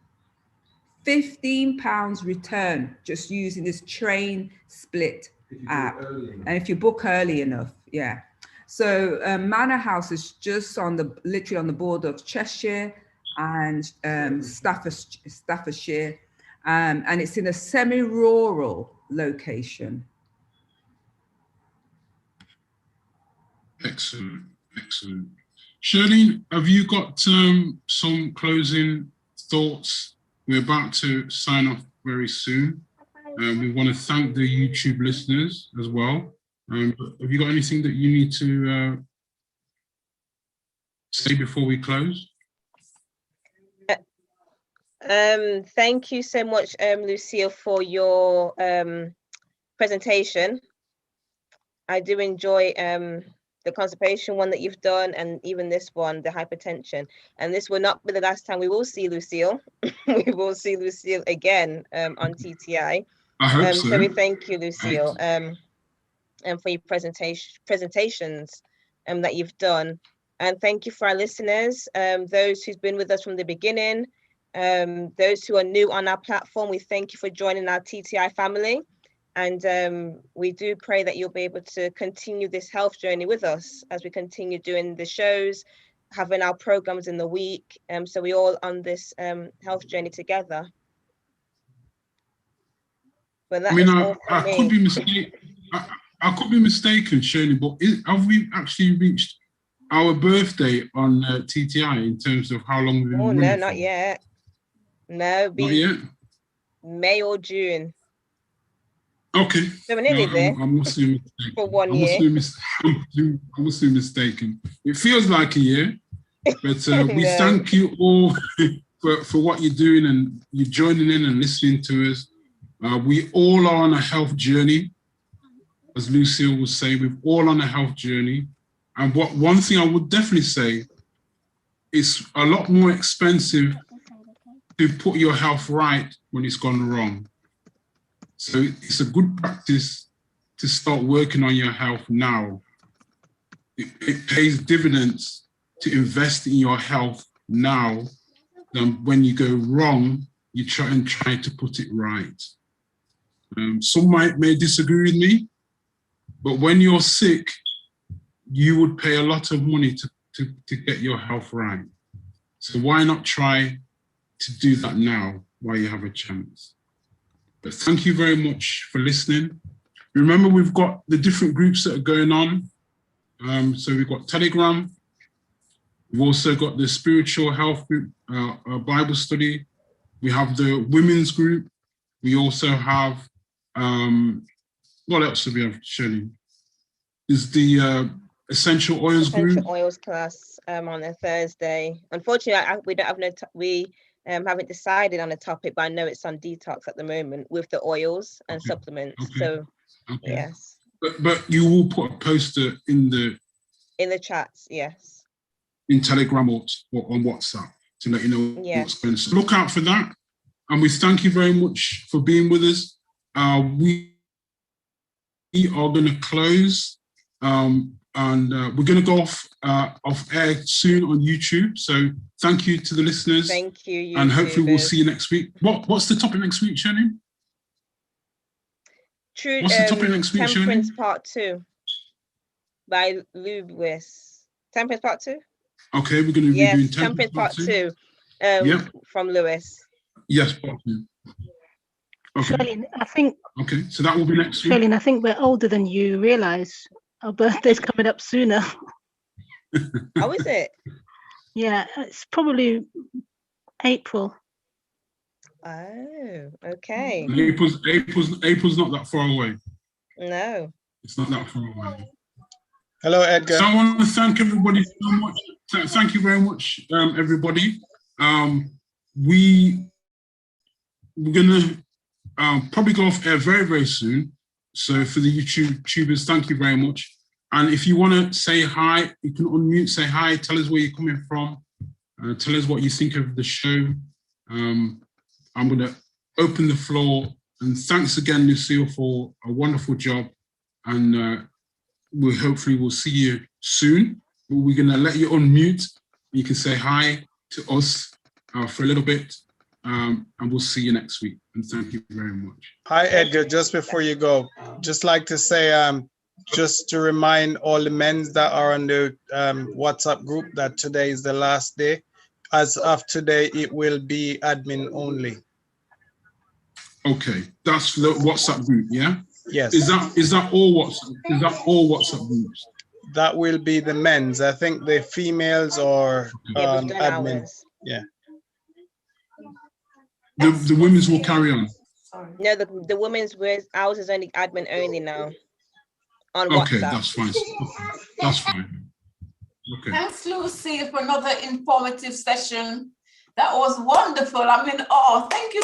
£15 return, just using this train split app. And if you book early enough, yeah. So Manor House is just literally on the border of Cheshire and Staffordshire. And it's in a semi-rural location. Excellent, excellent. Shirley, have you got some closing thoughts? We're about to sign off very soon. We want to thank the YouTube listeners as well. Have you got anything that you need to say before we close? Thank you so much, Lucille, for your presentation. I do enjoy the constipation one that you've done, and even this one, the hypertension. And this will not be the last time we will see Lucille. We will see Lucille again on TTI. I hope so. So we thank you, Lucille, and for your presentations that you've done. And thank you for our listeners, those who've been with us from the beginning, those who are new on our platform. We thank you for joining our TTI family. And we do pray that you'll be able to continue this health journey with us as we continue doing the shows, having our programs in the week. So we're all on this health journey together. But that I could be mistaken. I could be mistaken, Shirley, but have we actually reached our birthday on TTI in terms of how long we've been running? No, not yet. No, not yet. May or June. Okay. So we're nearly there. I must be mistaken. For 1 year. I must be mistaken. It feels like a year, but we thank you all for what you're doing and you joining in and listening to us. We all are on a health journey, as Lucille was saying. We're all on a health journey, and one thing I would definitely say is a lot more expensive to put your health right when it's gone wrong. So it's a good practice to start working on your health now. It pays dividends to invest in your health now than when you go wrong, you try to put it right. Some may disagree with me, but when you're sick, you would pay a lot of money to get your health right. So why not try to do that now while you have a chance? But thank you very much for listening. Remember, we've got the different groups that are going on. So we've got Telegram. We've also got the spiritual health group, Bible study. We have the women's group. We also have, what else do we have, Shirley? Is the essential oils group. Essential oils class on a Thursday. Unfortunately, we haven't decided on a topic, but I know it's on detox at the moment with the oils and supplements. Okay. So, yes. But you will put a poster in the chats, yes. In Telegram or on WhatsApp to let you know what's going on. So look out for that. And we thank you very much for being with us. We are going to close. And we're going to go off air soon on YouTube. So thank you to the listeners. Thank you, YouTubers. And hopefully we'll see you next week. What's the topic next week, Shirley? What's the topic next week, Shirley? Temperance Part 2 by Lewis. Temperance Part 2? Okay, we're going to be doing Temperance Part 2 from Lewis. Yes, Part 2. Okay. Shirley, I think. Okay, so that will be next week. Shirley, I think we're older than you realise. Our birthday's coming up sooner. How is it? Yeah, it's probably April. Oh, okay. April's not that far away. No. It's not that far away. Hello, Edgar. So I want to thank everybody so much. Thank you very much, everybody. We're going to probably go off air very, very soon. So for the YouTubers, thank you very much. And if you want to say hi, you can unmute, say hi, tell us where you're coming from, tell us what you think of the show. I'm going to open the floor. And thanks again, Lucille, for a wonderful job. And hopefully we'll see you soon. We're going to let you unmute. You can say hi to us for a little bit. And we'll see you next week. And thank you very much. Hi, Edgar. Just before you go, just like to say, just to remind all the men that are on the WhatsApp group that today is the last day. As of today, it will be admin only. Okay, that's the WhatsApp group, yeah? Yes. Is that all WhatsApp? Is that all WhatsApp groups? That will be the men's. I think the females or admin. Yeah. The women's will carry on. No, the women's ours is only admin only now on Okay, WhatsApp. that's fine. That's fine. Okay. Thanks, Lucy, for another informative session. That was wonderful. I'm in awe. Thank you